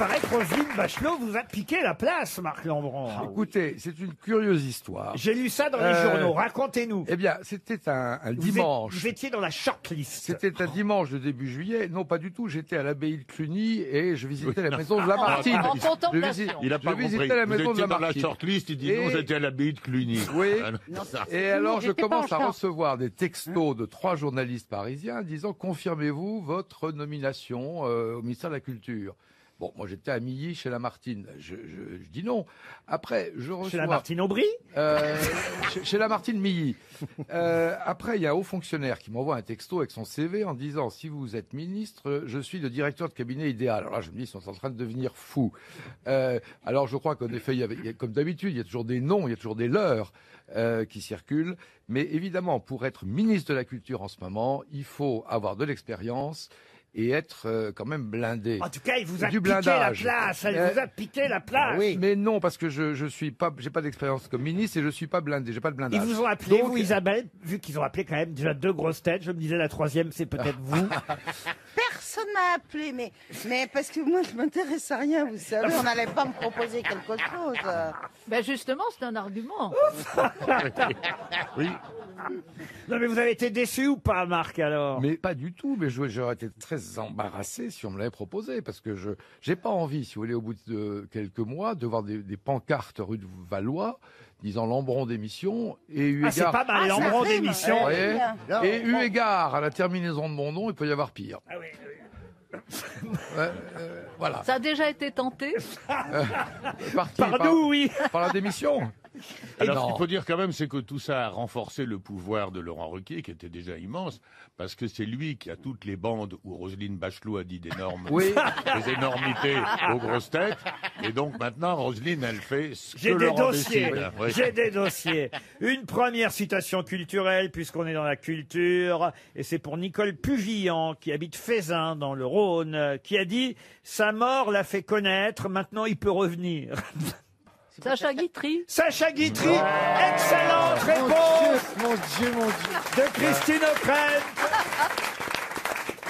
paraît que Roselyne Bachelot vous a piqué la place, Marc Lambron. Écoutez, c'est une curieuse histoire. J'ai lu ça dans les journaux. Racontez-nous. Eh bien, c'était un dimanche. Vous étiez dans la shortlist. C'était un dimanche de début juillet. Non, pas du tout. J'étais à l'abbaye de Cluny et je visitais la maison de Lamartine. En contemplation. Il a pas Je visitais compris. la Vous maison de étiez dans la Lamartine. shortlist, il dit Et- non, j'étais à l'abbaye de Cluny. Oui. Ah, non. Et alors, je j'étais pas commence en à charge. recevoir des textos de 3 journalistes parisiens disant « Confirmez-vous votre nomination au ministère de la Culture ?» Bon, moi, j'étais à Milly, chez Lamartine. Je dis non. Après, je reçois... Chez la Martine Aubry. Chez Lamartine Milly. Après, il y a un haut fonctionnaire qui m'envoie un texto avec son CV en disant « Si vous êtes ministre, je suis le directeur de cabinet idéal. » Alors là, je me dis, ils sont en train de devenir fous. Alors, je crois qu'en effet, il y a, comme d'habitude, il y a toujours des noms, il y a toujours des leurs qui circulent. Mais évidemment, pour être ministre de la Culture en ce moment, il faut avoir de l'expérience et être quand même blindé. En tout cas, il vous a Du piqué la blindage. place. Elle vous a piqué la place. Oui. Mais non, parce que je suis pas, j'ai pas d'expérience comme ministre et je suis pas blindé, j'ai pas de blindage. Ils vous ont appelé, Donc, vous, Isabelle, vu qu'ils ont appelé quand même déjà 2 grosses têtes. Je me disais la 3e, c'est peut-être vous. Personne m'a appelé, mais parce que moi, je m'intéresse à rien, vous savez, on n'allait pas me proposer quelque chose. Ben justement, c'est un argument. Oui. Non, mais vous avez été déçu ou pas, Marc, alors? Mais pas du tout, mais j'aurais été très embarrassé si on me l'avait proposé, parce que j'ai pas envie, si vous voulez, au bout de quelques mois, de voir des pancartes rue de Valois disant Lambron d'émission, et eu Ah, c'est égard... pas mal, Lambron d'émission. Vous voyez, et eu égard à la terminaison de mon nom, il peut y avoir pire. Ah oui, oui. Voilà. Ça a déjà été tenté. Par nous, oui. Par la démission. Alors, ce non. qu'il faut dire quand même, c'est que tout ça a renforcé le pouvoir de Laurent Ruquier, qui était déjà immense, parce que c'est lui qui a toutes les bandes où Roselyne Bachelot a dit d'énormes, Oui. des énormités aux grosses têtes. Et donc maintenant, Roselyne, elle fait ce J'ai que des Laurent dossiers. décide. Oui. J'ai des dossiers. Une première citation culturelle, puisqu'on est dans la culture, et c'est pour Nicole Puvillon, qui habite Fézin, dans le Rhône, qui a dit « Sa mort l'a fait connaître, maintenant il peut revenir ». Sacha Guitry. Sacha Guitry, excellente réponse Mon Dieu, mon Dieu. de Christine O'Krent.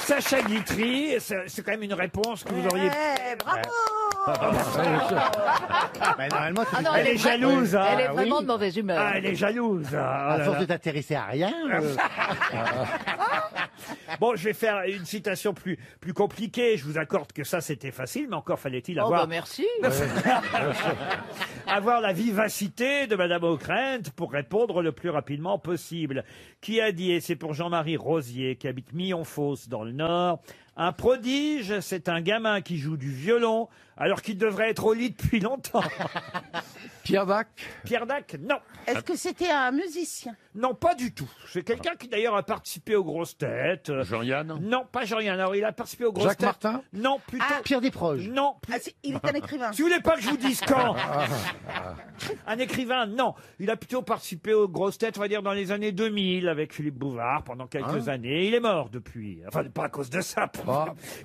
Sacha Guitry, c'est quand même une réponse que vous auriez... Eh, bravo. Bah, normalement, Ah non, Elle est jalouse, hein. Elle est Ah vraiment oui. de mauvaise humeur. Ah, elle est jalouse. Ah, oh à là force là. de t'intéresser à rien. Bon, je vais faire une citation plus compliquée. Je vous accorde que ça, c'était facile, mais encore fallait-il Oh avoir... bah merci. avoir la vivacité de Madame O'Krent pour répondre le plus rapidement possible. Qui a dit, et c'est pour Jean-Marie Rosier, qui habite Millonfosse dans le Nord, un prodige, c'est un gamin qui joue du violon alors qu'il devrait être au lit depuis longtemps. Pierre Dac. Pierre Dac, non. Est-ce que c'était un musicien? Non, pas du tout. C'est quelqu'un qui d'ailleurs a participé aux grosses têtes. Jean-Yann. Non, pas Jean-Yann. Alors, il a participé aux grosses Jacques têtes. Martin. Non, plutôt. Pierre Desproges. Non, Ah, il est un écrivain. si vous voulez pas que je vous dise quand. Un écrivain, non. Il a plutôt participé aux grosses têtes, on va dire, dans les années 2000, avec Philippe Bouvard, pendant quelques années. Il est mort depuis. Enfin, pas à cause de ça,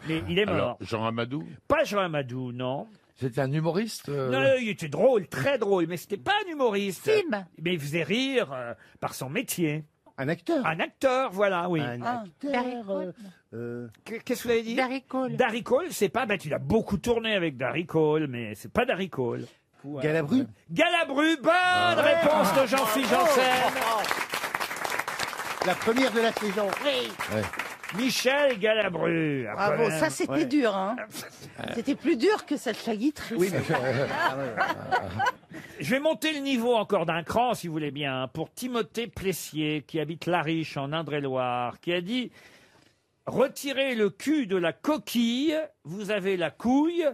mais il est mort. Alors, Jean Amadou. Pas Jean Amadou, non. C'était un humoriste. Non, il était drôle, très drôle, mais c'était pas un humoriste. Film. Mais il faisait rire par son métier. Un acteur. Un acteur, voilà, oui. Un Darry acteur. Cole. Qu'est-ce que vous avez dit? Darry Cole. Darry Cole, c'est pas... Ben, il a beaucoup tourné avec Darry Cole, mais c'est pas Darry Cole. Galabru. Galabru, bonne réponse de Jean-Philippe Janssen. La première de la saison. Michel Galabru. Bravo, ça c'était dur, hein. C'était plus dur que Sacha Guitry. Oui, mais Je vais monter le niveau encore d'un cran, si vous voulez bien, hein, pour Timothée Plessier, qui habite La Riche, en Indre-et-Loire, qui a dit « Retirez le cul de la coquille, vous avez la couille,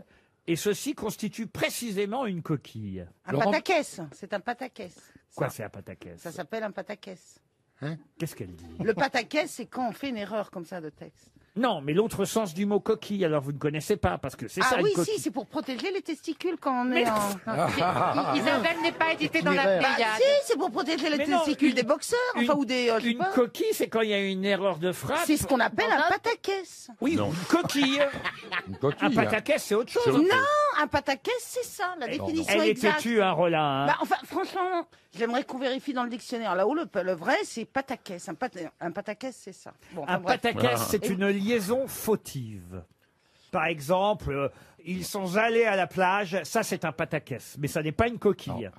et ceci constitue précisément une coquille. Un pataquès, c'est un pataquès. » Quoi, c'est un pataquès? Ça s'appelle un pataquès. Qu'est-ce qu'elle dit? Le pataquès, c'est quand on fait une erreur comme ça de texte. Non, mais l'autre sens du mot coquille, alors vous ne connaissez pas, parce que c'est Ah ça oui, une coquille. si, c'est pour protéger les testicules quand on est en... Isabelle n'est pas éditée dans la Bah, Pléiade. si, c'est pour protéger les Mais non, testicules des boxeurs, enfin, ou des... je sais Une pas. coquille, c'est quand il y a une erreur de frappe. C'est ce qu'on appelle un pataquès. Oui, Non. une coquille. Une coquille. Un pataquès, c'est autre chose. Non, un pataquès, c'est ça, la définition Elle était exacte. tue, hein, Roland. Hein. Bah, enfin, franchement, j'aimerais qu'on vérifie dans le dictionnaire. Là où le vrai, c'est pataquès. Un pataquès, c'est ça. Bon, enfin, Un bref. pataquès, c'est une liaison fautive. Par exemple, Ils sont allés à la plage. Ça, c'est un pataquès, mais ça n'est pas une coquille.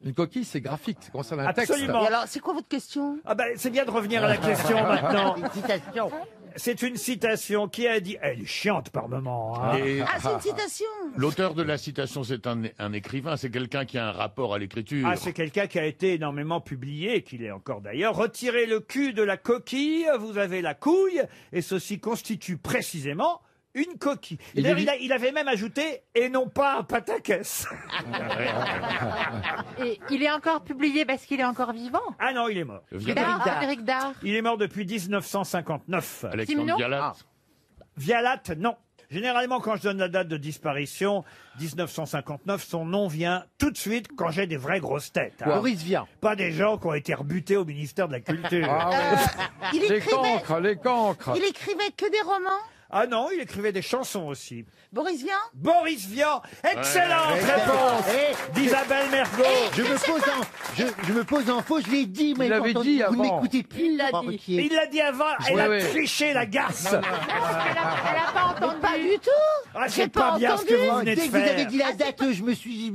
Une coquille, c'est graphique, ça concerne un Absolument. Et alors, c'est quoi votre question? Ah ben, c'est bien de revenir à la question maintenant. Une citation. C'est une citation qui a dit... Elle est chiante par moment. Hein. Et Ah, c'est une citation. l'auteur de la citation, c'est un écrivain, c'est quelqu'un qui a un rapport à l'écriture. Ah, c'est quelqu'un qui a été énormément publié, qu'il est encore d'ailleurs. Retirez le cul de la coquille, vous avez la couille, et ceci constitue précisément une coquille. Et d'ailleurs, il avait même ajouté, et non pas un pataquès. Et il est encore publié parce qu'il est encore vivant. Ah non, il est mort. Frédéric Dard. Il est mort depuis 1959. Alexandre Simon Vialat. Vialat, non. Généralement, quand je donne la date de disparition, 1959, son nom vient tout de suite quand j'ai des vraies grosses têtes. hein. Boris Vian. Pas des gens qui ont été rebutés au ministère de la Culture. Ah ouais. Il Les écrivait, cancres, les cancres. il écrivait que des romans. Ah non, il écrivait des chansons aussi. Boris Vian. Boris Vian, excellente réponse d'Isabelle Mergo. Je me pose en faux, je l'ai dit, mais l'avait quand dit vous ne avant. m'écoutez plus. Il l'a Laurent dit. Ruquier. Il l'a dit avant, elle a ouais. triché la garce. Elle a pas entendu. Pas du tout. Ah, c'est J'ai pas pas bien ce que entendu. vous venez de Dès que vous avez faire. dit la date, j'ai dit, c'est Oui,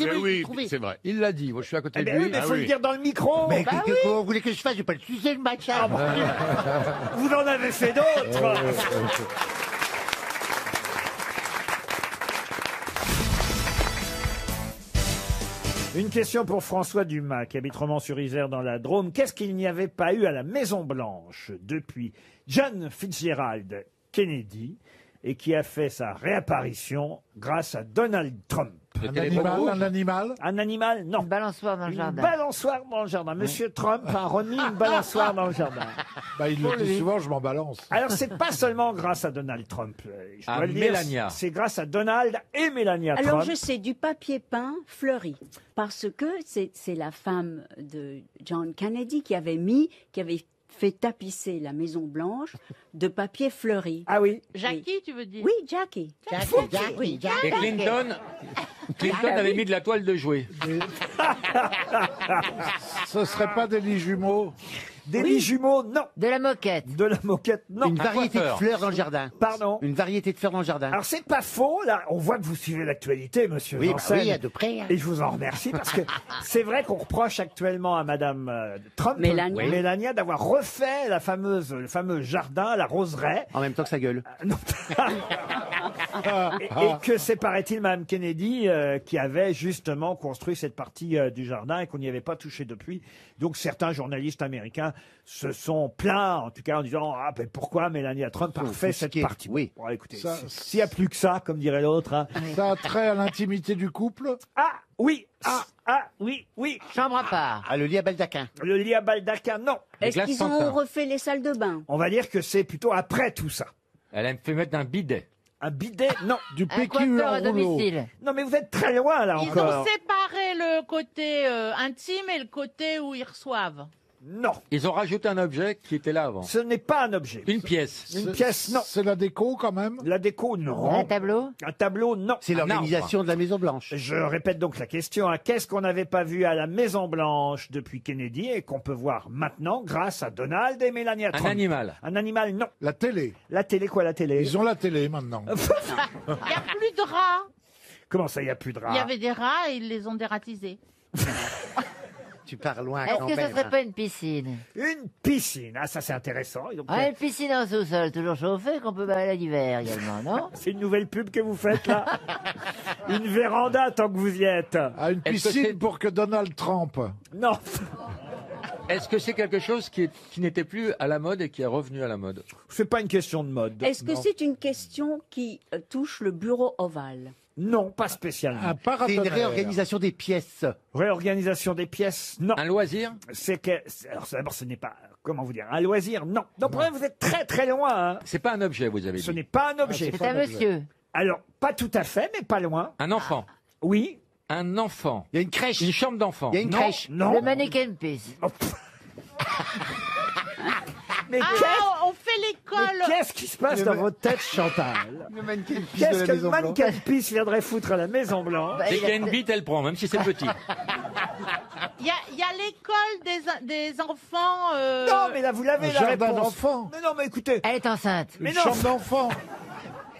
bon, j'ai oui, trouvé. c'est vrai. Il l'a dit, moi je suis à côté Eh de ben oui, lui. mais Ah faut le oui. dire dans le micro. Mais comment vous voulez que je fasse? Je vais pas le sucer, le match. Vous en avez fait d'autres. Une question pour François Dumas, qui habite Romans-sur-Isère dans la Drôme. Qu'est-ce qu'il n'y avait pas eu à la Maison-Blanche depuis John Fitzgerald Kennedy et qui a fait sa réapparition grâce à Donald Trump? Un animal Un animal? Non. Une balançoire dans le Une jardin. balançoire dans le jardin. Monsieur Trump a remis une balançoire dans le jardin. Bah, il le dit souvent, je m'en balance. Alors, c'est pas seulement grâce à Donald Trump. Je dois À le dire, Mélania. C'est grâce à Donald et Mélania Alors Trump. je sais, du papier peint fleuri, parce que c'est la femme de John Kennedy qui avait fait tapisser la Maison Blanche de papier fleuri. Ah oui. Jackie, tu veux dire? Oui, Jackie. Oui, Et Clinton avait mis de la toile de jouet. Ce serait pas des lits jumeaux? Des lits jumeaux, non. De la moquette. De la moquette, non. Une variété de coiffeur. fleurs dans le jardin. Pardon. Une variété de fleurs dans le jardin. Alors, c'est pas faux, là. On voit que vous suivez l'actualité, monsieur Oui, bah Janssen. oui, à de près. hein. Et je vous en remercie parce que c'est vrai qu'on reproche actuellement à Madame Trump, Mélania. Mélania, d'avoir refait le fameux jardin, la roseraie. En même temps que sa gueule. Non. et que c'est, paraît-il, Mme Kennedy qui avait justement construit cette partie du jardin et qu'on n'y avait pas touché depuis. Donc certains journalistes américains se sont plaints, en tout cas en disant « Ah, ben pourquoi Mélania Trump a refait cette offusquer, partie ?» oui. Bon, écoutez, Ça- s'il n'y a plus que ça, comme dirait l'autre... hein. Ça a trait à l'intimité du couple? Ah, oui, oui, Chambre à part. Ah, le lit à baldaquin. le lit à baldaquin, non. Est-ce glaces qu'ils Pantin. ont refait les salles de bain? On va dire que c'est plutôt après tout ça. Elle a fait mettre un bidet. Un bidet, non. Du Un PQ coiffeur en à rouleau? domicile. Non, mais vous êtes très loin, là, Ils ont encore. séparé le côté intime et le côté où ils reçoivent. Non, Ils ont rajouté un objet qui était là avant. ce n'est pas un objet. Une pièce. Une pièce, non. C'est la déco quand même? La déco, non. Un tableau. Un tableau, non. C'est l'organisation de la Maison Blanche. Je répète donc la question. Hein. Qu'est-ce qu'on n'avait pas vu à la Maison-Blanche depuis Kennedy et qu'on peut voir maintenant grâce à Donald et Mélania Un Trump? animal. Un animal, non. La télé. La télé, quoi, la télé? Ils ont la télé maintenant. Il n'y a plus de rats. Comment ça, il n'y a plus de rats? Il y avait des rats et ils les ont dératisés. Tu pars loin Est-ce quand que ce même. serait pas une piscine? Une piscine. Ah, ça, c'est intéressant. Et donc, Ah, une piscine en sous-sol, toujours chauffée, qu'on peut balader l'hiver également, non? c'est une nouvelle pub que vous faites, là. Une véranda, tant que vous y êtes. À une Est-ce que piscine c'est- pour que Donald Trump. Non. Est-ce que c'est quelque chose qui n'était plus à la mode et qui est revenu à la mode? C'est pas une question de mode. Est-ce que c'est une question qui touche le bureau ovale? Non, pas spécialement. Un C'est une paratonnerre. réorganisation des pièces. Réorganisation des pièces, non. Un loisir? C'est que, alors d'abord, ce n'est pas, comment vous dire, un loisir, non. Non, pour vrai, vous êtes très très loin. Hein. C'est pas un objet, vous avez Ce dit. n'est pas un objet. C'est un monsieur. Alors, pas tout à fait, mais pas loin. Un enfant. Oui. Un enfant. Il y a une crèche. Une chambre d'enfant. Il y a une Non. crèche. Non. Le mannequin pisse. Oh, pff. Mais Ah, on fait mais l'école. qu'est-ce qui se passe dans votre tête, Chantal? Le mannequin pisse de Qu'est-ce la que le Maison Blanche. mannequin de pisse viendrait foutre à la Maison Blanche? Bah, Dès il qu'il y a a- une bite, elle prend, même si c'est petit. Il y a l'école des enfants. Non, mais là, vous l'avez Un la jardin réponse. d'enfants. Mais non, mais écoutez. Elle est enceinte. Mais Une non. chambre d'enfant.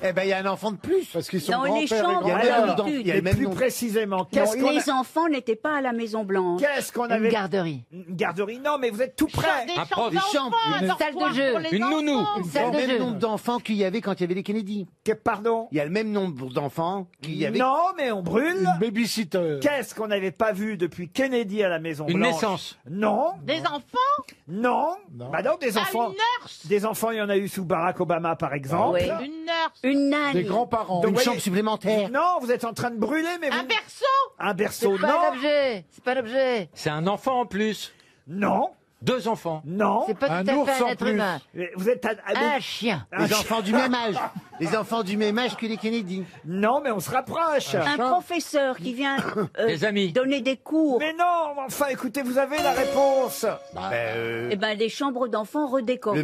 Eh ben, il y a un enfant de plus. Parce qu'ils sont Dans les grands-pères et chambres, Il y a grands-mères. le même alors, nom. Il y a le Mais même plus nom. précisément, qu'est-ce qu'on les enfants n'étaient pas à la Maison Blanche. qu'est-ce qu'on Une avait garderie. Une garderie. Non, mais vous êtes tout près. Des Un chambres prof, des chambres, d'enfants, une un salle de dortoir jeu, pour les une nounou. enfants. Une Il y a salle le de même jeu. nombre d'enfants qu'il y avait quand il y avait les Kennedy. Pardon. Il y a le même nombre d'enfants qu'il y avait. Non, mais on brûle. Une babysitter. Qu'est-ce qu'on n'avait pas vu depuis Kennedy à la Maison Une Blanche? naissance. Non. Des enfants. Non. Non. Bah non, des Ah, enfants. une nurse. Des enfants, il y en a eu sous Barack Obama, par exemple. Oui. Une nurse. Une nanny. Des grands-parents. Donc, Une voyez- chambre supplémentaire. Non, vous êtes en train de brûler, mais vous... Un berceau. Un berceau, C'est pas non. un objet. C'est pas un objet. C'est un enfant en plus. Non. 2 enfants. Non. C'est pas Un tout à ours fait un en être plus. humain. Vous êtes Un chien. Les enfants du même âge. Les enfants du même âge que les Kennedy. Non, mais on se rapproche. Un professeur qui vient Des amis. donner des cours. Mais non, enfin, écoutez, vous avez la réponse. Eh ben, les chambres d'enfants redécorées.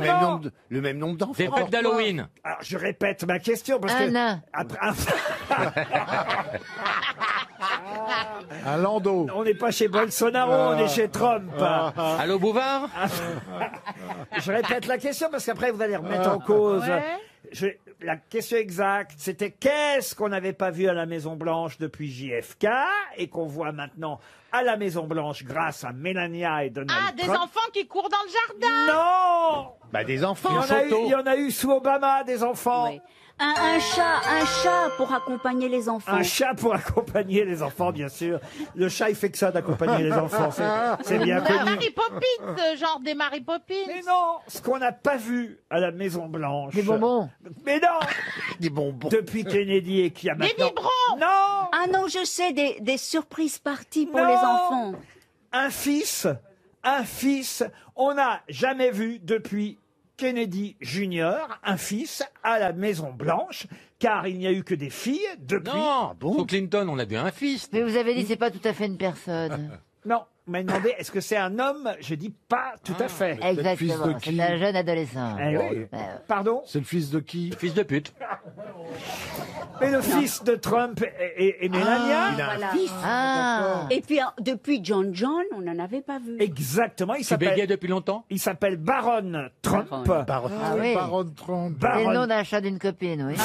Le même nombre d'enfants. Des fêtes d'Halloween. Alors, je répète ma question parce Un que nain. après, Un landau. on n'est pas chez Bolsonaro, on est chez Trump. Allô, Bouvard? Je répète la question parce qu'après vous allez remettre en cause. Ouais. La question exacte, c'était qu'est-ce qu'on n'avait pas vu à la Maison Blanche depuis JFK et qu'on voit maintenant à la Maison Blanche grâce à Melania et Donald Ah, des Trump. enfants qui courent dans le jardin. Non, Bah, des enfants. il y en a eu sous Obama des enfants. Oui. Un chat pour accompagner les enfants. Un chat pour accompagner les enfants, bien sûr. Le chat, il fait que ça d'accompagner les enfants. C'est bien Des connu. Mary Poppins, genre des Mary Poppins. Mais non, ce qu'on n'a pas vu à la Maison Blanche. Des bonbons. Mais non, Des bonbons. depuis Kennedy et qui a Des maintenant. biberons. Non, Ah non, je sais, des surprises parties pour Non. les enfants. un fils, on n'a jamais vu depuis Kennedy Junior, un fils à la Maison Blanche, car il n'y a eu que des filles depuis. Non, sous Clinton, on a vu un fils. Mais vous avez dit c'est pas tout à fait une personne. Non, vous m'avez demandé est-ce que c'est un homme? J'ai dit pas tout à fait. fils de Exactement. qui? C'est un jeune adolescent. Eh oui. Pardon? C'est le fils de qui? Fils de pute. Mais le fils de Trump et Melania. Il a un Voilà. fils. Ah. Et puis, depuis John, on n'en avait pas vu. Exactement, Tu bégayes depuis longtemps? il s'appelle Baron Trump. Baron. Ah oui. Baron Trump. C'est le nom Baron. d'un chat d'une copine, oui.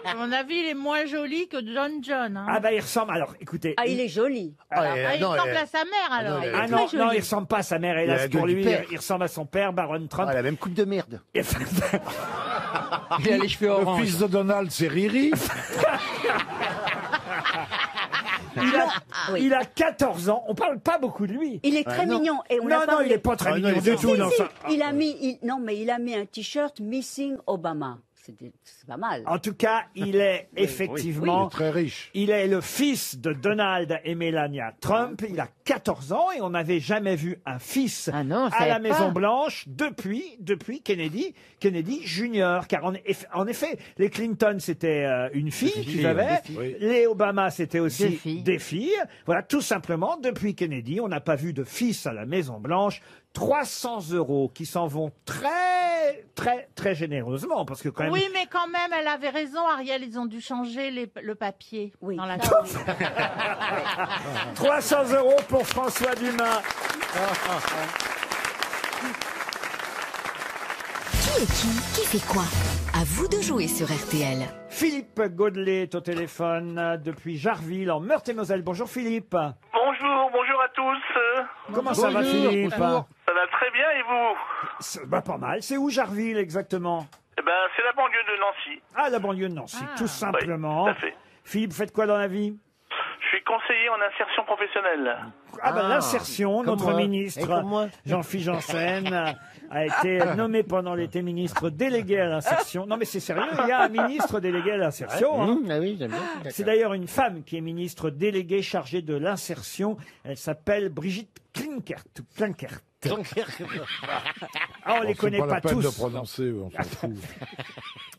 À mon avis, il est moins joli que John. Hein. Ah bah il ressemble. Alors écoutez. Ah, il est joli. Il ressemble à sa mère alors. non, Il est Ah très non, joli. non, il ressemble pas à sa mère, Il a hélas la pour gueule du lui, père. il ressemble à son père, Baron Trump. Ah, la même coupe de merde. Il a les cheveux Le orange. fils de Donald, c'est Riri. Il a 14 ans, on parle pas beaucoup de lui. Il est très non. mignon. Et on Non, l'a non, pas il vu. est pas très Ah, non, mignon il est du pas- tout. Si, dans si, ça. il a mis un t-shirt Missing Obama. C'est pas mal. En tout cas, il est Il effectivement, est très riche. il est le fils de Donald et Melania Trump. Il a 14 ans et on n'avait jamais vu un fils Ah non, je à la savais Maison pas. Blanche depuis Kennedy Junior. Car en effet, les Clinton c'était une fille qu'ils filles, avaient, des filles. les Obama c'était aussi Des filles. des filles. Voilà, tout simplement depuis Kennedy, on n'a pas vu de fils à la Maison Blanche. 300 € qui s'en vont très, très, très généreusement parce que quand même. Oui, mais quand même, elle avait raison, Ariel, ils ont dû changer le papier Oui. dans la 300 € pour François Dumas. Qui est qui fait quoi? À vous de jouer sur RTL. Philippe Godelet est au téléphone depuis Jarville, en Meurthe-et-Moselle. Bonjour Philippe. Bonjour à tous. Comment ça va Philippe? Ça va très bien et vous? Bah, pas mal. C'est où Jarville exactement? Eh ben, c'est la banlieue de Nancy. Ah, la banlieue de Nancy, tout simplement. Oui, tout à fait. Philippe, vous faites quoi dans la vie? Je suis conseiller en insertion professionnelle. Ah ben l'insertion, comme notre moi. Et ministre comme moi. Jean-Philippe Janssen a été nommé pendant l'été ministre délégué à l'insertion. Non mais c'est sérieux, il y a un ministre délégué à l'insertion. hein. Ah oui, j'aime bien. C'est d'ailleurs une femme qui est ministre déléguée chargée de l'insertion. Elle s'appelle Brigitte Klinkert. Ah, on les connaît pas pas la peine tous. de prononcer, on s'en fout.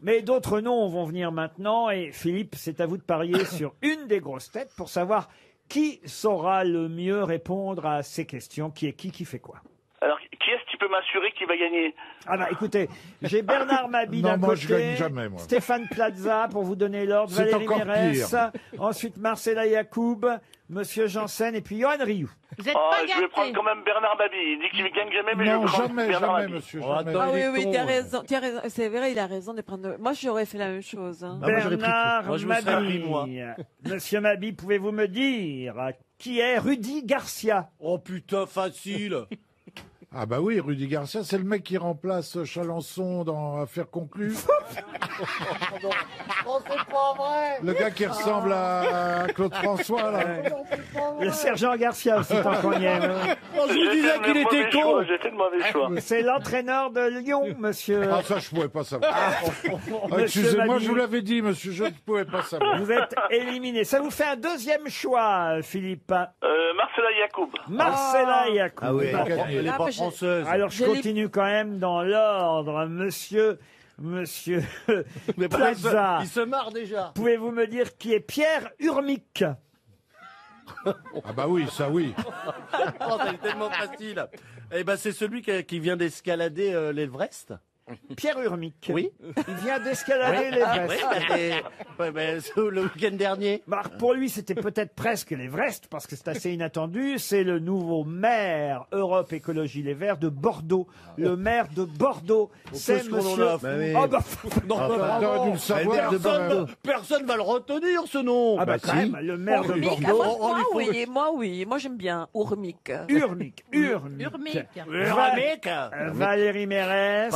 Mais d'autres noms vont venir maintenant. Et Philippe, c'est à vous de parier sur une des grosses têtes pour savoir qui saura le mieux répondre à ces questions. Qui est qui fait quoi? Alors, qui est-ce qui peut m'assurer qui va gagner? Ah bah écoutez, j'ai Bernard Mabie Non, d'un moi, côté, je gagne jamais, moi. Stéphane Plaza pour vous donner l'ordre, C'est Valérie encore Mérès, pire. ensuite Marcella Yacoub, Monsieur Janssen et puis Johan Rioux. Vous êtes Oh, pas je vais gâtés. prendre quand même Bernard Mabille. Il dit qu'il ne gagne jamais, mais je vais Non, prendre jamais, Bernard jamais, Mabille. monsieur. Oh, Jamais. attends, Ah il oui, est oui, con, tu as raison, c'est vrai, il a raison de prendre. Moi, j'aurais fait la même chose. Hein. Ah, moi, j'aurais pris Bernard Moi, je me serais pris, moi. Mabille. Monsieur Mabille, pouvez-vous me dire qui est Rudy Garcia? Oh putain, facile. Ah bah oui, Rudy Garcia, c'est le mec qui remplace Chalençon dans Affaires conclues. Oh, c'est pas vrai. Le gars qui ressemble à Claude François, là. Le sergent Garcia aussi, tant qu'on y est. Oh, je vous disais qu'il était con. J'ai fait de mauvais choix. C'est l'entraîneur de Lyon, monsieur. Ah, ça, je pouvais pas savoir. Ah, Monsieur excusez-moi, Mabille. je vous l'avais dit, monsieur, je ne pouvais pas savoir. Vous êtes éliminé. Ça vous fait un deuxième choix, Philippe. Marcela Yacoub. Marcella Yacoub. Ah oui, Elle est Ah, pas mais j'ai- française. Alors, je continue quand même dans l'ordre. Monsieur Mais Plaza. il se marre déjà. Pouvez-vous me dire qui est Pierre Urmic? Ah bah oui, ça oui. Oh, c'est tellement facile. Eh ben, c'est celui qui vient d'escalader l'Everest. Pierre Urmic. Oui. Il vient d'escalader l'Everest. C'est le week-end dernier. Pour lui, c'était peut-être presque l'Everest, parce que c'est assez inattendu. C'est le nouveau maire Europe Écologie Les Verts de Bordeaux. Le maire de Bordeaux, c'est qu'est-ce qu'on en monsieur... a fait Ah bah, Non, T'aurais dû le savoir. personne va le retenir, ce nom. ah bah quand même, le maire de Bordeaux. Moi, oui, moi j'aime bien Urmic. Urmic. Urmic. Valérie Mérès.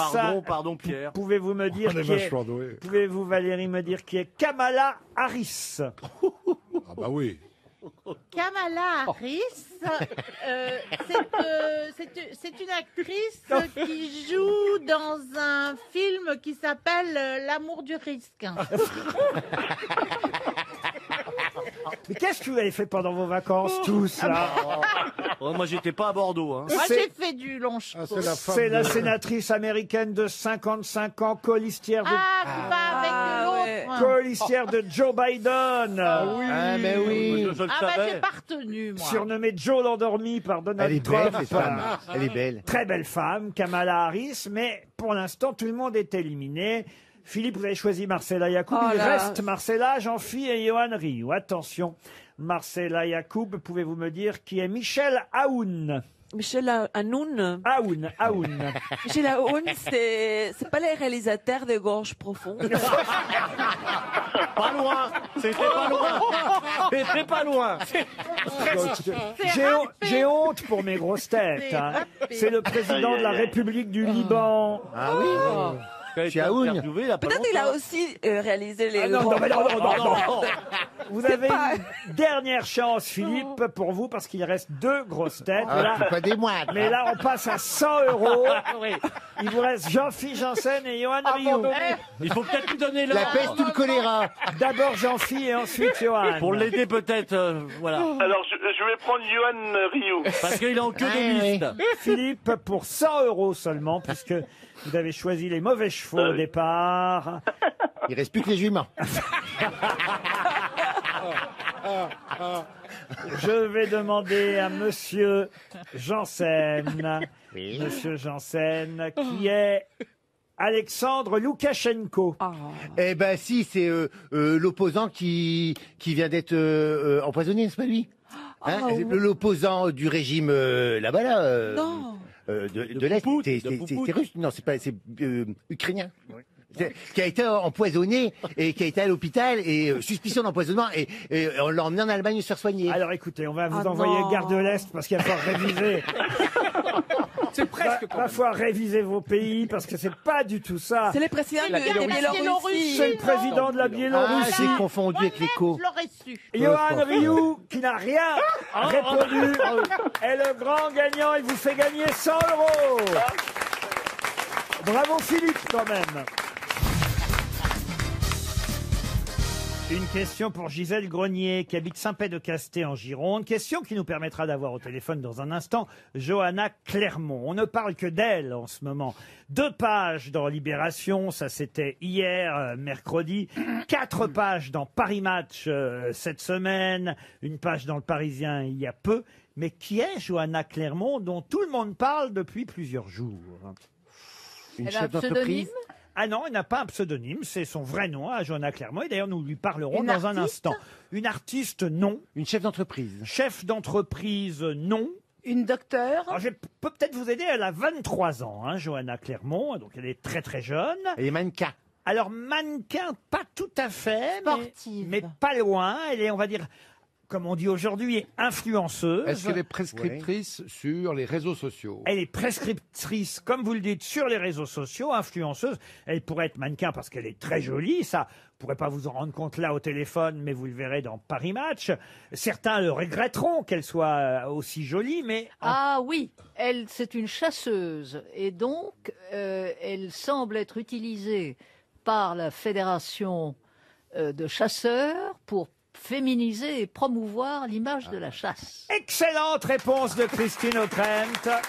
Pardon, Pierre. Pouvez-vous me dire On est qui est... vachement doués. Pouvez-vous, Valérie, me dire qui est Kamala Harris? Ah bah oui. Kamala Harris, c'est une actrice qui joue dans un film qui s'appelle L'amour du risque. Mais qu'est-ce que vous avez fait pendant vos vacances, tous, là? Oh, moi, j'étais pas à Bordeaux. Hein. Moi, C'est- j'ai fait du long Ah, c'est la femme C'est la de- sénatrice américaine de 55 ans, colistière de... Ah, c'est pas avec l'autre. Colistière de Joe Biden. Ah, mais oui. Je le Ah, bah, savais. j'ai pas retenu, moi. Surnommée Joe l'endormi par Donald Elle est Trump. belle, cette femme. Elle est belle. Très belle femme, Kamala Harris, mais pour l'instant, tout le monde est éliminé. Philippe, vous avez choisi Marcella Yacoub. Oh Il là. reste Marcella, Jean-Phi et Johan Rioux. Attention, Marcella Yacoub, pouvez-vous me dire qui est Michel Aoun? Michel Hanoun. Aoun. Michel Hanoun, c'est pas les réalisateurs de Gorge Profonde. Pas loin. C'était pas loin. C'était pas loin. J'ai honte pour mes grosses têtes. hein. C'est le président de la République du Liban. Ah oui. Chez Aoun. Peut-être il a aussi réalisé les. Ah non, non, mais non, non, non, non. Vous avez pas- une dernière chance, Philippe, pour vous, parce qu'il reste 2 grosses têtes. Ah, Là- c'est pas des moindres. mais là, on passe à 100 €. Il vous reste Jean-Philippe Janssen et Johan Rioux. Il faut peut-être lui donner La peste ou le choléra. D'abord Jean-Philippe et ensuite Johan. Pour l'aider peut-être, voilà. Alors, je vais prendre Johan Rioux. Parce qu'il est en queue Ah, de oui. liste. Philippe, pour 100 € seulement, puisque vous avez choisi les mauvais chevaux au départ. Il reste plus que les juments. Je vais demander à Monsieur Janssen, Monsieur Janssen, qui est Alexandre Loukachenko. Eh ben si, c'est l'opposant qui vient d'être empoisonné, n'est-ce pas lui Hein, Ah, oui. L'opposant du régime là-bas là. Non. De l'Est, c'est russe. Non, c'est pas, c'est ukrainien. Qui a été empoisonné et qui a été à l'hôpital et suspicion d'empoisonnement et on l'a emmené en Allemagne se faire soigner. Alors écoutez, on va vous Ah envoyer non. Gare de l'Est parce qu'il va falloir réviser. C'est presque. Va falloir réviser vos pays parce que c'est pas du tout ça. C'est le président de la Biélorussie. Biélorussie. C'est le président de la Ah, Biélorussie. j'ai confondu avec l'écho. Je l'aurais su. Johan Rioux, qui n'a rien répondu, est le grand gagnant. Il vous fait gagner 100 €. Bravo Philippe quand même. Une question pour Gisèle Grenier, qui habite Saint-Pé-de-Casté en Gironde. Question qui nous permettra d'avoir au téléphone dans un instant Johanna Clermont. On ne parle que d'elle en ce moment. 2 pages dans Libération, ça c'était hier, mercredi. 4 pages dans Paris Match cette semaine. 1 page dans Le Parisien il y a peu. Mais qui est Johanna Clermont, dont tout le monde parle depuis plusieurs jours? Une Elle a chef un pseudonyme d'entreprise. Ah non, elle n'a pas un pseudonyme, c'est son vrai nom, à Johanna Clermont. Et d'ailleurs, nous lui parlerons dans un instant. Une artiste, non. Une chef d'entreprise. Chef d'entreprise, non. Une docteure. Alors, je peux peut-être vous aider, elle a 23 ans, hein, Johanna Clermont, donc elle est très très jeune. Elle est mannequin. Alors, mannequin, pas tout à fait, Sportive. mais pas loin. Elle est, on va dire, comme on dit aujourd'hui, influenceuse. Est-ce qu'elle est prescriptrice sur les réseaux sociaux? Elle est prescriptrice, comme vous le dites, sur les réseaux sociaux, influenceuse. Elle pourrait être mannequin parce qu'elle est très jolie, ça. Vous ne pourrez pas vous en rendre compte là au téléphone, mais vous le verrez dans Paris Match. Certains le regretteront qu'elle soit aussi jolie, mais... Ah oui, c'est une chasseuse et donc elle semble être utilisée par la fédération de chasseurs pour féminiser et promouvoir l'image de la chasse. Excellente réponse de Christine O'Krent.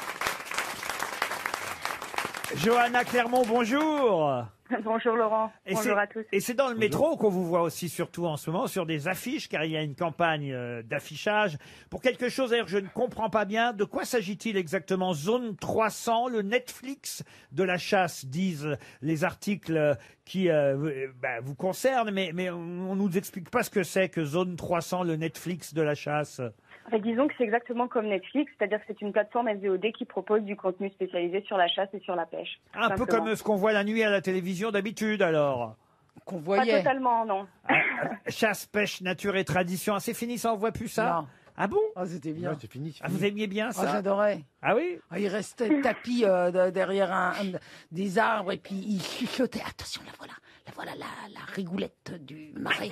Johanna Clermont, bonjour. Bonjour Laurent, bonjour à tous. Et c'est dans le métro qu'on vous voit aussi, surtout en ce moment, sur des affiches, car il y a une campagne d'affichage pour quelque chose d'ailleurs que je ne comprends pas bien. De quoi s'agit-il exactement? Zone 300, le Netflix de la chasse, disent les articles qui vous concernent, mais on nous explique pas ce que c'est que Zone 300, le Netflix de la chasse. En fait, disons que c'est exactement comme Netflix, c'est-à-dire que c'est une plateforme SVOD qui propose du contenu spécialisé sur la chasse et sur la pêche. Un peu comme ce qu'on voit la nuit à la télévision d'habitude, alors. Qu'on Pas voyait. totalement, non. Chasse, pêche, nature et tradition. Ah, c'est fini, ça, on voit plus ça? Non. Ah bon? Oh, c'était bien. c'est fini. Ah, vous aimiez bien ça? J'adorais. Ah oui? Il restait tapis derrière des arbres et puis il chuchotait. Attention, la voilà la rigoulette du marais.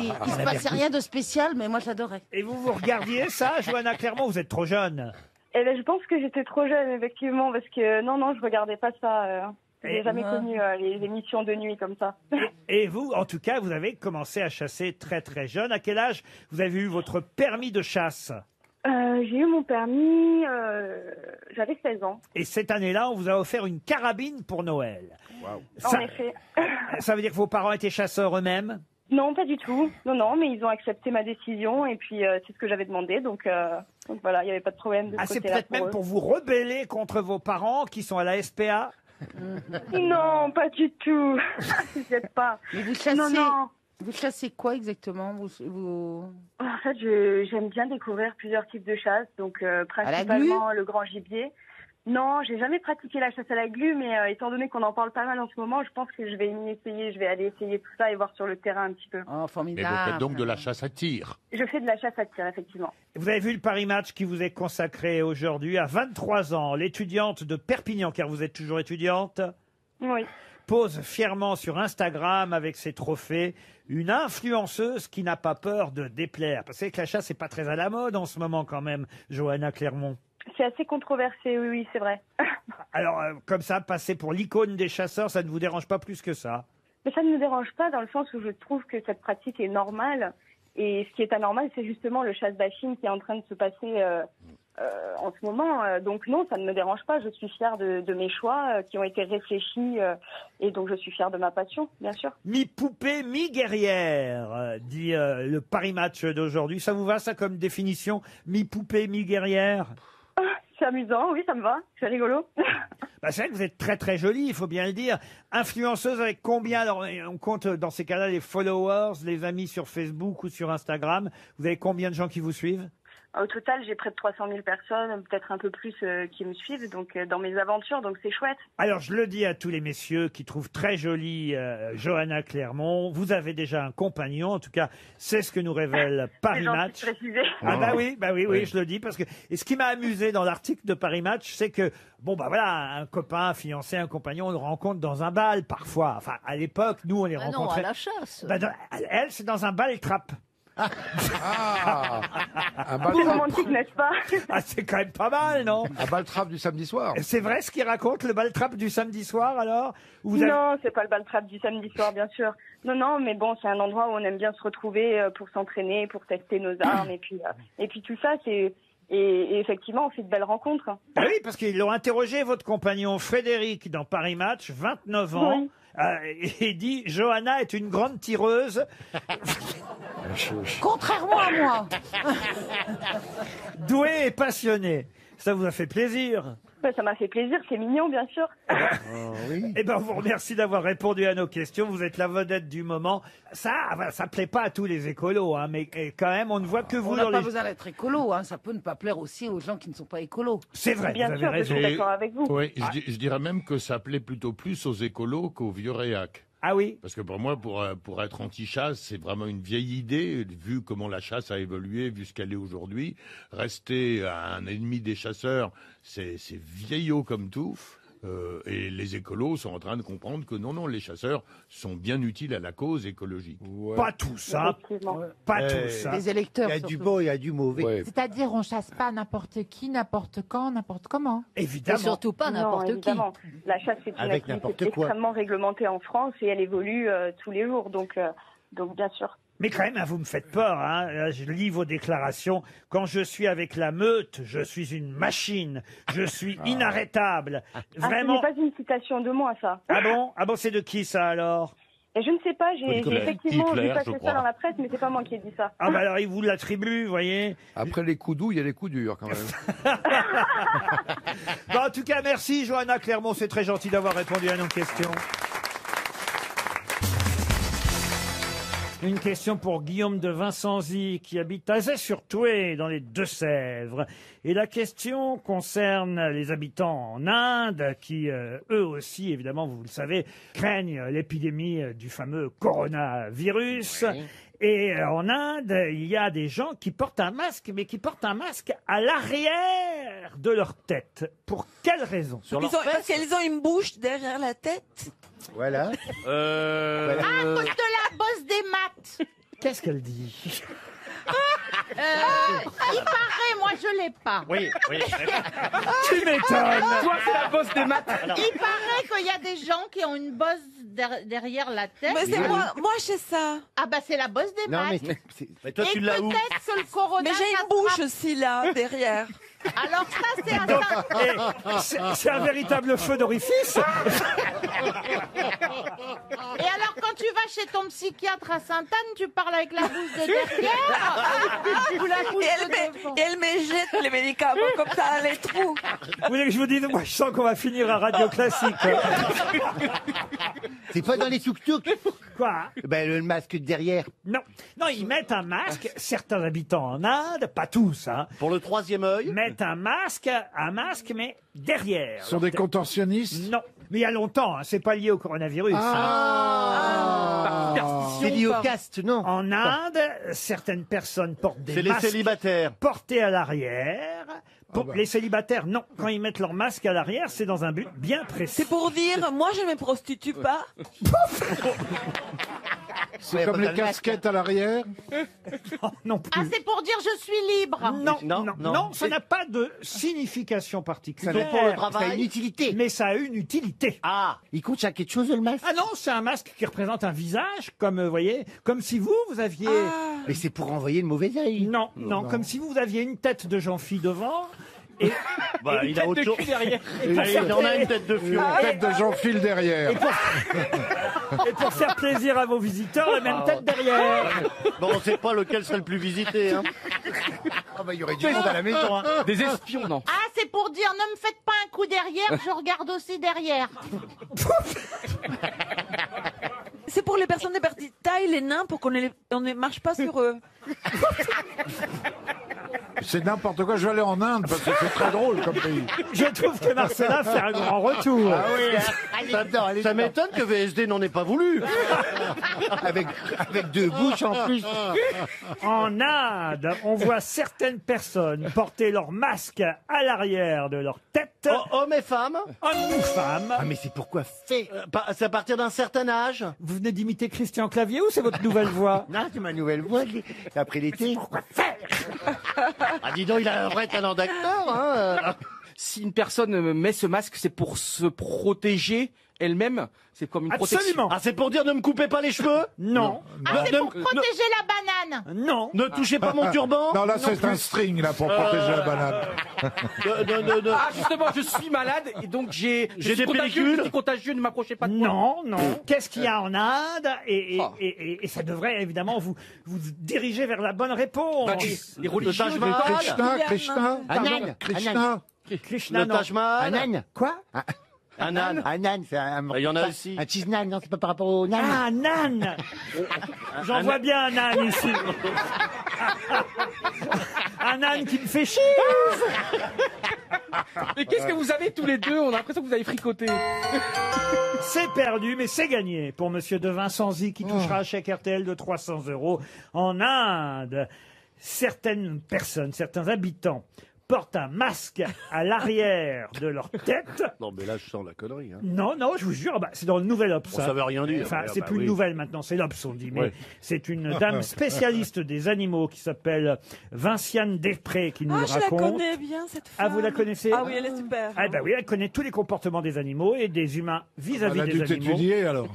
Il se passait rien de spécial, mais moi j'adorais. Et vous regardiez ça, Johanna Clermont? Vous êtes trop jeune. Eh ben, je pense que j'étais trop jeune, effectivement, parce que non, je regardais pas ça. J'ai jamais connu les émissions de nuit comme ça. Et vous, en tout cas, vous avez commencé à chasser très très jeune. À quel âge vous avez eu votre permis de chasse? J'ai eu mon permis, j'avais 16 ans. Et cette année-là, on vous a offert une carabine pour Noël. En effet. Ça veut dire que vos parents étaient chasseurs eux-mêmes? Non, pas du tout. Non, mais ils ont accepté ma décision et puis c'est ce que j'avais demandé. Donc voilà, il n'y avait pas de problème de ce Ah, c'est côté-là peut-être même eux. pour vous rebeller contre vos parents qui sont à la SPA? Non, pas du tout. T'inquiète pas. Mais vous chassez. Non. Vous chassez quoi exactement En fait, j'aime bien découvrir plusieurs types de chasse, donc principalement le grand gibier. Non, j'ai jamais pratiqué la chasse à la glu, mais étant donné qu'on en parle pas mal en ce moment, je pense que je vais m'y essayer. Je vais aller essayer tout ça et voir sur le terrain un petit peu. Oh, Mais formidable. vous faites donc de la chasse à tir. Je fais de la chasse à tir, effectivement. Vous avez vu le Paris Match qui vous est consacré aujourd'hui à 23 ans. L'étudiante de Perpignan, car vous êtes toujours étudiante, Oui. pose fièrement sur Instagram avec ses trophées une influenceuse qui n'a pas peur de déplaire. Parce que la chasse, c'est pas très à la mode en ce moment quand même, Johanna Clermont. C'est assez controversé, oui, c'est vrai. Alors, comme ça, passer pour l'icône des chasseurs, ça ne vous dérange pas plus que ça? Mais ça ne me dérange pas dans le sens où je trouve que cette pratique est normale. Et ce qui est anormal, c'est justement le chasse-bashing qui est en train de se passer en ce moment. Donc non, ça ne me dérange pas. Je suis fière de mes choix qui ont été réfléchis. Et donc je suis fière de ma passion, bien sûr. Mi-poupée, mi-guerrière, dit le Paris Match d'aujourd'hui. Ça vous va, ça, comme définition? Mi-poupée, mi-guerrière? C'est amusant, oui, ça me va. C'est rigolo. Bah, c'est vrai que vous êtes très très jolie, il faut bien le dire. Influenceuse avec combien? Alors, on compte dans ces cas-là les followers, les amis sur Facebook ou sur Instagram. Vous avez combien de gens qui vous suivent? Au total, j'ai près de 300 000 personnes, peut-être un peu plus, qui me suivent donc dans mes aventures, donc c'est chouette. Alors, je le dis à tous les messieurs qui trouvent très jolie Johanna Clermont, vous avez déjà un compagnon, en tout cas, c'est ce que nous révèle Paris Match. Ah bah oui, je le dis parce que et ce qui m'a amusé dans l'article de Paris Match, c'est que bon bah voilà, un copain, un fiancé, un compagnon, on le rencontre dans un bal parfois. Enfin, à l'époque, nous on les Ah rencontrait. non, à la chasse. Bah, elle, c'est dans un bal trap. Un C'est romantique, n'est-ce pas? Ah, c'est quand même pas mal, non? Un bal trap du samedi soir. C'est vrai ce qu'il raconte, le bal trap du samedi soir, alors? Vous avez- Non, c'est pas le bal trap du samedi soir, bien sûr. Non, mais bon, c'est un endroit où on aime bien se retrouver pour s'entraîner, pour tester nos armes, et puis tout ça, c'est et effectivement, on fait de belles rencontres. Ah oui, parce qu'ils l'ont interrogé, votre compagnon Frédéric, dans Paris Match, 29 ans, Oui. et dit « Johanna est une grande tireuse. Contrairement à moi. Douée et passionnée. » Ça vous a fait plaisir? Ouais, ça m'a fait plaisir, c'est mignon, bien sûr. Eh ben, on vous remercie d'avoir répondu à nos questions. Vous êtes la vedette du moment. Ça plaît pas à tous les écolos, hein, mais quand même, on ne voit que vous On n'a dans pas les... besoin d'être écolo, hein. Ça peut ne pas plaire aussi aux gens qui ne sont pas écolos. C'est vrai, Bien vous avez sûr, je raison. suis d'accord avec vous. Oui, je dirais même que ça plaît plutôt plus aux écolos qu'aux vieux réacs. Ah oui? Parce que pour moi, pour être anti-chasse, c'est vraiment une vieille idée, vu comment la chasse a évolué, vu ce qu'elle est aujourd'hui. Rester un ennemi des chasseurs, c'est vieillot comme tout. Et les écolos sont en train de comprendre que non, les chasseurs sont bien utiles à la cause écologique. Pas tous, hein. Pas tous. Les électeurs. Il y a du bon, il y a du mauvais. C'est-à-dire, on chasse pas n'importe qui, n'importe quand, n'importe comment. Évidemment. Et surtout pas Non, n'importe qui. évidemment. La chasse, c'est une Avec activité n'importe quoi. extrêmement réglementée en France et elle évolue tous les jours, donc bien sûr. Mais quand même, hein, vous me faites peur. Hein. Là, je lis vos déclarations. Quand je suis avec la meute, je suis une machine. Je suis inarrêtable. Vraiment. Ah, ce n'est pas une citation de moi, ça. Ah bon, c'est de qui ça alors? Et je ne sais pas, j'ai effectivement Hitler, vu passer je ça crois. dans la presse, mais c'est pas moi qui ai dit ça. Ah bah alors il vous l'attribue, vous voyez. Après les coups doux, il y a les coups durs quand même. Bon, en tout cas, merci Johanna Clermont, c'est très gentil d'avoir répondu à nos questions. Une question pour Guillaume de Vincenzy qui habite Azay-sur-Thoué dans les Deux-Sèvres. Et la question concerne les habitants en Inde qui, eux aussi, évidemment, vous le savez, craignent l'épidémie du fameux coronavirus. Oui. Et en Inde, il y a des gens qui portent un masque, mais qui portent un masque à l'arrière de leur tête. Pour quelle raison? Parce qu'ils ont une bouche derrière la tête. Voilà. À cause de la bosse des maths. Qu'est-ce qu'elle dit? Il paraît, moi je l'ai pas. Oui. Tu m'étonnes. Toi, c'est la bosse des maths. Il paraît qu'il y a des gens qui ont une bosse derrière la tête. Mais c'est moi j'ai ça. Ah bah c'est la bosse des Non, maths. mais Mais toi, tu l'as où? Peut-être que le corona. Mais j'ai une bouche aussi là, derrière. Alors ça c'est un. C'est un véritable feu d'orifice. Et alors quand tu vas chez ton psychiatre à Sainte-Anne, tu parles avec la bouche de derrière ou la bouche de devant. Et elle me jette les médicaments comme ça dans les trous. Vous voulez que je vous dise, moi je sens qu'on va finir à Radio Classique. c'est pas dans les tuk-tuk. Quoi? Ben, le masque derrière. Non, ils mettent un masque. Certains habitants en Inde, pas tous, hein, Pour le troisième œil. mettent un masque, mais derrière. Ce sont des contorsionnistes. Non, mais il y a longtemps, hein, c'est pas lié au coronavirus. C'est lié au caste, non? En Inde, certaines personnes portent des C'est les masques célibataires. portés à l'arrière. Pour les célibataires, non. Quand ils mettent leur masque à l'arrière, c'est dans un but bien précis. C'est pour dire, moi je me prostitue pas. C'est comme les casquettes à l'arrière. Non plus. Ah c'est pour dire je suis libre. Non, ça n'a pas de signification particulière. C'est pour le travail. Ça a une utilité. Mais ça a une utilité. Ah, il compte à quelque chose le masque? Ah non, c'est un masque qui représente un visage, comme vous voyez, comme si vous aviez. Mais c'est pour envoyer le mauvais œil. Non, comme si vous aviez une tête de Jean-Phil devant. Et, Bah, et une il a tête autre de chose. cul derrière. Il en a une tête de fion. Une tête de Jean-Phil derrière. Et pour faire plaisir à vos visiteurs, la même tête derrière. Bon, on sait pas lequel serait le plus visité. Hein. Ah bah, il y aurait du monde à la maison. Hein. Des espions, non. Ah c'est pour dire ne me faites pas un coup derrière, je regarde aussi derrière. C'est pour les personnes de petite taille, les nains, pour qu'on ne marche pas sur eux. C'est n'importe quoi. Je vais aller en Inde parce que c'est très drôle comme pays. Je trouve que Marcella fait un grand retour. Ah oui, Ça m'étonne que VSD n'en ait pas voulu. avec deux bouches en plus. En Inde, on voit certaines personnes porter leur masque à l'arrière de leur tête. Hommes et femmes. Hommes ou femmes. Ah mais c'est pourquoi faire? C'est à partir d'un certain âge. Vous venez d'imiter Christian Clavier ou c'est votre nouvelle voix? Non, c'est ma nouvelle voix. Après l'été. Pourquoi faire? Ah, dis donc, il a un vrai talent d'acteur. Hein. Si une personne met ce masque, c'est pour se protéger elle-même. C'est comme une protection. Absolument. Ah, c'est pour dire ne me coupez pas les cheveux? Non. Ah c'est pour protéger la banane. Non. Ne touchez pas mon turban? Non, là, c'est un string là pour protéger la banane. Ah, justement, je suis malade et donc j'ai des contagieux, pellicules. je suis contagieux, ne m'approchez pas de moi. Non. Qu'est-ce qu'il y a en Inde et ça devrait évidemment vous diriger vers la bonne réponse. Les Le Taj religieux, Mahal. Krishna. Anan. Krishna. Krishna, Le non. Taj Mahal. Un âne. Quoi? Un âne. Un âne, c'est un. Il y en a aussi. Un cheese nan, non, c'est pas par rapport au nan. Ah, un âne. J'en vois bien un âne ici. Un âne qui me fait chier. Mais qu'est-ce que vous avez tous les deux? On a l'impression que vous avez fricoté. C'est perdu, mais c'est gagné pour Monsieur de Vincenzi qui touchera un chèque RTL de 300 € en Inde. Certaines personnes, certains habitants portent un masque à l'arrière de leur tête. Non, mais là, je sens la connerie. Hein. Non, non, je vous jure, bah, c'est dans le Nouvel Obs. Bon, ça veut rien dire. Enfin, Ouais, c'est bah plus oui. une nouvelle maintenant, c'est l'Obs, on dit. Mais Ouais. c'est une dame spécialiste des animaux qui s'appelle Vinciane Després qui nous Ah, le je la raconte. connais bien, cette Ah, femme. vous la connaissez? Ah oui, elle est super. Ah, bah oui, elle connaît tous les comportements des animaux et des humains vis-à-vis Elle a des dû animaux. t'étudier, alors.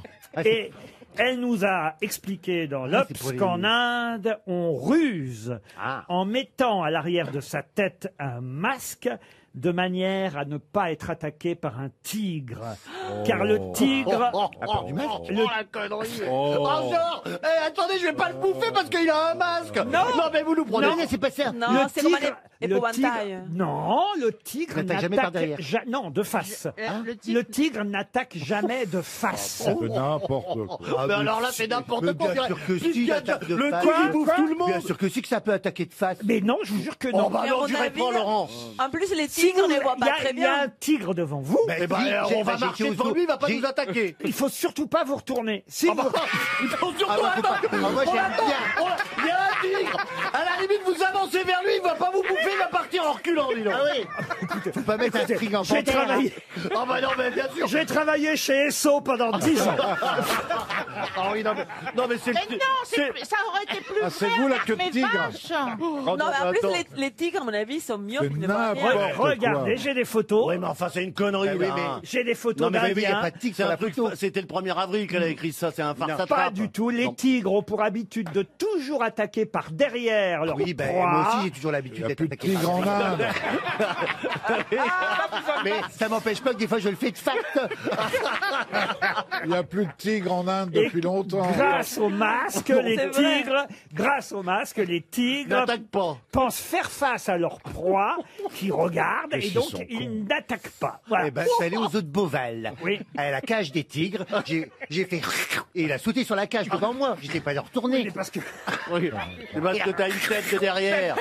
Et elle nous a expliqué dans c'est l'Obs pour les- qu'en Inde, on ruse en mettant à l'arrière de sa tête un masque de manière à ne pas être attaqué par un tigre. Car le tigre... Le- la connerie. Oh, genre, attendez, je vais pas le bouffer parce qu'il a un masque. Non, mais vous nous prenez. Non. C'est pas ça. Non, le c'est comme un tigre- le épouvantail. tigre- Non, le tigre N'attaque jamais par derrière. non, de face. Le Le tigre n'attaque jamais de face. C'est n'importe quoi. Mais alors là, c'est n'importe quoi. Bien sûr que si, il attaque de Le face. tigre, il bouffe Quoi tout le monde. Bien sûr que si, que ça peut attaquer de face. Mais non, je vous jure que Oh, non. bah Mais à non, mon tu avis, réponds, Laurent. En plus, les Si tigres, on vous- les voit il y pas a- très Il y a bien. un tigre devant vous. Eh ben, Si, on va j'ai- marcher j'ai- devant lui, il va pas j'ai- nous attaquer. Il faut surtout pas vous retourner. Si vous- Il faut surtout Ah, bah, faut pas- attendre. Ah, moi, On j'aime attend. bien. Il y a un tigre. À la limite, vous avancez vers lui, il va pas vous bouffer, il va partir en reculant, dis donc. Ah oui. Faut pas mettre un Écoutez, string en j'ai panthère, hein. travaillé, Ah bah non, mais bien sûr. j'ai travaillé chez Esso pendant 10 ans. Ah oui, non, mais c'est Mais non, ça aurait été plus Ah, c'est vrai vous, la avec queue de mes tigre. vaches. Non, mais en plus, les tigres, à mon avis, sont mieux C'est qu'ils ne voient rien. n'importe quoi. Regardez, j'ai des photos. Oui, mais enfin, c'est une connerie, oui, là. mais- J'ai des photos Non, mais oui, il y a d'Indiens. pas de tigre C'est sur un la truc, photo. c'était le 1er avril qu'elle a écrit ça, c'est un farce à Pas trappe. du tout. Les Non. tigres ont pour habitude de toujours attaquer par derrière leur Oui, ben, proie. moi aussi, j'ai toujours Il l'habitude n'y a d'être plus de attaqué tigre par en Inde. Mais ça m'empêche pas que des fois je le fais de fact. Il n'y a plus de tigre en Inde Et depuis longtemps. Grâce au masque, les C'est vrai. tigres, grâce au masque, les tigres N'attaque pas. pensent faire face à leur proie, qui regardent, et Qu'est-ce donc qu'ils sont ils n'attaquent pas. Voilà. Eh ben, je suis allé aux eaux de Beauval. Oui. À la cage des tigres. J'ai fait. Et il a sauté sur la cage devant moi. J'étais pas de retourner. Mais parce que Oui. C'est parce que t'as une tête de derrière.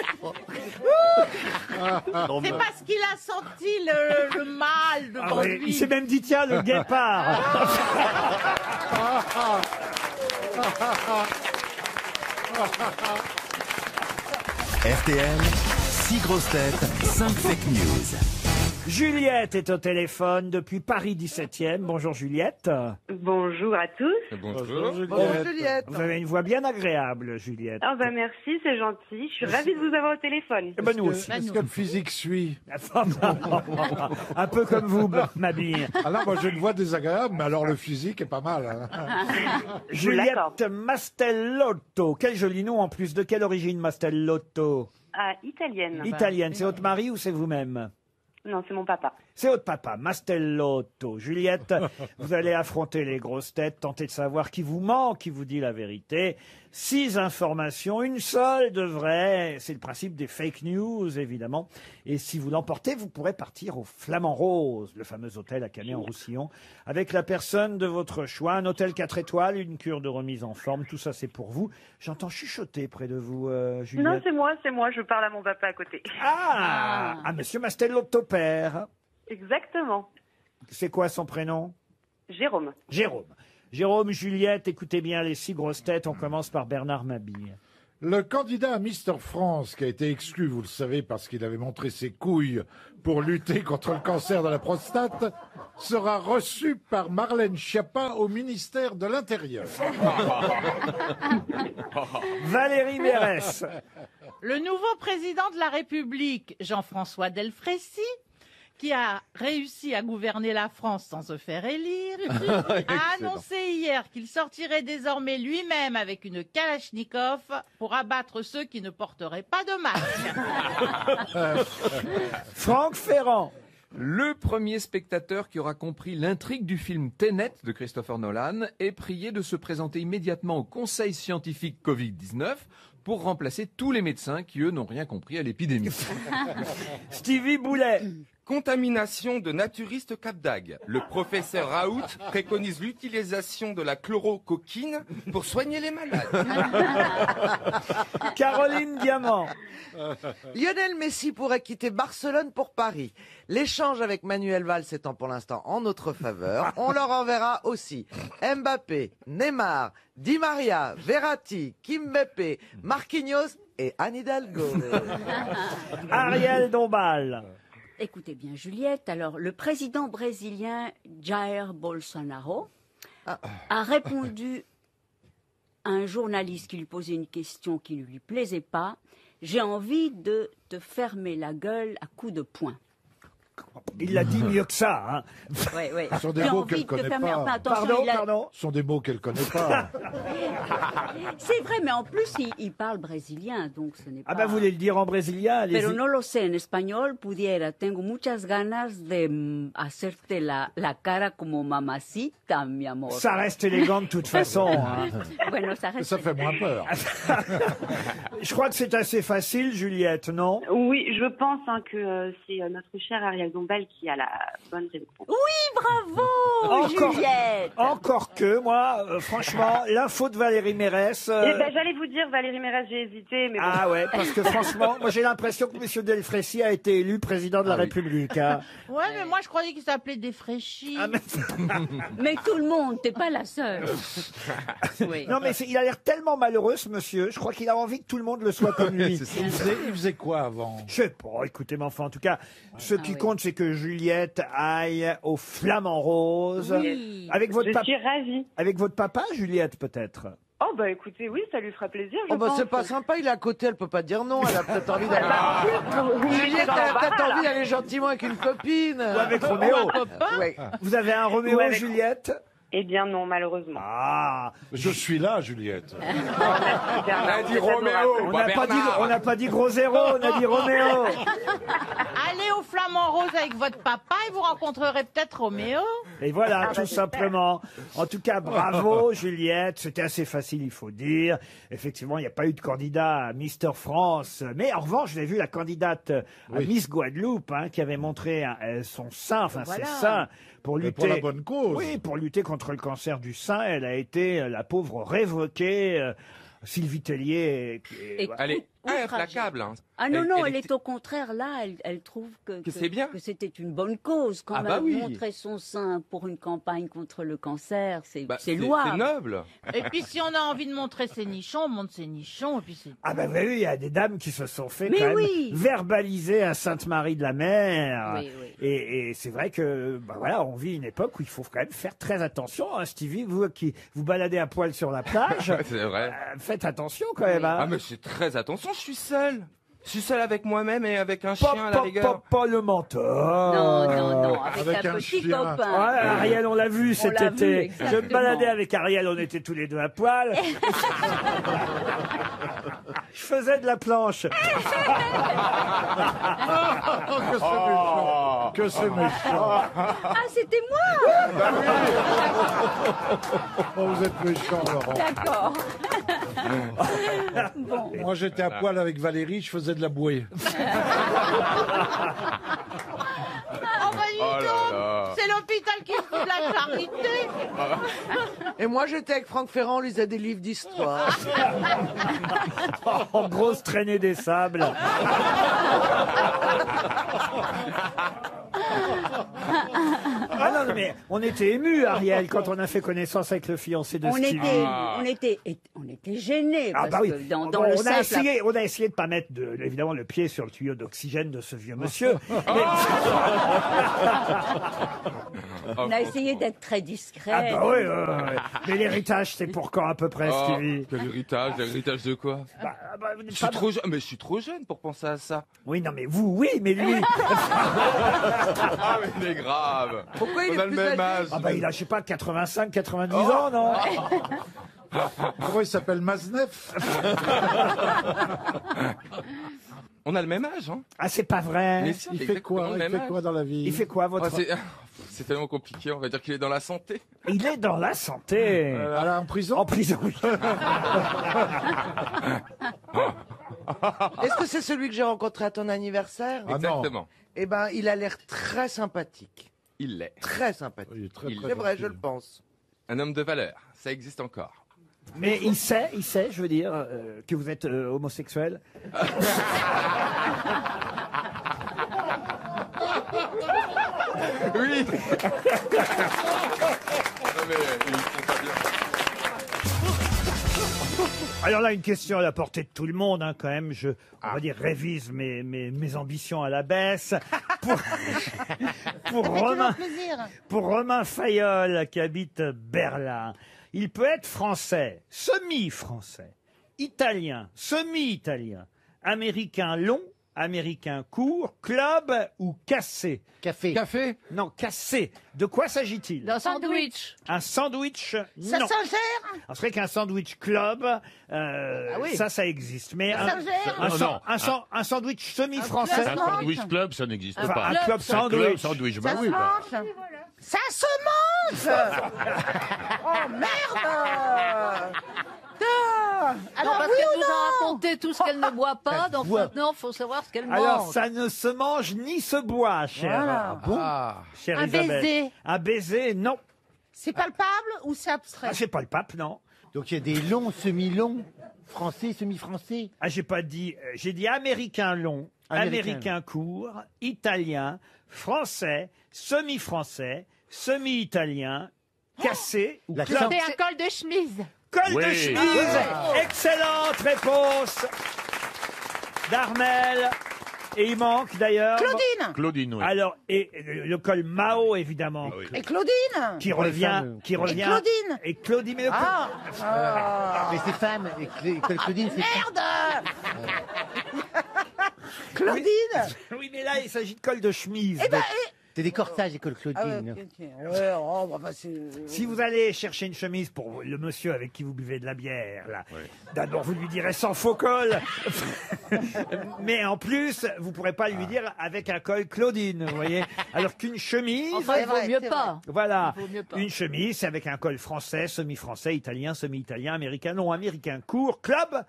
Non, C'est mais- parce qu'il a senti le mal Ah devant ouais, lui. il s'est même dit tiens le guépard. RTL, 6 grosses têtes, 5 fake news. Juliette est au téléphone depuis Paris 17e. Bonjour Juliette. Bonjour à tous. Bonjour, Juliette. Vous avez une voix bien agréable, Juliette. Ah bah merci, c'est gentil. Je suis ravie de vous avoir au téléphone. Eh ben, nous aussi. Est-ce que le physique suit? Un peu comme vous, Mabille. Alors, moi, j'ai une voix désagréable, mais alors le physique est pas mal. Hein. Juliette Mastellotto. Quel joli nom en plus. De quelle origine Mastellotto? Ah, italienne. Italienne. C'est votre mari ou c'est vous-même? Non, c'est mon papa. C'est votre papa, Mastellotto. Juliette, vous allez affronter les grosses têtes, tenter de savoir qui vous ment, qui vous dit la vérité. 6 informations, une seule de vraie. C'est le principe des fake news, évidemment. Et si vous l'emportez, vous pourrez partir au Flamand Rose, le fameux hôtel à Canet-en-Roussillon, avec la personne de votre choix. Un hôtel 4 étoiles, une cure de remise en forme. Tout ça, c'est pour vous. J'entends chuchoter près de vous, Juliette. Non, c'est moi. Je parle à mon papa à côté. Ah, monsieur Mastellotto père. Exactement. C'est quoi son prénom? Jérôme. Jérôme, Juliette, écoutez bien les 6 grosses têtes. On commence par Bernard Mabille. Le candidat à Mister France, qui a été exclu, vous le savez, parce qu'il avait montré ses couilles pour lutter contre le cancer de la prostate, sera reçu par Marlène Schiappa au ministère de l'Intérieur. Valérie Mérès. Le nouveau président de la République, Jean-François Delfrécy, qui a réussi à gouverner la France sans se faire élire, a annoncé hier qu'il sortirait désormais lui-même avec une Kalachnikov pour abattre ceux qui ne porteraient pas de masque. Franck Ferrand. Le premier spectateur qui aura compris l'intrigue du film Tenet de Christopher Nolan est prié de se présenter immédiatement au Conseil scientifique Covid-19 pour remplacer tous les médecins qui, eux, n'ont rien compris à l'épidémie. Stevie Boulet. Contamination de naturistes Cap d'Agde. Le professeur Raoult préconise l'utilisation de la chlorocoquine pour soigner les malades. Caroline Diamant. Lionel Messi pourrait quitter Barcelone pour Paris. L'échange avec Manuel Valls étant pour l'instant en notre faveur, on leur enverra aussi Mbappé, Neymar, Di Maria, Verratti, Kimpembe, Marquinhos et Anne Hidalgo. Ariel Dombal. Écoutez bien, Juliette. Alors, le président brésilien Jair Bolsonaro a répondu à un journaliste qui lui posait une question qui ne lui plaisait pas. J'ai envie de te fermer la gueule à coups de poing. Il l'a dit mieux que ça. Hein. Ouais, ouais. Ce sont des mots qu'elle ne connaît pas. Enfin, attention, Pardon. Ce sont des mots qu'elle ne connaît pas. C'est vrai, mais en plus, il parle brésilien, donc ce n'est pas... Ah ben, vous voulez le dire en brésilien, allez-y. Pero no lo sé, en español pudiera. Tengo muchas ganas de hacerte la cara como mamacita, mi amor. Ça reste élégant de toute façon. Hein. Bueno, ça reste... Ça fait moins peur. Je crois que c'est assez facile, Juliette, non? Oui, je pense que c'est notre cher Ariel Dombal qui a la bonne réponse. Oui, bravo, Juliette. Encore que, moi, franchement, l'info de Valérie Mérès... J'allais vous dire, Valérie Mérès, j'ai hésité, mais bon. Ah ouais, parce que franchement, moi j'ai l'impression que M. Delfrécy a été élu président de la République. Hein. Ouais, mais moi je croyais qu'il s'appelait Défraîchi. Mais tout le monde, t'es pas la seule. Oui. Non mais il a l'air tellement malheureux ce monsieur, je crois qu'il a envie que tout le monde le soit comme lui. Il faisait quoi avant? Je sais pas, écoutez, mais enfin en tout cas, ce qui compte c'est que Juliette aille au Flamand Rose. Oui. Avec votre Je suis ravie. Avec votre papa, Juliette, peut-être? Oh bah écoutez, oui, ça lui fera plaisir, je Oh bah pense. c'est pas sympa, il est à côté, elle peut pas dire non, elle a peut-être envie d'aller... Vous Juliette, elle a peut-être envie d'aller gentiment avec une copine. Ou avec Roméo. Ouais. Vous avez un Roméo, Ou avec- Juliette? Eh bien non, malheureusement. Ah, Je suis là, Juliette. On a dit Roméo, on n'a pas dit gros zéro, on a dit Roméo. Allez au Flamand Rose avec votre papa et vous rencontrerez peut-être Roméo. Et voilà, tout simplement. En tout cas, bravo, Juliette. C'était assez facile, il faut dire. Effectivement, il n'y a pas eu de candidat à Mister France. Mais en revanche, j'ai vu la candidate à Miss Guadeloupe, hein, qui avait montré son sein, enfin Voilà. ses seins, pour Mais lutter. pour la bonne cause. Oui, pour lutter contre le cancer du sein. Elle a été, la pauvre, révoquée. Sylvie Tellier. Et Elle est outragée. implacable. Hein. Ah non, non, elle est au contraire là, elle trouve que c'est bien. que c'était une bonne cause quand Ah même. bah oui. Montrer son sein pour une campagne contre le cancer, c'est Bah, c'est louable. C'est noble. Et puis si on a envie de montrer ses nichons, on montre ses nichons et puis c'est... Ah ben oui, il y a des dames qui se sont fait Mais quand même oui. verbaliser à Sainte-Marie de la Mer. Oui, oui. Et c'est vrai que bah voilà, on vit une époque où il faut quand même faire très attention. Hein, Stevie, vous qui vous baladez à poil sur la plage, C'est vrai. faites attention quand même. Hein. Ah mais c'est très attention, je suis seul. Je suis seul avec moi-même et avec un chien à la rigueur. Pas le menteur. Non, non, non, avec, Avec un un petit chien. copain. Ouais, Ariel, on l'a vu cet l'a vu, été. exactement. Je me baladais avec Ariel, on était tous les deux à poil. Je faisais de la planche. Que c'est méchant. Ah, c'était moi. Oh, vous êtes méchant, Laurent. D'accord. Moi, j'étais à poil avec Valérie, je faisais de la bouée. Oh bah dis Oh là donc, là. c'est l'hôpital qui se fout de la charité. Et moi j'étais avec Franck Ferrand, on lisait des livres d'histoire. En grosse traînée des sables. Ah non, mais on était émus, Ariel, quand on a fait connaissance avec le fiancé de On Stevie. était gênés Ah parce bah oui. que dans Bon, le on a simple. essayé de pas mettre évidemment le pied sur le tuyau d'oxygène de ce vieux monsieur. On a essayé d'être très discret. Ah bah oui, mais l'héritage c'est pour quand à peu près, Oh, Stevie? quel héritage, l'héritage de quoi? Vous n'êtes Je suis pas- trop jeune, mais je suis trop jeune pour penser à ça. Oui, non mais vous, oui, mais lui. Ah mais c'est grave. Pourquoi il On est a le plus même âgé âge. Ah bah il a, je sais pas, 85, 90 ans, non? Comment il s'appelle, Maznef? On a le même âge, hein? Ah, c'est pas vrai. Mais si, Il fait exactement quoi? le Il même fait âge. quoi dans la vie? Il fait quoi, votre... C'est tellement compliqué, on va dire qu'il est dans la santé. Il est dans la santé. En prison? En prison, oui. Est-ce que c'est celui que j'ai rencontré à ton anniversaire? Ah non. Exactement. Eh ben, il a l'air très sympathique. Il l'est. Très sympathique. C'est vrai, je le pense. Un homme de valeur, ça existe encore. Mais il sait, je veux dire, que vous êtes homosexuel. Oui. Non, mais ils font pas bien. Alors là, une question à la portée de tout le monde, hein, quand même. On va dire, révise mes ambitions à la baisse. Pour Romain Fayolle, qui habite Berlin. Il peut être français, semi-français, italien, semi-italien, américain long, américain court, club ou cassé. Café. Non, cassé. De quoi s'agit-il? D'un sandwich. Un sandwich? Ça Non. s'ingère Alors, c'est vrai qu'un sandwich club, oui. ça existe. Mais Ça s'ingère un sandwich semi-français. Un sandwich club, ça n'existe Enfin, pas. un club sandwich. sandwich, Ça bah se oui. bah. mange. Ça se mange. Oh merde. Alors, parce qu'elle nous a raconté tout ce qu'elle ne boit pas, donc maintenant, il faut savoir ce qu'elle mange. Alors, ça ne se mange ni se boit, chère, Voilà. chère Un Isabelle. baiser. Un baiser, non. C'est palpable ou c'est abstrait? Ah, c'est pas le pape, non. Donc il y a des longs, semi-longs, français, semi-français. Ah, j'ai pas dit. J'ai dit américain long, américain court, italien, français, semi-français, semi-italien, cassé ou club. C'est un col de chemise. Col de Oui. chemise. Excellente réponse d'Armel. Et il manque d'ailleurs. Claudine. Claudine, oui. Alors, et le col Mao, évidemment. Et Claudine. Qui revient. Qui revient. Et Claudine. Et Claudine. Mais le Mais c'est femme. Et Claudine, c'est Merde. Claudine. Oui, mais là, il s'agit de col de chemise. Eh ben, c'est des corsages, école ah ouais, Claudine. ok. Ouais, oh, bah, c'est... Si vous allez chercher une chemise pour le monsieur avec qui vous buvez de la bière, là, d'abord vous lui direz sans faux col. Mais en plus, vous pourrez pas lui dire avec un col Claudine, vous voyez. Alors qu'une chemise... Enfin, il vaut mieux pas. Voilà. Il vaut mieux pas. Une chemise, c'est avec un col français, semi-français, italien, semi-italien, américain, non américain court, club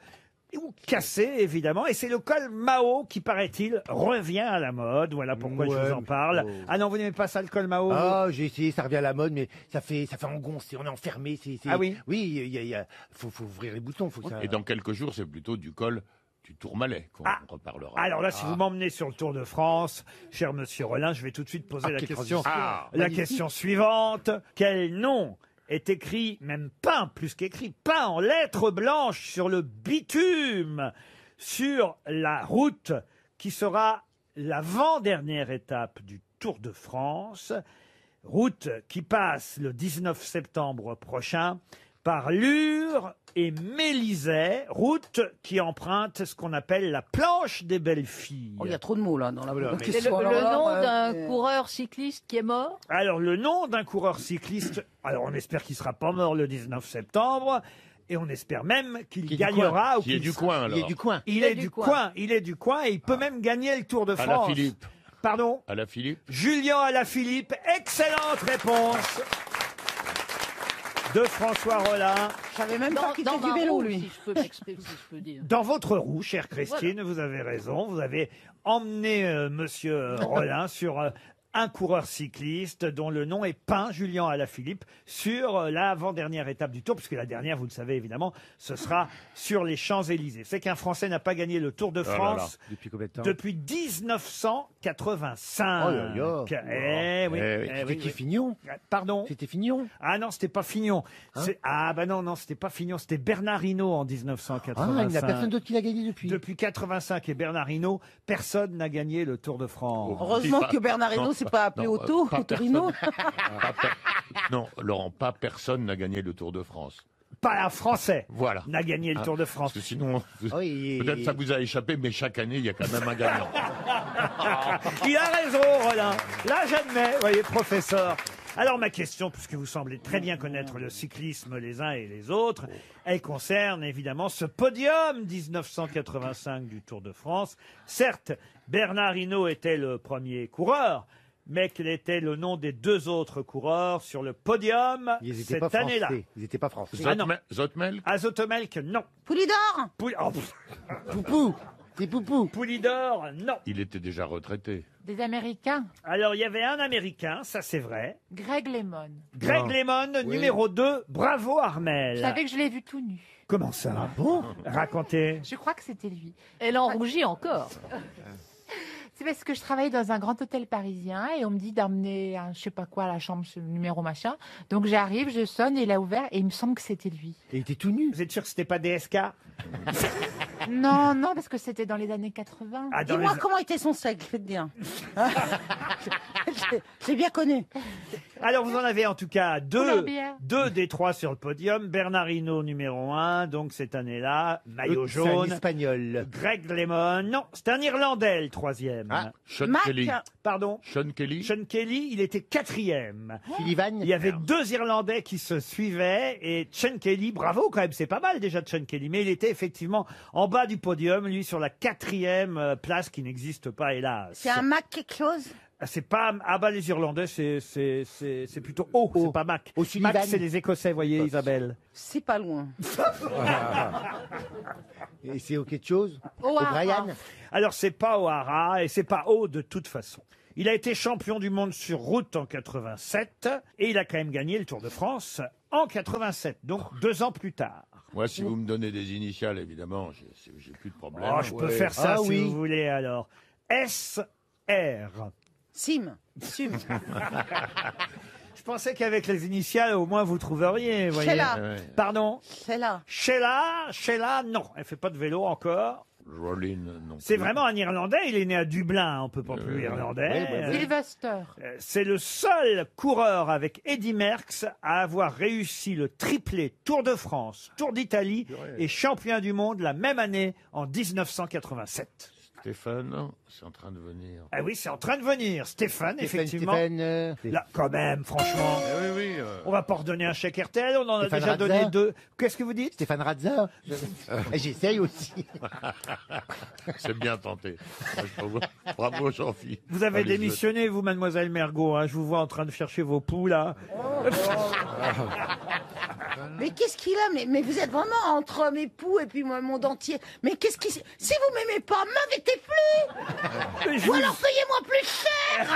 ou cassé, évidemment. Et c'est le col Mao qui, paraît-il, revient à la mode. Voilà pourquoi je vous en parle. Ah non, vous n'aimez pas ça, le col Mao? Ah, j'ai essayé, ça revient à la mode, mais ça fait engoncer, on est enfermé. Ah oui? Oui, faut ouvrir les boutons. Faut que ça... Et dans quelques jours, c'est plutôt du col du Tourmalet qu'on reparlera. Alors là, si vous m'emmenez sur le Tour de France, cher monsieur Rollin, je vais tout de suite poser la quelle question. transition. La question suivante. Quel nom est écrit, même peint, plus qu'écrit, peint en lettres blanches sur le bitume, sur la route qui sera l'avant-dernière étape du Tour de France, route qui passe le 19 septembre prochain par Lure et Mélisay, route qui emprunte ce qu'on appelle la planche des belles filles. Oh, il y a trop de mots là dans la C'est le nom d'un coureur cycliste qui est mort? Alors, le nom d'un coureur cycliste, alors on espère qu'il ne sera pas mort le 19 septembre, et on espère même qu'il gagnera. Il est du coin, alors. Il est du coin. Il est du coin, il est du coin, et il peut même gagner le Tour de France. Alaphilippe. Pardon? Alaphilippe. Julien Alaphilippe, excellente réponse de François Rollin. Je savais même pas qu'il était du vélo, lui. Si je peux m'exprimer, si je peux dire. Dans votre roue, chère Christine, vous avez raison. Vous avez emmené monsieur Rollin sur un coureur cycliste dont le nom est peint, Julien Alaphilippe, sur l'avant-dernière étape du Tour, puisque la dernière, vous le savez évidemment, ce sera sur les Champs-Élysées. C'est qu'un Français n'a pas gagné le Tour de France Depuis combien de temps? depuis 1985. Oh là là. C'était qui, Fignon? Pardon? C'était Fignon? Ah non, c'était pas Fignon. Ah bah non, c'était pas Fignon, c'était Bernard Hinault en 1985. Ah, il n'y a personne d'autre qui l'a gagné depuis. Depuis 85 et Bernard Hinault, personne n'a gagné le Tour de France. Heureusement que Bernard Hinault s'est pas appelé Auto, Autorino. Non, Laurent, pas personne n'a gagné le Tour de France. Pas un Français Voilà. n'a gagné le Tour de France. Parce que sinon, Oui, peut-être ça vous a échappé, mais chaque année, il y a quand même un gagnant. Il a raison, Rollin. Là, j'admets, voyez, professeur. Alors, ma question, puisque vous semblez très bien connaître le cyclisme les uns et les autres, elle concerne évidemment ce podium 1985 du Tour de France. Certes, Bernard Hinault était le premier coureur, mais quel était le nom des deux autres coureurs sur le podium Ils étaient cette pas année-là? français. Ils n'étaient pas français. Ah non. Zotmel. À Zotemelk, non. Poulidor. Oh, pff. Poupou. C'est Poupou. Poulidor, non. Il était déjà retraité. Des Américains. Alors, il y avait un Américain, ça c'est vrai. Greg Lemon. Greg Lemon, numéro 2. Bravo, Armel. Je savais que je l'ai vu tout nu. Comment ça? Bon. Racontez. Je crois que c'était lui. Elle en rougit encore. C'est parce que je travaillais dans un grand hôtel parisien et on me dit d'emmener je sais pas quoi à la chambre, ce numéro machin. Donc j'arrive, je sonne et il a ouvert et il me semble que c'était lui. Et il était tout nu. Vous êtes sûr que c'était pas DSK? Non, non, parce que c'était dans les années 80. Ah, dans Dis-moi les- comment était son sexe, faites bien. J'ai bien connu. Alors, vous en avez en tout cas Couleur bière. deux des trois sur le podium. Bernard Hinault, numéro 1, donc cette année-là, maillot C'est un jaune. espagnol. Greg Lemon, non, c'est un Irlandais, le troisième. Ah, Sean Mac. Kelly. Pardon? Sean Kelly. Sean Kelly, il était quatrième. Sullivan. Il y avait deux Irlandais qui se suivaient et Sean Kelly, bravo quand même, c'est pas mal déjà de Sean Kelly, mais il était effectivement en bas du podium, lui sur la quatrième place qui n'existe pas, hélas. C'est un Mac quelque chose? Ah, c'est pas les Irlandais, c'est plutôt haut, c'est pas Mac. Sullivan. Mac, c'est les Écossais, voyez, Isabelle. C'est pas loin. Et c'est quelque chose O'Hara. O'Brien. Alors c'est pas O'Hara et c'est pas haut de toute façon. Il a été champion du monde sur route en 87 et il a quand même gagné le Tour de France en 87, donc 2 ans plus tard. Moi, si vous me donnez des initiales, évidemment, j'ai plus de problème. Oh, je peux faire ça Ah si oui. vous voulez alors. SR. Sim. Je pensais qu'avec les initiales, au moins, vous trouveriez. Vous voyez. Sheila. Ouais. Pardon? C'est là. Sheila, non. Elle fait pas de vélo encore. Rollin, non. C'est plus. vraiment un Irlandais. Il est né à Dublin. On peut pas plus irlandais. Sylvester. C'est le seul coureur avec Eddy Merckx à avoir réussi le triplé Tour de France, Tour d'Italie et champion du monde la même année en 1987. Stéphane, c'est en train de venir. Ah oui, c'est en train de venir. Stéphane, effectivement. Là, quand même, franchement. Eh oui, oui. On va pas redonner un chèque RTL, on en a Stéphane déjà Radza. donné 2. Qu'est-ce que vous dites? Stéphane Radza. J'essaye aussi. C'est bien tenté. Bravo, Jean-Philippe. Vous avez Allez, démissionné, vous, mademoiselle Mergot. Hein. Je vous vois en train de chercher vos poux, là. Mais qu'est-ce qu'il a mais vous êtes vraiment entre mes poux et puis moi, mon dentier. Mais qu'est-ce qui... Si vous m'aimez pas, m'invitez plus. Ou alors payez-moi plus cher.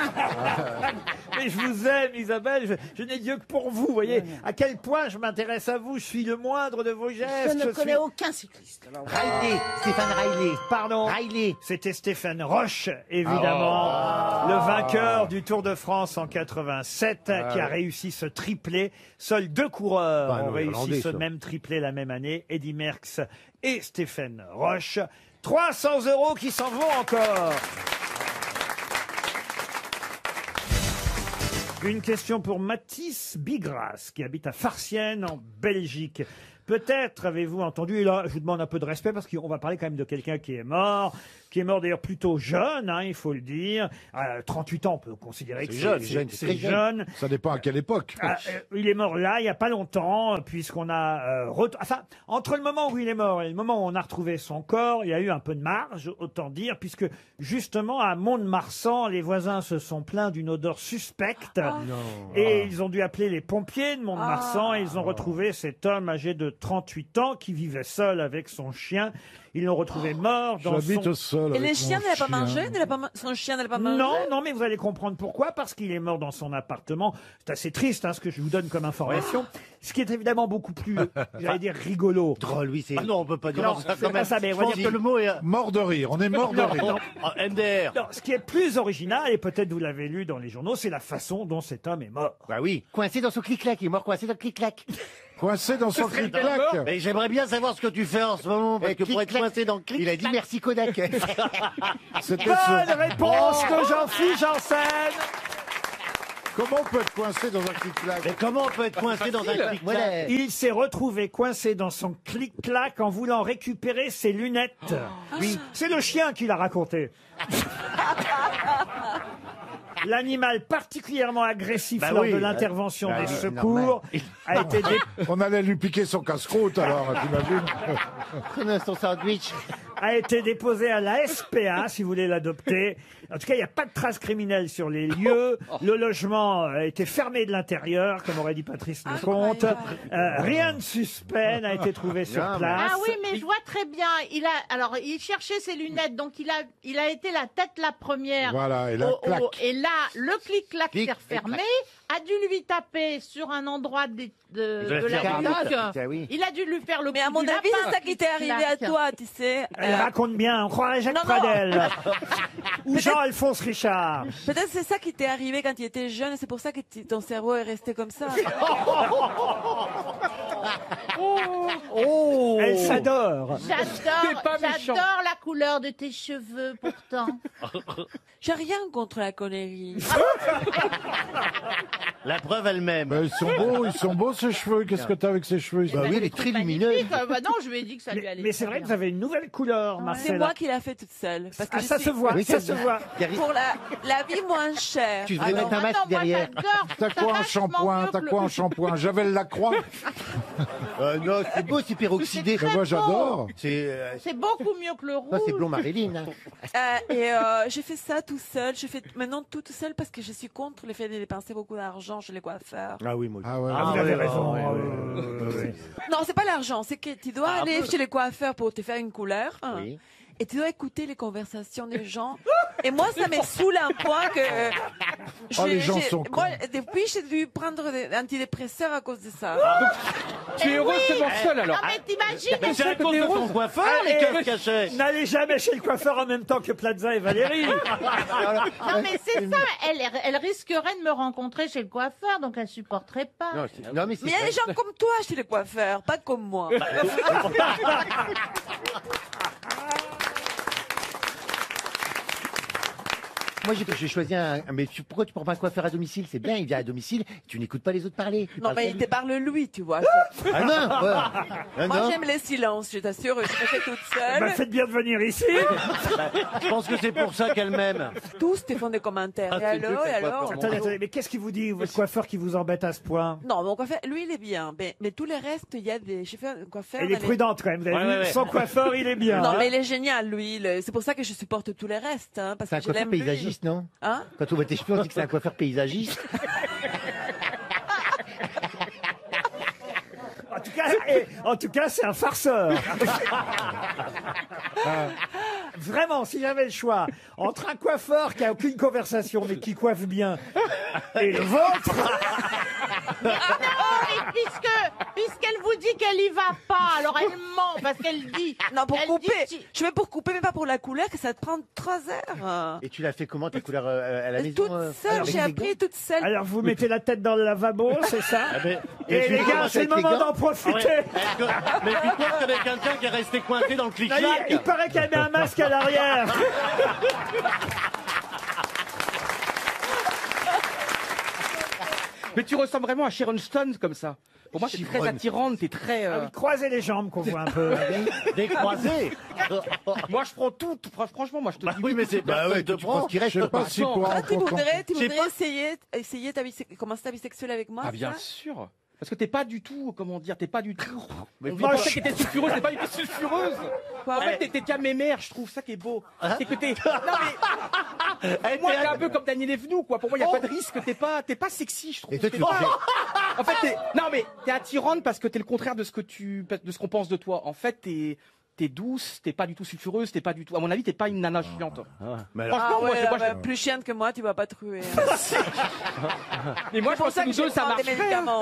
Mais je vous aime, Isabelle. Je n'ai Dieu que pour vous. Vous voyez à quel point je m'intéresse à vous. Je suis le moindre de vos gestes. Je ne connais aucun cycliste. Riley. Stéphane Riley. Pardon. Riley. C'était Stéphane Roche, évidemment, le vainqueur du Tour de France en 87, qui a réussi ce triplé. Seuls 2 coureurs Bah, ont non, réussi Irlandais, ce ça. même triplé la même année, Eddy Merckx et Stéphane Roche. 300 € qui s'en vont encore. Une question pour Mathis Bigras, qui habite à Farciennes, en Belgique. Peut-être avez-vous entendu, et là je vous demande un peu de respect parce qu'on va parler quand même de quelqu'un qui est mort d'ailleurs plutôt jeune, hein, il faut le dire. 38 ans, on peut considérer que c'est jeune. Ça dépend à quelle époque. Il est mort là, il n'y a pas longtemps, puisqu'on a... Enfin, entre le moment où il est mort et le moment où on a retrouvé son corps, il y a eu un peu de marge, autant dire, puisque justement à Mont-de-Marsan, les voisins se sont plaints d'une odeur suspecte. Et ils ont dû appeler les pompiers de Mont-de-Marsan et ils ont retrouvé cet homme âgé de 38 ans qui vivait seul avec son chien. Ils l'ont retrouvé mort dans J'habite son... seul. Et avec les chiens mon ne l'a pas chien. mangé son chien ne l'a pas mangé Non, non, mais vous allez comprendre pourquoi. Parce qu'il est mort dans son appartement. C'est assez triste, hein, ce que je vous donne comme information. Ce qui est évidemment beaucoup plus, j'allais dire, rigolo. Drôle, oui, c'est. Ah non, on peut pas dire Non, ça c'est quand pas même. ça, mais Je on va pense dire- que le mot est... Mort de rire. On est mort de rire. Non, Ah, MDR. non, ce qui est plus original, et peut-être vous l'avez lu dans les journaux, c'est la façon dont cet homme est mort. Bah oui. Coincé dans son clic-clac. Il est mort coincé dans le clic-clac. Coincé dans son clic-clac. Mais j'aimerais bien savoir ce que tu fais en ce moment, parce que pour être Clic-clac. coincé dans le clic... Il a dit merci Kodak. C'était Bonne réponse de Jean-Philippe Janssen. Comment on peut être coincé dans un clic-clac? Mais comment on peut être coincé dans un clic-clac? Voilà. Il s'est retrouvé coincé dans son clic-clac en voulant récupérer ses lunettes. Oui, c'est le chien qui l'a raconté. L'animal particulièrement agressif Bah lors oui. de l'intervention Bah des oui, secours a été On allait lui piquer son casse-croûte alors, t'imagines? Son sandwich. a été déposé à la SPA, si vous voulez l'adopter. En tout cas, il n'y a pas de traces criminelles sur les lieux. Le logement a été fermé de l'intérieur, comme aurait dit Patrice Lecomte. Rien de suspect n'a été trouvé sur place. Ah oui, mais je vois très bien. Il cherchait ses lunettes, donc il a été la tête la première. Voilà, et là, clac. Et là, le clic-clac Clic, s'est et refermé, clac. a dû lui taper sur un endroit de la Scandale. nuque. Ah oui. Il a dû lui faire le Mais à coup mon du avis, lapin. c'est ça qui t'est arrivé à toi, tu sais. Elle raconte bien, on croirait Jacques Non, non. Pradel. Ou Jean-Alphonse Richard. Peut-être c'est ça qui t'est arrivé quand tu étais jeune et c'est pour ça que ton cerveau est resté comme ça. Elle s'adore. J'adore la couleur de tes cheveux, pourtant. J'ai rien contre la connerie. La preuve elle-même. Ben, ils sont beaux ces cheveux. Qu'est-ce que t'as avec ces cheveux? Bah oui, elle est très lumineuse. Bah non, je lui ai dit que ça lui allait. Mais c'est vrai que vous avez une nouvelle couleur, C'est Marcella. moi qui l'ai fait toute seule. Parce que Ah, je ça suis- se voit, Oui, ça ça se se voit. Pour la vie moins chère. Tu devrais Alors, mettre un masque derrière. T'as quoi en shampoing? T'as quoi en shampoing? Javel Lacroix? Non, c'est beau, c'est peroxydé. Ben, moi, j'adore. C'est beaucoup mieux que le rouge. Ça, c'est blond Marilyn. Hein. J'ai fait ça tout seul. Je fais maintenant tout seul parce que je suis contre le fait de dépenser beaucoup d'argent chez les coiffeurs. Ah oui, moi. Ah ouais. Ah, vous avez raison. Non, c'est pas l'argent, c'est que tu dois aller chez les coiffeurs pour te faire une couleur. Oui. Et tu dois écouter les conversations des gens. Et moi, ça me saoule un point que... Oh, les gens sont moi, depuis, j'ai dû prendre des antidépresseurs à cause de ça. Tu es heureuse de voir seule alors. Non mais t'imagines, C'est à cause de ton coiffeur, les keufs cachets. N'allez jamais chez le coiffeur en même temps que Plaza et Valérie. non mais c'est ça, elle risquerait de me rencontrer chez le coiffeur, donc elle supporterait pas. Non, mais c'est Mais il y a vrai. des gens comme toi chez les coiffeurs, pas comme moi. Moi, j'ai choisi mais pourquoi tu prends pas un coiffeur à domicile? C'est bien, il vient à domicile, tu n'écoutes pas les autres parler. Tu Non, parles mais qu'à il lui. te parle lui, tu vois. Ah non, ah Moi, non. j'aime les silences, je t'assure, je le fais toute seule. Bah, faites bien de venir ici. Je pense que c'est pour ça qu'elle m'aime. Tous te font des commentaires. Et alors, et alors Attendez, mais qu'est-ce qui vous dit, votre coiffeur qui vous embête à ce point? Non, mon coiffeur, lui, il est bien. Mais tout le reste, il y a des... J'ai fait un coiffeur... Elle est prudente quand même, vous avez Ouais, vu, ouais, ouais. son coiffeur, il est bien. Non, hein. mais il est génial, lui. C'est pour ça que je supporte tout le reste. Hein, parce C'est un que je coiffeur l'aime, lui. paysagiste, non? Hein? Quand on voit tes cheveux, on dit que c'est un coiffeur paysagiste. En tout cas, c'est un farceur. Vraiment, si j'avais le choix entre un coiffeur qui a aucune conversation mais qui coiffe bien et le vôtre. Non, mais puisqu'elle vous dit qu'elle y va pas, alors elle ment parce qu'elle dit. Non, pour elle couper. dit- Je vais pour couper, mais pas pour la couleur, que ça te prend 3 heures. Et tu l'as fait comment, ta couleur à la maison? Toute seule, avec j'ai des appris toute seule. Alors vous mettez la tête dans le lavabo, c'est ça? Et les gars, c'est le moment d'en profiter. Mais puis toi, tu connais quelqu'un qui est resté coincé dans le Non, clic-clac. il paraît qu'elle met un masque à l'arrière. Mais tu ressembles vraiment à Sharon Stone comme ça. Pour moi, t'es très attirante, t'es très. Ah oui, croisez les jambes qu'on voit un peu. Décroisé. Moi, je prends tout. Franchement, moi, je te dis. Oui, mais c'est Bah ouais, tu penses qu'il reste Je sais pas si pour Ah, tu voudrais J'ai pas- essayer commencer ta vie sexuelle avec moi? Ah, bien ça sûr. Parce que t'es pas du tout, comment dire, t'es pas du tout. Mais On moi, pensait que t'étais sulfureuse, t'es pas du tout sulfureuse. Quoi? En fait, t'es déjà mémère, je trouve ça qui est beau. C'est que t'es. Non mais. Pour moi, t'es un peu comme Daniel Evenou, quoi. Pour moi, y a pas de risque. T'es pas sexy, je trouve. Et toi, tu T'es veux pas- En fait, non mais t'es attirante parce que t'es le contraire de ce qu'on pense de toi. En fait, t'es douce, t'es pas du tout sulfureuse, t'es pas du tout. À mon avis, t'es pas une nana chiante. Mais Franchement, Ah moi, ouais, moi, ouais, plus chiante que moi, tu vas pas trouver. mais moi, je pense que nous deux, ça marche. des médicaments.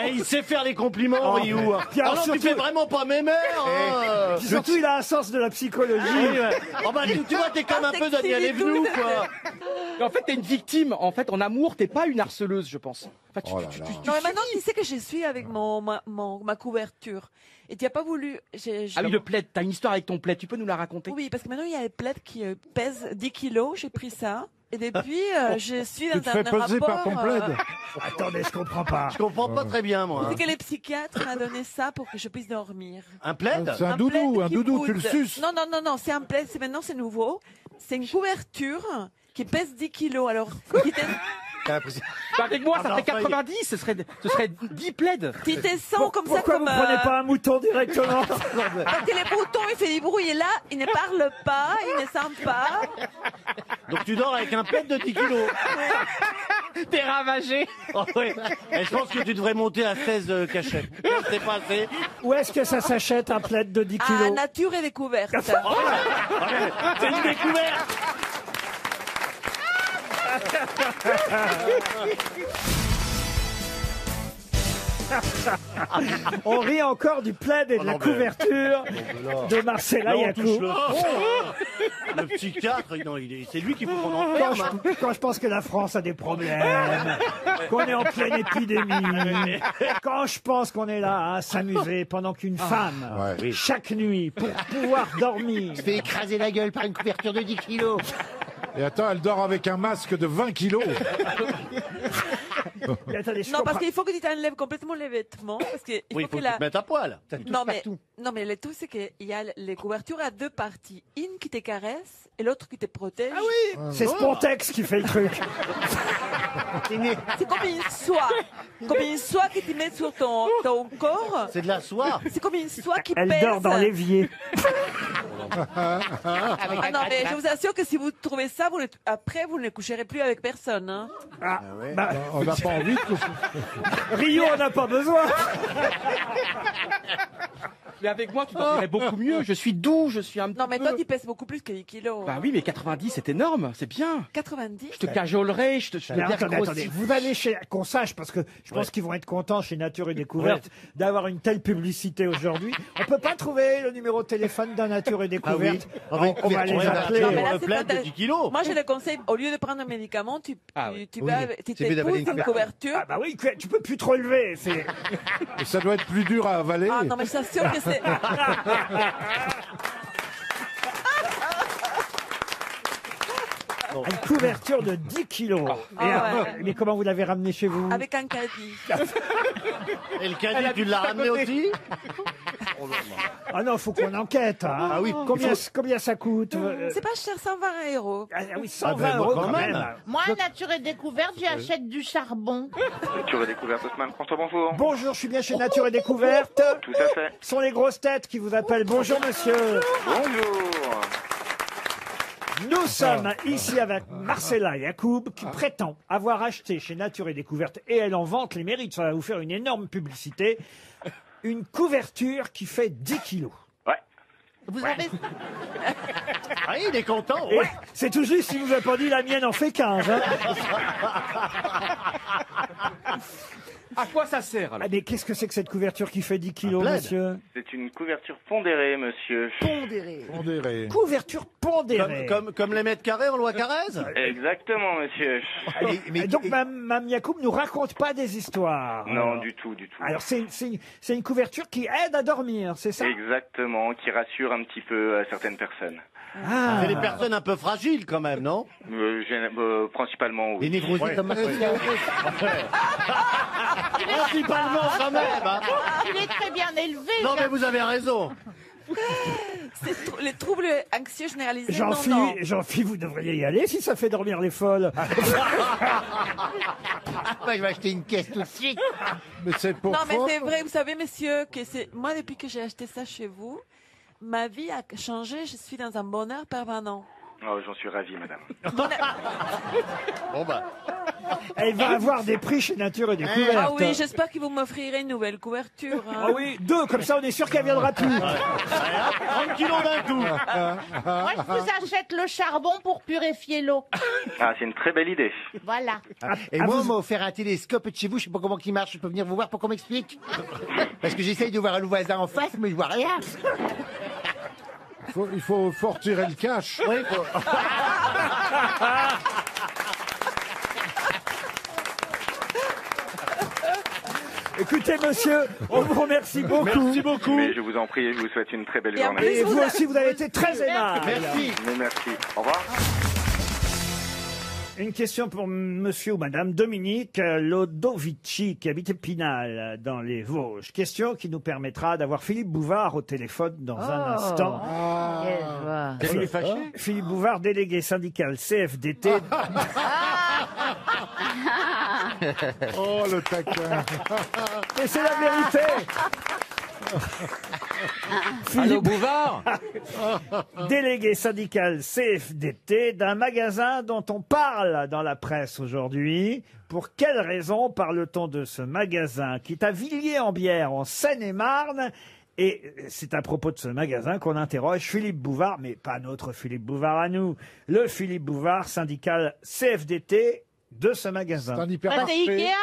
il sait faire les compliments, Ryu. Puis alors, Ah non, tu surtout- fais vraiment pas mémère. hein. Puis surtout, il a un sens de la psychologie. Oui, ouais. Oh bah, tu vois, t'es comme un peu Daniel Evenou, quoi. Et en fait, t'es une victime. En fait, en amour, t'es pas une harceleuse, je pense. Enfin, Oh là là. Non, mais maintenant, tu sais que je suis avec ma couverture. Et tu n'as pas voulu. Ah oui, le plaid. T'as une histoire avec ton plaid. Tu peux nous la raconter? Oui, parce que maintenant, il y a les plaids qui pèsent 10 kilos. J'ai pris ça. Et depuis, je suis Tu dans te fais un peser par rapport. ton plaid. Attendez, je comprends pas. Je comprends pas très bien, moi. C'est que les psychiatres m'ont donné ça pour que je puisse dormir. Un plaid? C'est un doudou, plaid un qui doudou, tu le pousse. suces. Non, c'est un plaid. Maintenant, c'est nouveau. C'est une couverture qui pèse 10 kilos. Alors, qui te- Avec moi, ça ferait 90, ce serait 10 plaides. Tu te sens comme ça, Pourquoi comme... vous prenez pas un mouton directement? Parce que les boutons, il fait du bruit, et là, il ne parle pas, il ne sent pas. Donc tu dors avec un plaid de 10 kilos. T'es ravagé. Oh, ouais. Et je pense que tu devrais monter à 16 cachets. C'est pas assez. Où est-ce que ça s'achète un plaid de 10 Ah, kilos? nature et découverte. C'est une découverte. On rit encore du plaid et de la couverture de Marcella Là, on Yacoub. touche le psychiatre, c'est lui qu'il faut qu'on enferme. Quand je pense que la France a des problèmes, qu'on est en pleine épidémie, quand je pense qu'on est là à s'amuser pendant qu'une femme, chaque nuit, pour pouvoir dormir, Se fait écraser la gueule par une couverture de 10 kilos. Et attends, elle dort avec un masque de 20 kilos. Mais attendez, je Non, comprends- parce qu'il faut que tu t'enlèves complètement les vêtements. Parce que Oui, il faut que tu te mettes à poil. Non, mais le tout, c'est qu'il y a les couvertures à deux parties. Une qui te caresse et l'autre qui te protège. Ah oui c'est Spontex qui fait le truc. C'est comme une soie. Comme une soie que tu mets sur ton corps. C'est de la soie. C'est comme une soie qui Elle pèse. dort dans l'évier. Ah non, mais je vous assure que si vous trouvez ça, après, vous ne coucherez plus avec personne. Hein. Ah, bah, On n'a pas envie de coucher. Rio, on n'a pas besoin. Mais avec moi, tu dormirais beaucoup mieux. Je suis doux, je suis un petit Non, mais peu... toi, tu pèses beaucoup plus que 10 kilos. Bah oui, mais 90, c'est énorme, c'est bien. 90 Je te cajolerai, je te Mais bien attendez, grossi. attendez, vous allez chez, qu'on sache, parce que je pense qu'ils vont être contents chez Nature et Découverte d'avoir une telle publicité aujourd'hui. On peut pas trouver le numéro de téléphone d'un Nature et Découverte. Ah oui. On va les appeler. Non, mais là, le c'est plaid de fantastique. 10 kilos. Moi, je le conseille, au lieu de prendre un médicament, tu Oui, t'épouses mieux d'avaler une couverture. Ah bah oui, tu peux plus te relever. C'est... Et ça doit être plus dur à avaler. Ah non, mais je t'assure que c'est... Une couverture de 10 kilos. Ah Et, ouais. mais comment vous l'avez ramené chez vous? Avec un caddie. Et le caddie, tu l'as ramené aussi? Ah non, faut qu'on enquête. Hein. Ah oui. Combien ça coûte? C'est pas cher, 120 €. Ah oui, 120 ben, moi, euros quand quand même. même. Moi, Nature et Découverte, j'achète du charbon. Nature et découverte, Haussmann, François, bonjour. Bonjour, je suis bien chez Nature et Découverte. Tout à fait. Ce sont les grosses têtes qui vous appellent. Bonjour monsieur. Bonjour. Nous sommes ici avec Marcella Yacoub qui prétend avoir acheté chez Nature et Découverte, et elle en vante les mérites, ça va vous faire une énorme publicité, une couverture qui fait 10 kilos. Ouais. Vous avez... Ah, il est content. Et c'est tout juste si vous avez pas dit la mienne en fait 15. Hein. À quoi ça sert alors? Ah, mais qu'est-ce que c'est que cette couverture qui fait 10 kilos, plaid. monsieur? C'est une couverture pondérée, monsieur. Pondéré. Couverture pondérée. Comme les mètres carrés en loi Carrez. Exactement, monsieur. Et donc, Mme Yacoub nous raconte pas des histoires. Non, du tout, du tout. Alors, c'est une couverture qui aide à dormir, c'est ça? Exactement, qui rassure un petit peu certaines personnes. Ah. C'est des personnes un peu fragiles quand même, non? Principalement, oui. Les névrosés comme Principalement quand même. Hein. Il est très bien élevé. Non mais vous avez raison. C'est les troubles anxieux généralisés. Jean-Philippe, vous devriez y aller si ça fait dormir les folles. Moi, je vais acheter une caisse tout de suite. Mais c'est pour Non, mais fort. c'est vrai, vous savez, monsieur, que c'est moi, depuis que j'ai acheté ça chez vous, ma vie a changé. Je suis dans un bonheur permanent. Oh, j'en suis ravi, madame. Bon bah. Elle va avoir des prix chez Nature et Découverte. Ah oui, j'espère que vous m'offrirez une nouvelle couverture. Hein. Ah oui, 2, comme ça on est sûr qu'elle viendra plus. 30 kilos d'un coup. Moi, je vous achète le charbon pour purifier l'eau. Ah, c'est une très belle idée. Voilà. Et moi, on m'a offert un télescope de chez vous, je sais pas comment il marche, je peux venir vous voir pour qu'on m'explique. Parce que j'essaye de voir le voisin en face, mais je vois rien. Il faut retirer le cash. Oui, Écoutez, monsieur, on vous remercie beaucoup. Merci beaucoup. Mais je vous en prie, je vous souhaite une très belle Et en journée. plus, Et vous aussi, vous avez été très aimable. Merci. Mais merci. Au revoir. Une question pour monsieur ou madame Dominique Lodovici, qui habite Épinal, dans les Vosges. Question qui nous permettra d'avoir Philippe Bouvard au téléphone dans un instant. Quelle joie. Philippe Bouvard, délégué syndical CFDT. Oh, le taquin. Et c'est la vérité. Allô, Bouvard. Délégué syndical CFDT d'un magasin dont on parle dans la presse aujourd'hui. Pour quelle raison parle-t-on de ce magasin qui est à Villiers-en-Bière, en Seine-et-Marne? Et c'est à propos de ce magasin qu'on interroge Philippe Bouvard, mais pas notre Philippe Bouvard à nous, le Philippe Bouvard, syndical CFDT de ce magasin. C'est un C'est hypermarché. Ikea?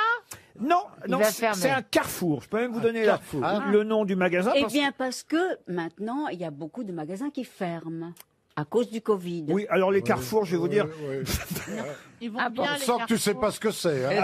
Non, Il non, va fermer. c'est un Carrefour. Je peux même vous donner Carrefour. le nom du magasin. Eh parce bien, parce que maintenant, il y a beaucoup de magasins qui ferment à cause du Covid. Oui, alors les Carrefours, je vais vous dire, Ils vont Ah bien, bon, les On sent que tu sais Carrefour. pas ce que c'est. Hein.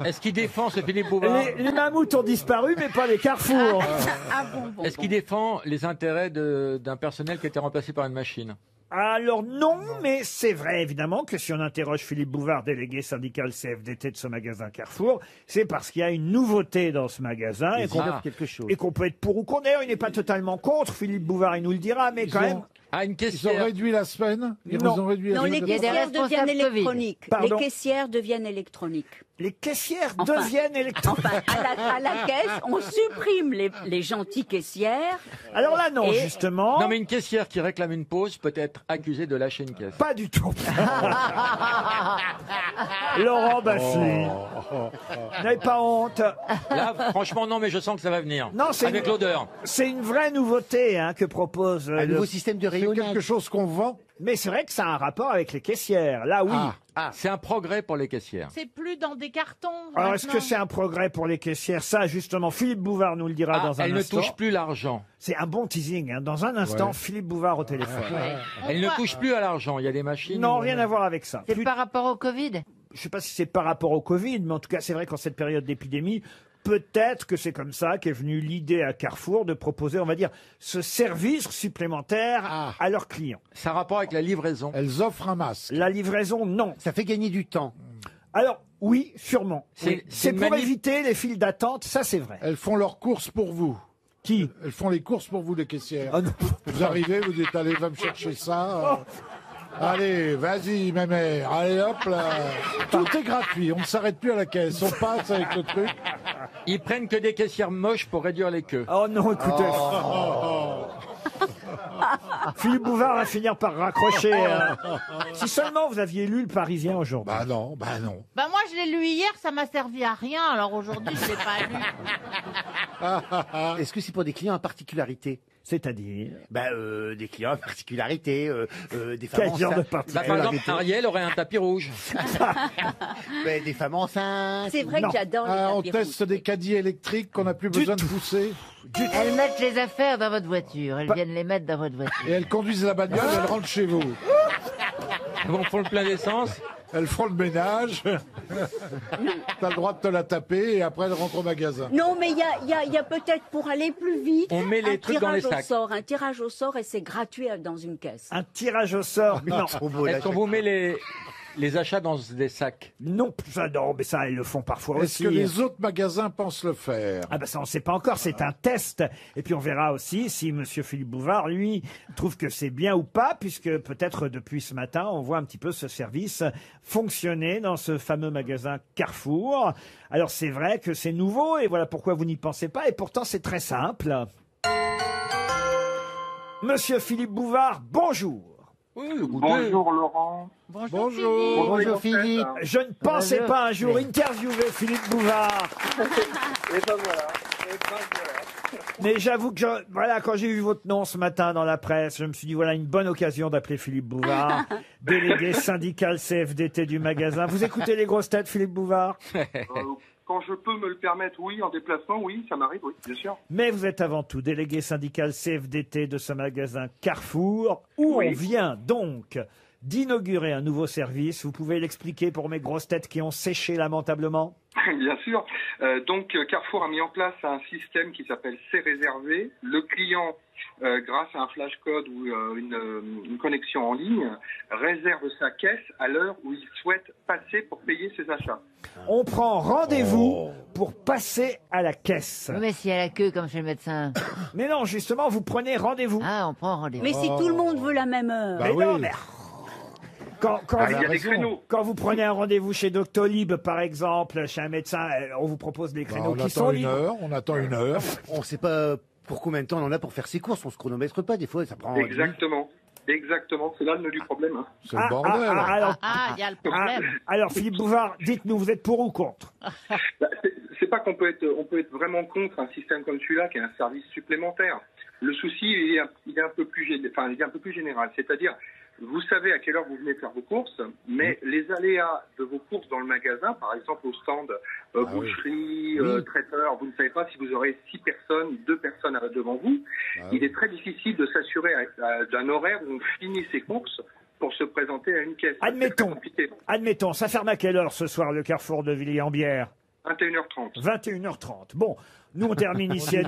Est-ce qu'il défend ce Philippe Bouvard? les mammouths ont disparu, mais pas les Carrefours. Ah bon. Est-ce qu'il défend les intérêts d'un personnel qui a été remplacé par une machine? Alors non, mais c'est vrai évidemment que si on interroge Philippe Bouvard, délégué syndical CFDT de ce magasin Carrefour, c'est parce qu'il y a une nouveauté dans ce magasin et qu'on quelque chose. et qu'on peut être pour ou contre. D'ailleurs, il n'est pas totalement contre, Philippe Bouvard, il nous le dira, mais quand même... Ah, une Ils ont caissière. réduit la semaine. Ils Non. ont réduit Non, la les semaine. y a des caissières deviennent responsables Covid. électroniques. Pardon. Les caissières deviennent électroniques. Les caissières Enfin, deviennent électroniques. Enfin, à la caisse, on supprime les gentilles caissières. Alors là, non, Et- justement, Non, mais une caissière qui réclame une pause peut être accusée de lâcher une caisse. pas du tout. Laurent Baffy, n'avez pas honte. Là, franchement, non, mais je sens que ça va venir. Non, c'est avec une- l'odeur. C'est une vraie nouveauté hein, que propose Un le... nouveau système de C'est rayonnage. quelque chose qu'on vend. Mais c'est vrai que ça a un rapport avec les caissières. Là, oui. C'est un progrès pour les caissières. C'est plus dans des cartons. Alors, est-ce que maintenant. c'est un progrès pour les caissières? Ça, justement, Philippe Bouvard nous le dira Ah, dans un elle ne instant. touche plus l'argent. C'est un bon teasing. Hein. Dans un instant, Ouais. Philippe Bouvard au téléphone. Elle ne touche plus à l'argent. Il y a des machines. Non, où- rien à voir avec ça. C'est par rapport au Covid. Je ne sais pas si c'est par rapport au Covid, mais en tout cas, c'est vrai qu'en cette période d'épidémie, peut-être que c'est comme ça qu'est venue l'idée à Carrefour de proposer, on va dire, ce service supplémentaire à leurs clients. Ça a rapport avec la livraison. Elles offrent un masque. La livraison, non. Ça fait gagner du temps. Alors, oui, sûrement. C'est- Oui. c'est C'est une pour manip- éviter les files d'attente, ça c'est vrai. Elles font leurs courses pour vous. Qui Elles font les courses pour vous, les caissières. Ah non. Vous arrivez, vous dites, allez, va me chercher ça. Allez, vas-y, ma mère. Allez, hop là. Tout est gratuit. On ne s'arrête plus à la caisse. On passe avec le truc. Ils prennent que des caissières moches pour réduire les queues. Oh non, écoutez. Philippe Bouvard va finir par raccrocher. Si seulement vous aviez lu Le Parisien aujourd'hui. Bah non, bah non. Bah moi je l'ai lu hier, ça m'a servi à rien, alors aujourd'hui je l'ai pas lu. Est-ce que c'est pour des clients à particularité? C'est-à-dire Des clients à particularité, des femmes Quel genre de enceintes. Bah, par exemple, Ariel aurait un tapis rouge. Des femmes enceintes. C'est vrai Non. que j'adore les On tapis teste des caddies électriques qu'on n'a plus besoin de pousser. Elles mettent les affaires dans votre voiture. Elles viennent les mettre dans votre voiture. Et elles conduisent la bagnole et elles rentrent chez vous. Ils font le plein d'essence. Elles font le ménage. T'as le droit de te la taper et après elles rentrent au magasin. Non, mais il y a peut-être pour aller plus vite. On met les un trucs dans les tirage au sacs. sort, un tirage au sort et c'est gratuit dans une caisse. Un tirage au sort, non. Est-ce qu'on vous met les achats dans des sacs? Non, ça, non, mais ça, ils le font parfois Est-ce aussi. que les autres magasins pensent le faire? Ah ben ça, on ne sait pas encore, c'est un test. Et puis on verra aussi si Monsieur Philippe Bouvard, lui, trouve que c'est bien ou pas, puisque peut-être depuis ce matin, on voit un petit peu ce service fonctionner dans ce fameux magasin Carrefour. Alors c'est vrai que c'est nouveau, et voilà pourquoi vous n'y pensez pas, et pourtant c'est très simple. Monsieur Philippe Bouvard, bonjour. Bonjour Laurent. Bonjour. Philippe. Je ne pensais Bonjour. pas un jour interviewer Philippe Bouvard. Et ben voilà. Mais j'avoue que, voilà, quand j'ai vu votre nom ce matin dans la presse, je me suis dit, voilà une bonne occasion d'appeler Philippe Bouvard, délégué syndical CFDT du magasin. Vous écoutez les grosses têtes, Philippe Bouvard? Quand je peux me le permettre, oui, en déplacement, oui, ça m'arrive, oui, bien sûr. Mais vous êtes avant tout délégué syndical CFDT de ce magasin Carrefour, où Oui. on vient donc d'inaugurer un nouveau service. Vous pouvez l'expliquer pour mes grosses têtes qui ont séché lamentablement? Bien sûr. Donc Carrefour a mis en place un système qui s'appelle C'est réservé. Le client, grâce à un flash code ou une connexion en ligne, réserve sa caisse à l'heure où il souhaite passer pour payer ses achats. On prend rendez-vous pour passer à la caisse. Oui, mais s'il y a la queue comme chez le médecin. Mais non, justement, vous prenez rendez-vous. Ah, on prend rendez-vous. Mais si tout le monde veut la même heure. Mais non, mais quand il y a des créneaux. quand vous prenez un rendez-vous chez Doctolib, par exemple, chez un médecin, on vous propose des créneaux qui sont libres. On attend une heure. On ne sait pas pour combien de temps on en a pour faire ses courses. On se chronomètre pas, des fois, ça prend... Exactement. Exactement, c'est là le nœud du problème. Hein. C'est le bordel. Il y a le problème. Alors, Philippe Bouvard, dites-nous, vous êtes pour ou contre? C'est pas qu'on peut être vraiment contre un système comme celui-là qui est un service supplémentaire. Le souci, il est un peu plus général. C'est-à-dire, vous savez à quelle heure vous venez faire vos courses, mais les aléas de vos courses dans le magasin, par exemple au stand boucherie, traiteur, vous ne savez pas si vous aurez 6 personnes, 2 personnes devant vous. Il est très difficile de s'assurer d'un horaire où on finit ses courses pour se présenter à une caisse. Admettons, ça ferme à quelle heure ce soir le Carrefour de Villiers-en-Bière? 21h30. 21h30. Bon, nous on termine ici à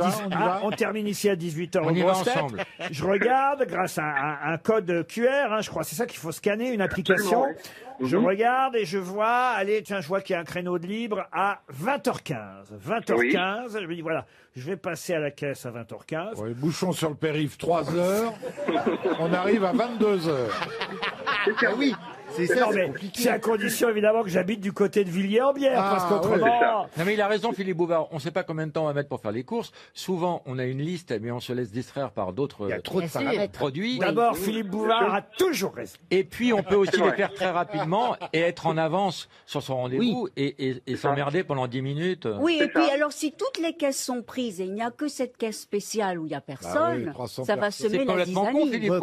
18h On y au va grosses têtes. ensemble. Je regarde grâce à un code QR, je crois, c'est ça qu'il faut scanner, une application. Je regarde et je vois, allez, tiens, je vois qu'il y a un créneau de libre à 20h15. 20h15, je me dis voilà, je vais passer à la caisse à 20h15. Ouais, bouchon sur le périph', 3 heures. On arrive à 22 heures. Ah oui. C'est ça, c'est mais compliqué. c'est à condition évidemment que j'habite du côté de Villiers-en-Bière, parce qu'autrement. Non mais il a raison Philippe Bouvard, on ne sait pas combien de temps on va mettre pour faire les courses. Souvent on a une liste mais on se laisse distraire par d'autres produits. D'abord, Philippe Bouvard a toujours raison. Et puis on peut aussi les faire très rapidement et être en avance sur son rendez-vous et s'emmerder pendant 10 minutes. Oui, et puis alors si toutes les caisses sont prises et il n'y a que cette caisse spéciale où il n'y a personne, ça va semer la zizanie. Moi,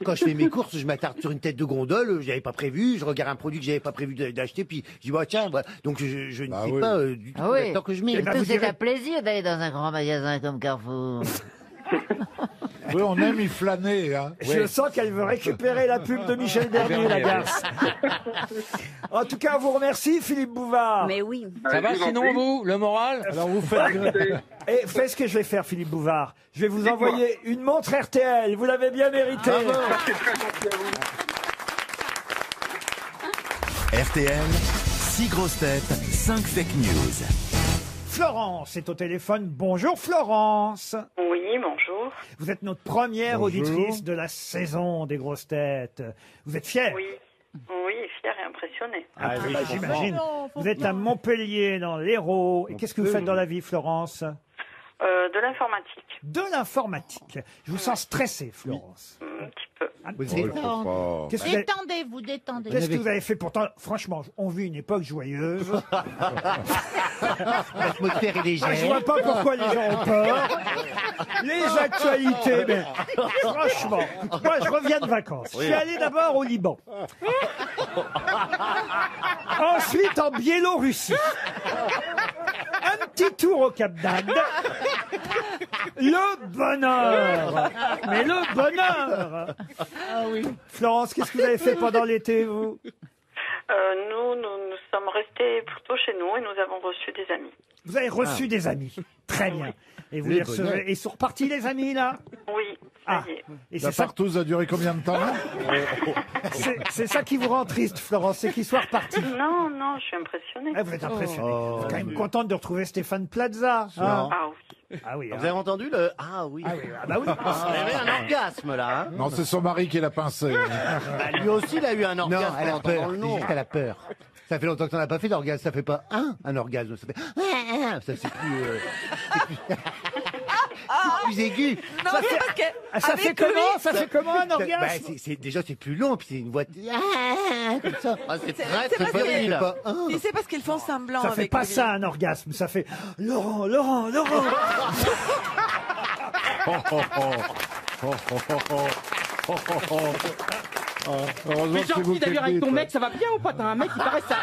quand je fais mes courses, je m'attarde sur une tête de gondole, j'avais pas prévu, je regarde un produit que j'avais pas prévu d'acheter, puis je dis, bah, tiens, voilà. Donc je ne sais pas du tout le temps que je mets. Surtout, c'est un plaisir d'aller dans un grand magasin comme Carrefour. Oui, on aime y flâner. Hein. Je sens qu'elle veut récupérer la pub de Michel Bernier, la garce. En tout cas, on vous remercie, Philippe Bouvard. Mais oui. Ça va sinon vous, le moral? Alors vous faites... Et faites ce que je vais faire, Philippe Bouvard. Je vais vous envoyer une montre RTL. Vous l'avez bien mérité. RTL, 6 grosses têtes, 5 fake news. Florence est au téléphone. Bonjour Florence. Oui, bonjour. Vous êtes notre première auditrice de la saison des grosses têtes. Vous êtes fière? Oui, fière et impressionnée. J'imagine. Vous êtes à Montpellier, dans l'Hérault. Et qu'est-ce que vous faites dans la vie, Florence? De l'informatique. De l'informatique. Je vous sens stressée, Florence. Un petit peu. Détendez-vous, détendez-vous. Qu'est-ce que vous avez fait pourtant? Franchement, on vit une époque joyeuse. L'atmosphère est légère. Je vois pas pourquoi les gens ont peur. Les actualités, mais franchement, moi je reviens de vacances. Je suis allé d'abord au Liban. Ensuite en Biélorussie. Un petit tour au Cap d'Agde. Le bonheur. Mais le bonheur. Ah oui. Florence, qu'est-ce que vous avez fait pendant l'été, vous? Nous sommes restés plutôt chez nous et nous avons reçu des amis. Vous avez reçu des amis. Très bien. Et vous les recevez. Et sont repartis les amis là? Oui, ça y est. Et La partouze a duré combien de temps? C'est ça qui vous rend triste, Florence, c'est qu'ils soient repartis. Non, je suis impressionnée. Ah, vous êtes impressionnée. Vous êtes quand même contente de retrouver Stéphane Plaza. Hein? Ah oui. Ah oui. Vous avez entendu le... Ah oui. Ah bah oui. Il y avait un orgasme là. Hein. Non, c'est son mari qui l'a pincé. Bah, lui aussi, il a eu un orgasme. Non, elle a en peur. entendant le nom. C'est juste qu'elle a peur. Ça fait longtemps que t'en as pas fait d'orgasme. Ça fait pas un orgasme. Ça fait ça c'est plus aigu. Non, Ça c'est fait- parce que. Ça fait avec comment? lui, Ça fait comment un orgasme? Bah, déjà c'est plus long, puis c'est une voix comme ça. C'est C'est très c'est très parce viril. C'est pas qu'il- c'est parce qu'ils font semblant Ça fait avec pas lui. ça un orgasme. Ça fait Laurent. Mais gentil d'ailleurs avec ton mec, ça va bien ou pas? T'as un mec qui paraît ça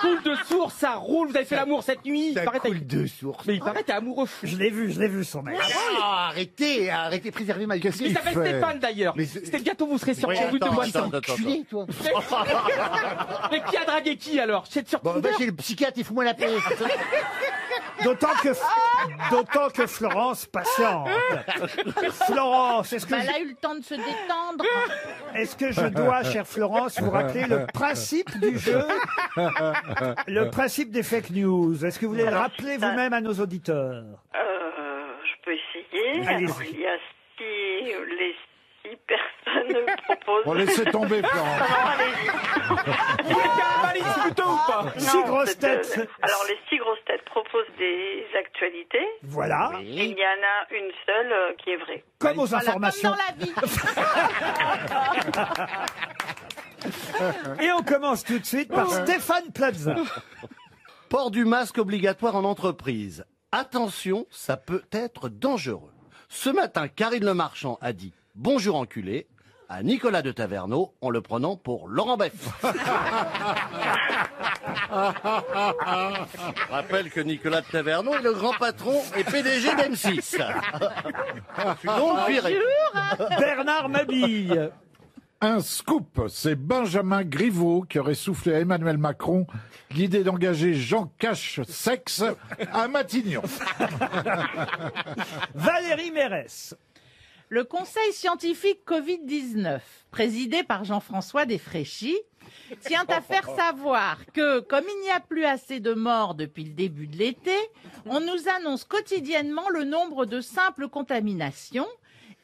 coule de source, ça roule. Vous avez fait l'amour cette nuit. Ça coule de source. Mais il paraît que t'es amoureux. Je l'ai vu son mec. Arrêtez, préservez ma Qu'est-ce Il qu'il s'appelle fait Stéphane d'ailleurs. C'était bientôt vous serez surpris de moi. Enculé, toi. Mais qui a dragué qui alors? C'est sur Bon, va chez le psychiatre et fous-moi la paix. D'autant que Florence patiente. Florence, est-ce que Elle a eu le temps de se détendre. est-ce que je dois, chère Florence, vous rappeler le principe du jeu, le principe des fake news? Est-ce que vous voulez le rappeler vous-même à nos auditeurs? Je peux essayer. Allez-y. Alors, il y a les 6 personnes proposent. Bon, laissez tomber, Florence. Non, allez-y. valise plutôt ou pas? Non, 6 grosses c'est têtes. Alors, les 6 grosses têtes proposent des actualités. Voilà. Et il y en a une seule qui est vraie. Comme aux informations. Comme dans la vie. Et on commence tout de suite par Stéphane Plaza. Port du masque obligatoire en entreprise. Attention, ça peut être dangereux. Ce matin, Karine Le Marchand a dit « Bonjour enculé » à Nicolas de Taverneau en le prenant pour Laurent Baffy. Je rappelle que Nicolas de Taverneau est le grand patron et PDG d'M6. Je suis donc viré. Bernard Mabille. Un scoop, c'est Benjamin Griveaux qui aurait soufflé à Emmanuel Macron l'idée d'engager Jean Cache-Sexe à Matignon. Valérie Mérès. Le Conseil scientifique Covid-19, présidé par Jean-François Desfréchis, tient à faire savoir que, comme il n'y a plus assez de morts depuis le début de l'été, on nous annonce quotidiennement le nombre de simples contaminations.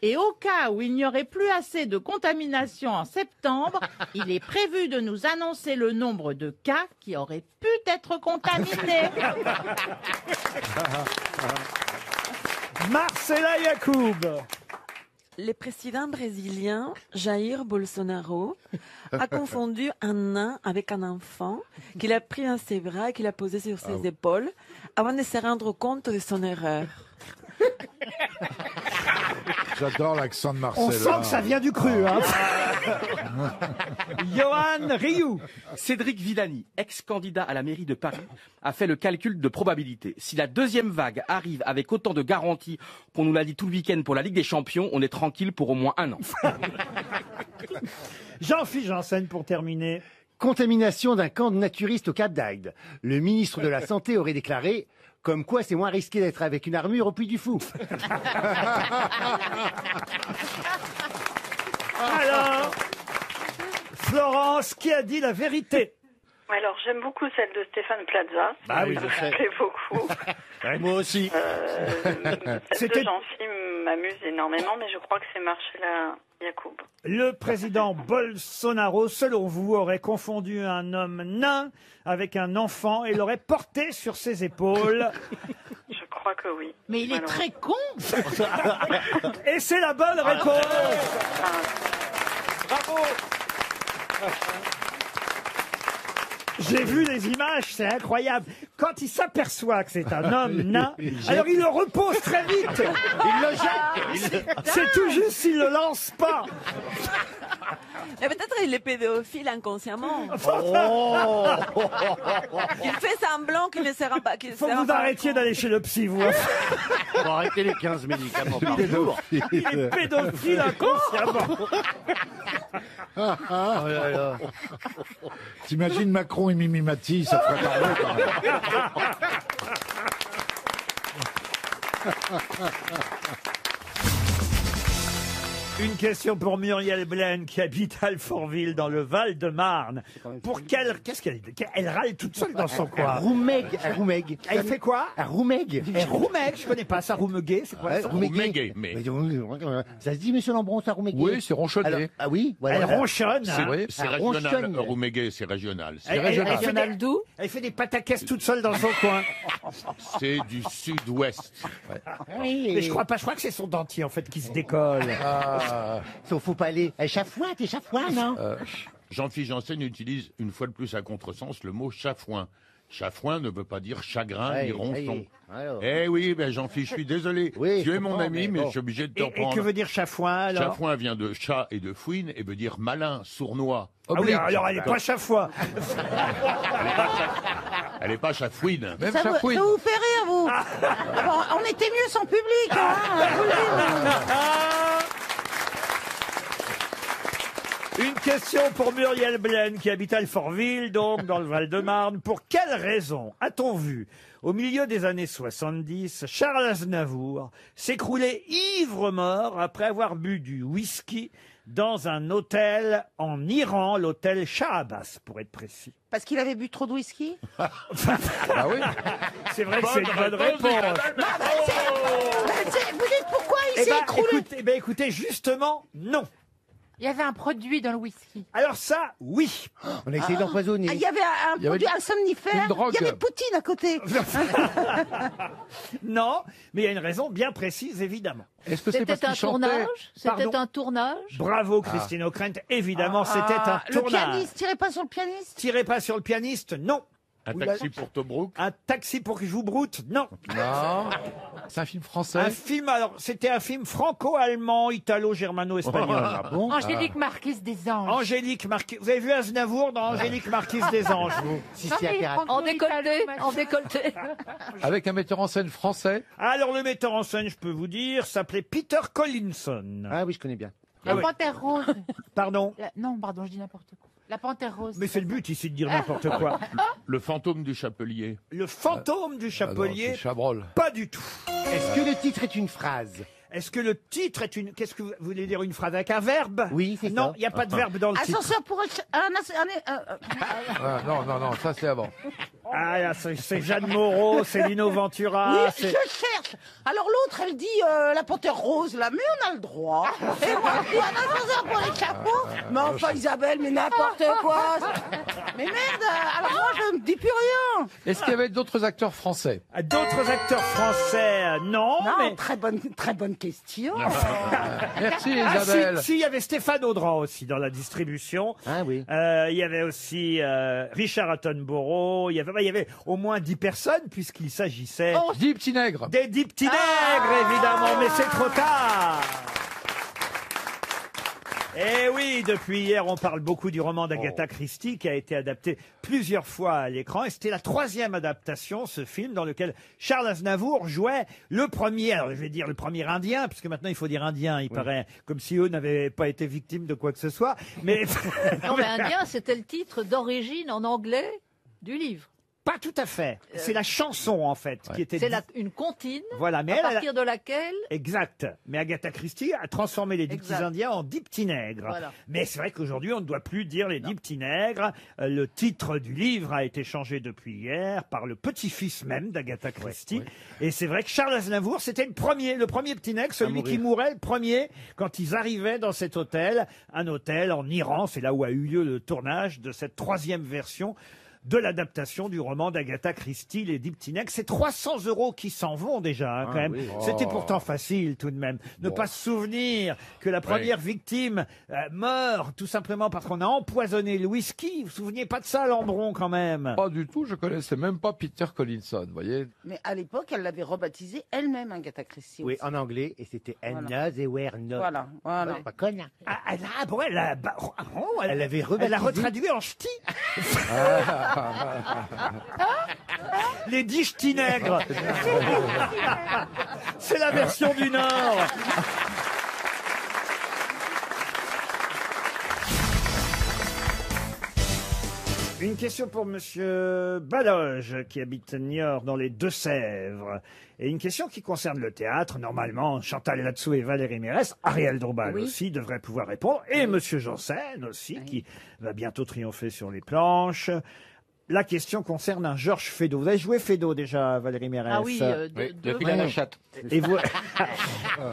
Et au cas où il n'y aurait plus assez de contamination en septembre, il est prévu de nous annoncer le nombre de cas qui auraient pu être contaminés. Marcela Yacoub. Le président brésilien Jair Bolsonaro a confondu un nain avec un enfant qu'il a pris dans ses bras et qu'il a posé sur ses épaules avant de se rendre compte de son erreur. J'adore l'accent de Marcella. On sent que ça vient du cru, hein. Johan Rioux. Cédric Villani, ex-candidat à la mairie de Paris, a fait le calcul de probabilité. Si la deuxième vague arrive avec autant de garanties qu'on nous l'a dit tout le week-end pour la Ligue des Champions, on est tranquille pour au moins 1 an. Jean-Philippe Janssen pour terminer. Contamination d'un camp de naturistes au Cap d'Agde. Le ministre de la Santé aurait déclaré « Comme quoi c'est moins risqué d'être avec une armure au Puy du Fou ». Alors, Florence, qui a dit la vérité? Alors, j'aime beaucoup celle de Stéphane Plaza. Ah oui, Ça je me sais. plaît beaucoup. Moi aussi. Celle de Jean-Philippe m'amuse énormément, mais je crois que c'est Marcela Yacoub. Le président Bolsonaro, selon vous, aurait confondu un homme nain avec un enfant et l'aurait porté sur ses épaules. Je crois que oui. Mais il est très con. Et c'est la bonne réponse. Bravo. J'ai vu les images, c'est incroyable. Quand il s'aperçoit que c'est un homme nain, alors il le repose très vite. Il le jette. C'est tout juste s'il le lance pas. Mais peut-être il est pédophile inconsciemment. Oh. Il fait semblant qu'il ne se rend pas. Faut que vous arrêtiez d'aller chez le psy, vous. Faut arrêter les 15 médicaments par jour. Il est pédophile inconsciemment. Oh là là. T'imagines Macron et Mimi Mati, ça ferait parler quand même. Une question pour Muriel Blaine qui habite Alfortville dans le Val-de-Marne. Pour qu'est-ce qu'elle elle râle toute seule dans son coin. Un roumègue. Elle fait quoi? Un roumègue. Un roumègue, je connais pas ça. Roumegué, c'est quoi ça? Roumegué, mais... Ça se dit, monsieur Lambron, ça roumègue? Oui, c'est ronchonné. Alors, ah oui, voilà. Elle ronchonne. C'est hein. c'est Ah, régional. ronchonne. Roumegué, c'est régional. Elle fait des- elle fait des pataquès toute seule dans son coin. C'est du sud-ouest. Mais je crois pas, je crois que c'est son dentier en fait qui se décolle. Faut pas aller. Échafouin, non? Jean-Philippe Janssen utilise une fois de plus à contresens le mot chafouin. Chafouin ne veut pas dire chagrin ni ronçon. aïe. Alors. Eh oui, ben Jean-Philippe, je suis désolé. Oui, tu je es mon comprends, ami, mais je suis obligé de te Et reprendre. que veut dire chafouin, alors? Chafouin vient de chat et de fouine et veut dire malin, sournois. Ah oui, alors elle n'est pas chafouin. Elle n'est pas chafouine. Ça vous fait rire, vous. Bon, on était mieux sans public, hein. je vous le dis. Une question pour Muriel Blaine, qui habite Alfortville, donc dans le Val-de-Marne. Pour quelle raison a-t-on vu, au milieu des années 70, Charles Aznavour s'écrouler ivre-mort après avoir bu du whisky dans un hôtel en Iran, l'hôtel Shah Abbas, pour être précis? Parce qu'il avait bu trop de whisky. Ah oui. C'est vrai que c'est une bonne réponse. Vous dites pourquoi il s'est écroulé? Écoutez, justement, non. Il y avait un produit dans le whisky. Alors ça, oui. On a essayé d'empoisonner. Ah, il y avait un produit, un somnifère. une drogue. Il y avait Poutine à côté. Non, mais il y a une raison bien précise, évidemment. Est-ce que c'est parce qu'il chantait? C'était un tournage. Bravo, Christine O'Krent. Évidemment, c'était un Le tournage. pianiste, tirez pas sur le pianiste. Tirez pas sur le pianiste, non. Un taxi pour Tobruk? Un taxi pour que je vous broute, non. Non. C'est un film français. Un film, alors, c'était un film franco-allemand, italo-germano-espagnol. Ah bon Angélique Marquise des Anges. Angélique Marquise. Vous avez vu Aznavour dans Angélique Marquise des Anges, vous? En décolleté. En décolleté. Avec un metteur en scène français. Alors, le metteur en scène, je peux vous dire, s'appelait Peter Collinson. Ah oui, je connais bien. La Panthère Rose. Pardon? Non, pardon, je dis n'importe quoi. La Panthère Rose. Mais c'est le but ici de dire n'importe quoi. Le fantôme du chapelier. Le fantôme du chapelier. c'est Chabrol. Pas du tout. Est-ce que le titre est une phrase? Est-ce que le titre est une... Qu'est-ce que vous voulez dire? Une phrase avec un verbe? Oui, c'est ça. Non, il n'y a pas de verbe dans le titre. Ascenseur pour Ah, non, ça c'est avant. Ah, là, c'est Jeanne Moreau, c'est Lino Ventura. Oui, c'est- je cherche. Alors l'autre, elle dit la panthère rose, là, mais on a le droit. Et moi, je dis un ascenseur pour les chapeaux. Mais enfin, Isabelle, mais n'importe quoi. Mais merde, alors moi, je ne dis plus rien. Est-ce qu'il y avait d'autres acteurs français? D'autres acteurs français, non, Non, mais... très bonne question. Merci Ah, Isabelle. si, il y avait Stéphane Audran aussi dans la distribution. Ah oui. Il y avait aussi Richard Attenborough. Il y avait au moins 10 personnes puisqu'il s'agissait 10 petits nègres. des 10 petits nègres, évidemment, mais c'est trop tard. Eh oui, depuis hier, on parle beaucoup du roman d'Agatha Christie qui a été adapté plusieurs fois à l'écran. Et c'était la 3e adaptation, ce film, dans lequel Charles Aznavour jouait le premier, alors je vais dire le premier indien, puisque maintenant il faut dire indien, il paraît, comme si eux n'avaient pas été victimes de quoi que ce soit. Mais Non, mais Indien, c'était le titre d'origine en anglais du livre. pas tout à fait. C'est la chanson, en fait, qui était... C'est une comptine Voilà, mais à elle, elle a- partir de laquelle... Exact. Mais Agatha Christie a transformé les 10 petits Exact. Indiens en 10 petits nègres. Voilà. Mais c'est vrai qu'aujourd'hui, on ne doit plus dire les 10 petits nègres. Le titre du livre a été changé depuis hier par le petit-fils même d'Agatha Christie. Et c'est vrai que Charles Aznavour, c'était le premier petit nègre, celui qui mourait le premier quand ils arrivaient dans cet hôtel. Un hôtel en Iran, c'est là où a eu lieu le tournage de cette 3e version de l'adaptation du roman d'Agatha Christie, Les 10 petits nègres. C'est 300 € qui s'en vont déjà, quand même. oui. C'était Oh. pourtant facile, tout de même. Ne pas se souvenir que la première victime meurt tout simplement parce qu'on a empoisonné le whisky. Vous vous souveniez pas de ça, Landron, quand même? Pas du tout, je connaissais même pas Peter Collinson, vous voyez. Mais à l'époque, elle l'avait rebaptisé elle-même, Agatha Christie. Oui, aussi. en anglais, et c'était Voilà. Anna Zewerno. Voilà. Pas conne. hein. Ah, elle a, Elle avait elle a rebaptisé. retraduit en ch'ti. Les 10 ch'tis nègres. C'est la version du Nord. Une question pour Monsieur Baloge, qui habite Niort, dans les Deux-Sèvres. Et une question qui concerne le théâtre. Normalement, Chantal Latsou et Valérie Mérès, Ariel Dombal Oui. aussi devraient pouvoir répondre. Et Monsieur Janssen aussi, qui va bientôt triompher sur les planches. La question concerne un Georges Feydeau. Vous avez joué Feydeau déjà, Valérie Mérès? Ah oui, Le fil à la chatte. Et vous,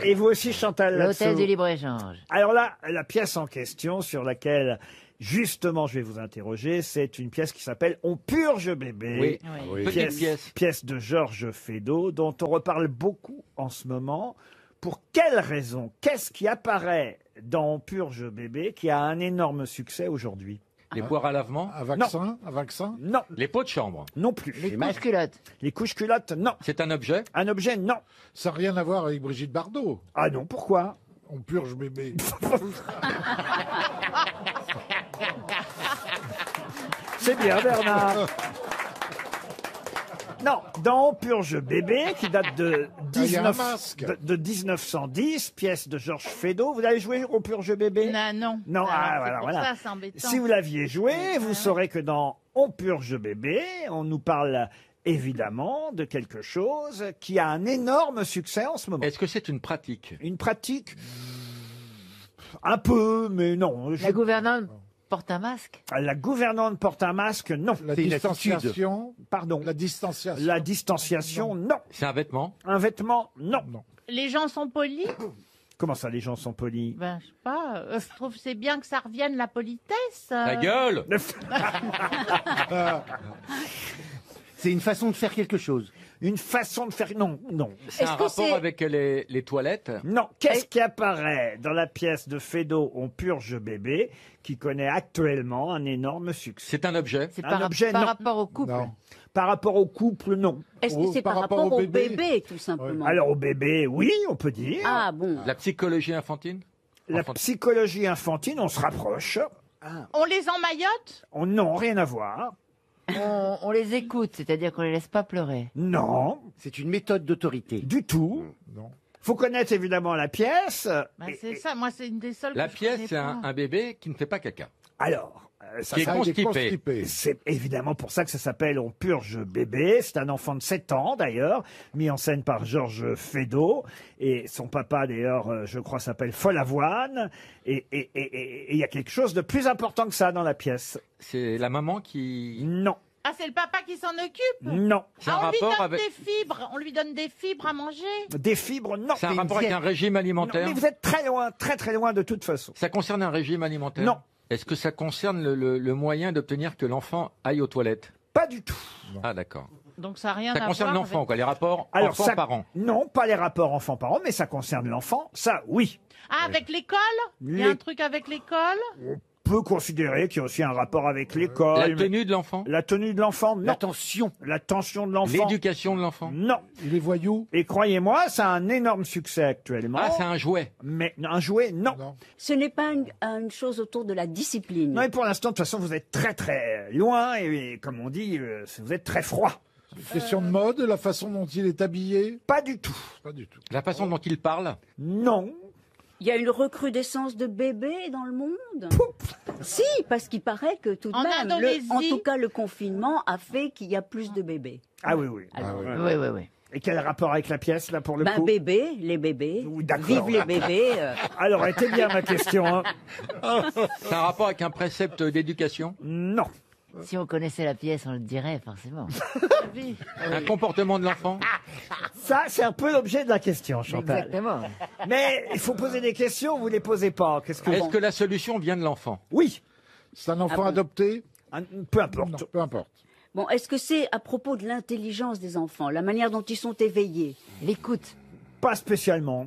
et vous aussi, Chantal Latsou. L'hôtel du libre-échange. Alors là, la pièce en question sur laquelle, justement, je vais vous interroger, c'est une pièce qui s'appelle On purge bébé. Oui. Petite pièce. De Georges Feydeau, dont on reparle beaucoup en ce moment. Pour quelle raison? Qu'est-ce qui apparaît dans On purge bébé qui a un énorme succès aujourd'hui? Les poires à lavement. Un vaccin? Un vaccin? Non. Les pots de chambre. Non plus. Les couches culottes. Les couches culottes, non. C'est un objet. Un objet, non. Ça n'a rien à voir avec Brigitte Bardot. Ah non, pourquoi? On purge bébé. C'est bien, Bernard. Non, dans On purge bébé, qui date de, il y a un masque. de 1910, pièce de Georges Feydeau. Vous l'avez joué, On purge bébé? Non. Non, Alors, voilà. ça, c'est embêtant. Si vous l'aviez joué, vous saurez que dans On purge bébé, on nous parle évidemment de quelque chose qui a un énorme succès en ce moment. Est-ce que c'est une pratique? Une pratique? Un peu, mais non. La gouvernante porte un masque. La gouvernante porte un masque, non. La distanciation? Pardon. La distanciation? La distanciation, non. C'est un vêtement? Un vêtement, non. Les gens sont polis? Comment ça, les gens sont polis? Ben, je sais pas. Je trouve que c'est bien que ça revienne, la politesse. Ta gueule! C'est une façon de faire quelque chose. Une façon de faire... Non. C'est un rapport avec les toilettes? Non. Qu'est-ce qui apparaît dans la pièce de Feydeau, On purge bébé, qui connaît actuellement un énorme succès? C'est un objet? C'est Un objet, par non. rapport au couple. Non. Par rapport au couple, non. Est-ce que c'est par rapport au bébé, tout simplement? Alors au bébé, oui, on peut dire. Ah bon. La psychologie infantile? La psychologie infantile, on se rapproche. On les emmaillote? Non, rien à voir. On les écoute, c'est-à-dire qu'on les laisse pas pleurer. Non. C'est une méthode d'autorité. Du tout. Non. Faut connaître évidemment la pièce. Ben, c'est ça, moi c'est une des seules La que je pièce, connais c'est pas. un bébé qui ne fait pas caca. Alors, Qui est constipé. c'est évidemment pour ça que ça s'appelle On purge bébé. C'est un enfant de 7 ans d'ailleurs, mis en scène par Georges Feydeau. Et son papa d'ailleurs, je crois, s'appelle Follavoine. Et il y a quelque chose de plus important que ça dans la pièce. C'est la maman qui... Non. Ah, c'est le papa qui s'en occupe? Non. C'est un Ah, on lui rapport donne avec... des fibres. On lui donne des fibres à manger. Des fibres, non. C'est un rapport avec un régime alimentaire? Non, mais vous êtes très loin, très loin de toute façon. Ça concerne un régime alimentaire? Non. Est-ce que ça concerne le moyen d'obtenir que l'enfant aille aux toilettes? Pas du tout. Ah d'accord. Donc ça n'a rien Ça à concerne voir l'enfant, avec- quoi, les rapports Alors, enfant-parent? Non, pas les rapports enfant-parent, mais ça concerne l'enfant, ça oui. Ah, avec l'école? Il y a un truc avec l'école? On peut considérer qu'il y a aussi un rapport avec l'école. La tenue de l'enfant? La tenue de l'enfant, non. L'attention. L'attention de l'enfant. L'éducation de l'enfant? Non. Il est voyou? Et croyez-moi, ça a un énorme succès actuellement. Ah, c'est un jouet? Mais un jouet, non. Ce n'est pas une chose autour de la discipline. Non, et pour l'instant, de toute façon, vous êtes très loin et comme on dit, vous êtes très froid. Question de mode, la façon dont il est habillé? Pas du tout. Pas du tout. La façon dont il parle? Non. Il y a une recrudescence de bébés dans le monde? Si, parce qu'il paraît que tout de En même, Indonésie. en tout cas, le confinement a fait qu'il y a plus de bébés. Ah oui. Alors, Oui. Et quel rapport avec la pièce, là, pour le Ben, coup bébés, les bébés. d'accord. Vive les bébés. Alors, était bien ma question. Hein. C'est un rapport avec un précepte d'éducation? Non. Si on connaissait la pièce, on le dirait forcément. Un comportement de l'enfant? Ça, c'est un peu l'objet de la question, Chantal. Exactement. Mais il faut poser des questions, vous les posez pas. Est-ce que la solution vient de l'enfant? Oui. C'est un enfant Ah bon adopté? Peu importe. Non, peu importe. Bon, est-ce que c'est à propos de l'intelligence des enfants, la manière dont ils sont éveillés? L'écoute. Pas spécialement.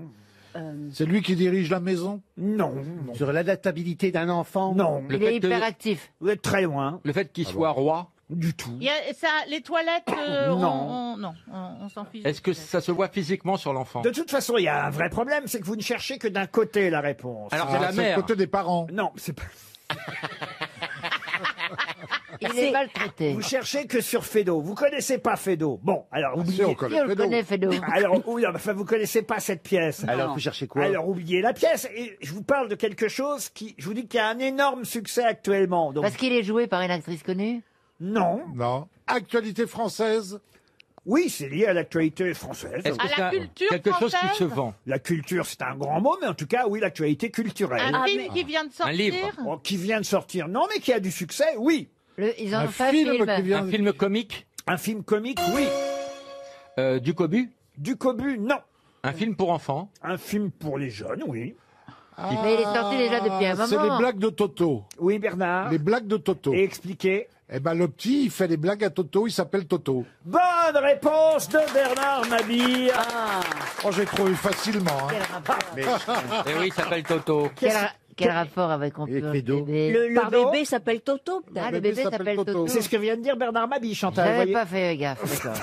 C'est lui qui dirige la maison? Non. Sur l'adaptabilité d'un enfant? Non. Le Il est fait que- hyperactif. Vous êtes très loin. Le fait qu'il soit roi? Du tout. Il y a ça, les toilettes, Non. on s'en fiche. Est-ce que ça se voit physiquement sur l'enfant? De toute façon, il y a un vrai problème, c'est que vous ne cherchez que d'un côté la réponse. Alors c'est la C'est mère. le côté des parents. Non, c'est pas. Il est maltraité. Vous cherchez que sur Feydeau. Vous connaissez pas Feydeau. Bon, alors Si, oubliez. on Qui connaît on le Feydeau. connaît, Feydeau? Alors, oui, enfin, vous connaissez pas cette pièce. Alors, vous cherchez quoi? Alors, oubliez la pièce. Et je vous parle de quelque chose qui, je vous dis qu'il y a un énorme succès actuellement. Donc, Parce qu'il est joué par une actrice connue? non. Non. Actualité française? Oui, c'est lié à l'actualité française. Est-ce que À c'est la culture quelque chose qui française? se vend? La culture, c'est un grand mot, mais en tout cas, oui, l'actualité culturelle. Un Ah, film mais- qui vient de sortir. livre. Oh, qui vient de sortir. Non, mais qui a du succès, oui. Ils en Un ont fait un film film. qui vient- Un film comique? Un film comique, oui. Du cobu? Du cobu, non. Un film pour enfants? Un film pour les jeunes, oui. Mais il est sorti déjà depuis un C'est les moment. blagues de Toto. Oui, Bernard. Les blagues de Toto. Et expliquez. Eh ben, le petit, il fait des blagues à Toto, il s'appelle Toto. Bonne réponse de Bernard Mabille. Ah, Oh, j'ai trouvé facilement. Hein. Quel rapport Eh oui, il s'appelle Toto. Quel ra- quel rapport avec on Et purge Fédo. bébé Le Pardon bébé s'appelle Toto, peut-être. Ah, le bébé s'appelle Toto. C'est ce que vient de dire Bernard Mabie, Chantal. vous J'avais voyez. pas fait gaffe, d'accord.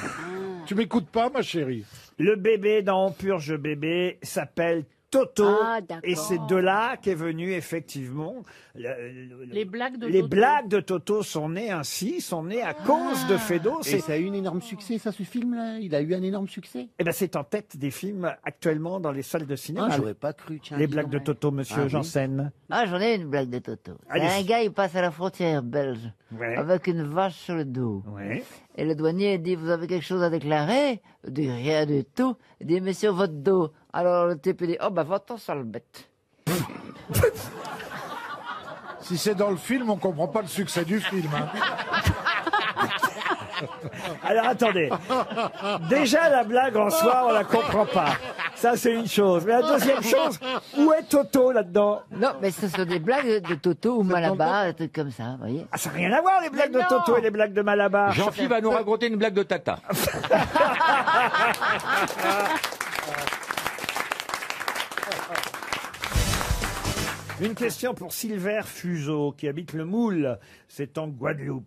Tu m'écoutes pas, ma chérie? Le bébé dans On purge bébé s'appelle Toto. Ah, d'accord. Et c'est de là qu'est venu effectivement Les blagues de les Toto. blagues de Toto sont nées ainsi, sont nées à cause de Fédo. Et ça a eu un énorme succès, ça, ce film-là? Il a eu un énorme succès? Eh ben, c'est en tête des films actuellement dans les salles de cinéma. Ah, j'aurais pas cru, tiens. Les dis blagues donc. de Toto, monsieur Ah oui. Janssen. Ah, j'en ai une blague de Toto. C'est Allez. un gars, il passe à la frontière belge Ouais. avec une vache sur le dos. Ouais. Et le douanier dit, vous avez quelque chose à déclarer? Il dit, rien du tout. Il dit, mais sur votre dos. Alors le type il dit, oh bah va-t'en, sale bête. Si c'est dans le film, on comprend pas le succès du film. Hein. Alors attendez. Déjà la blague en soi, on la comprend pas. Ça c'est une chose. Mais la deuxième chose, où est Toto là-dedans? Non, mais ce sont des blagues de Toto ou Malabar, des trucs comme ça, vous voyez. Ah, ça n'a rien à voir les blagues de non. Toto et les blagues de Malabar. Jean-Philippe va nous raconter une blague de Tata. Une question pour Silver Fuseau, qui habite le Moule, c'est en Guadeloupe.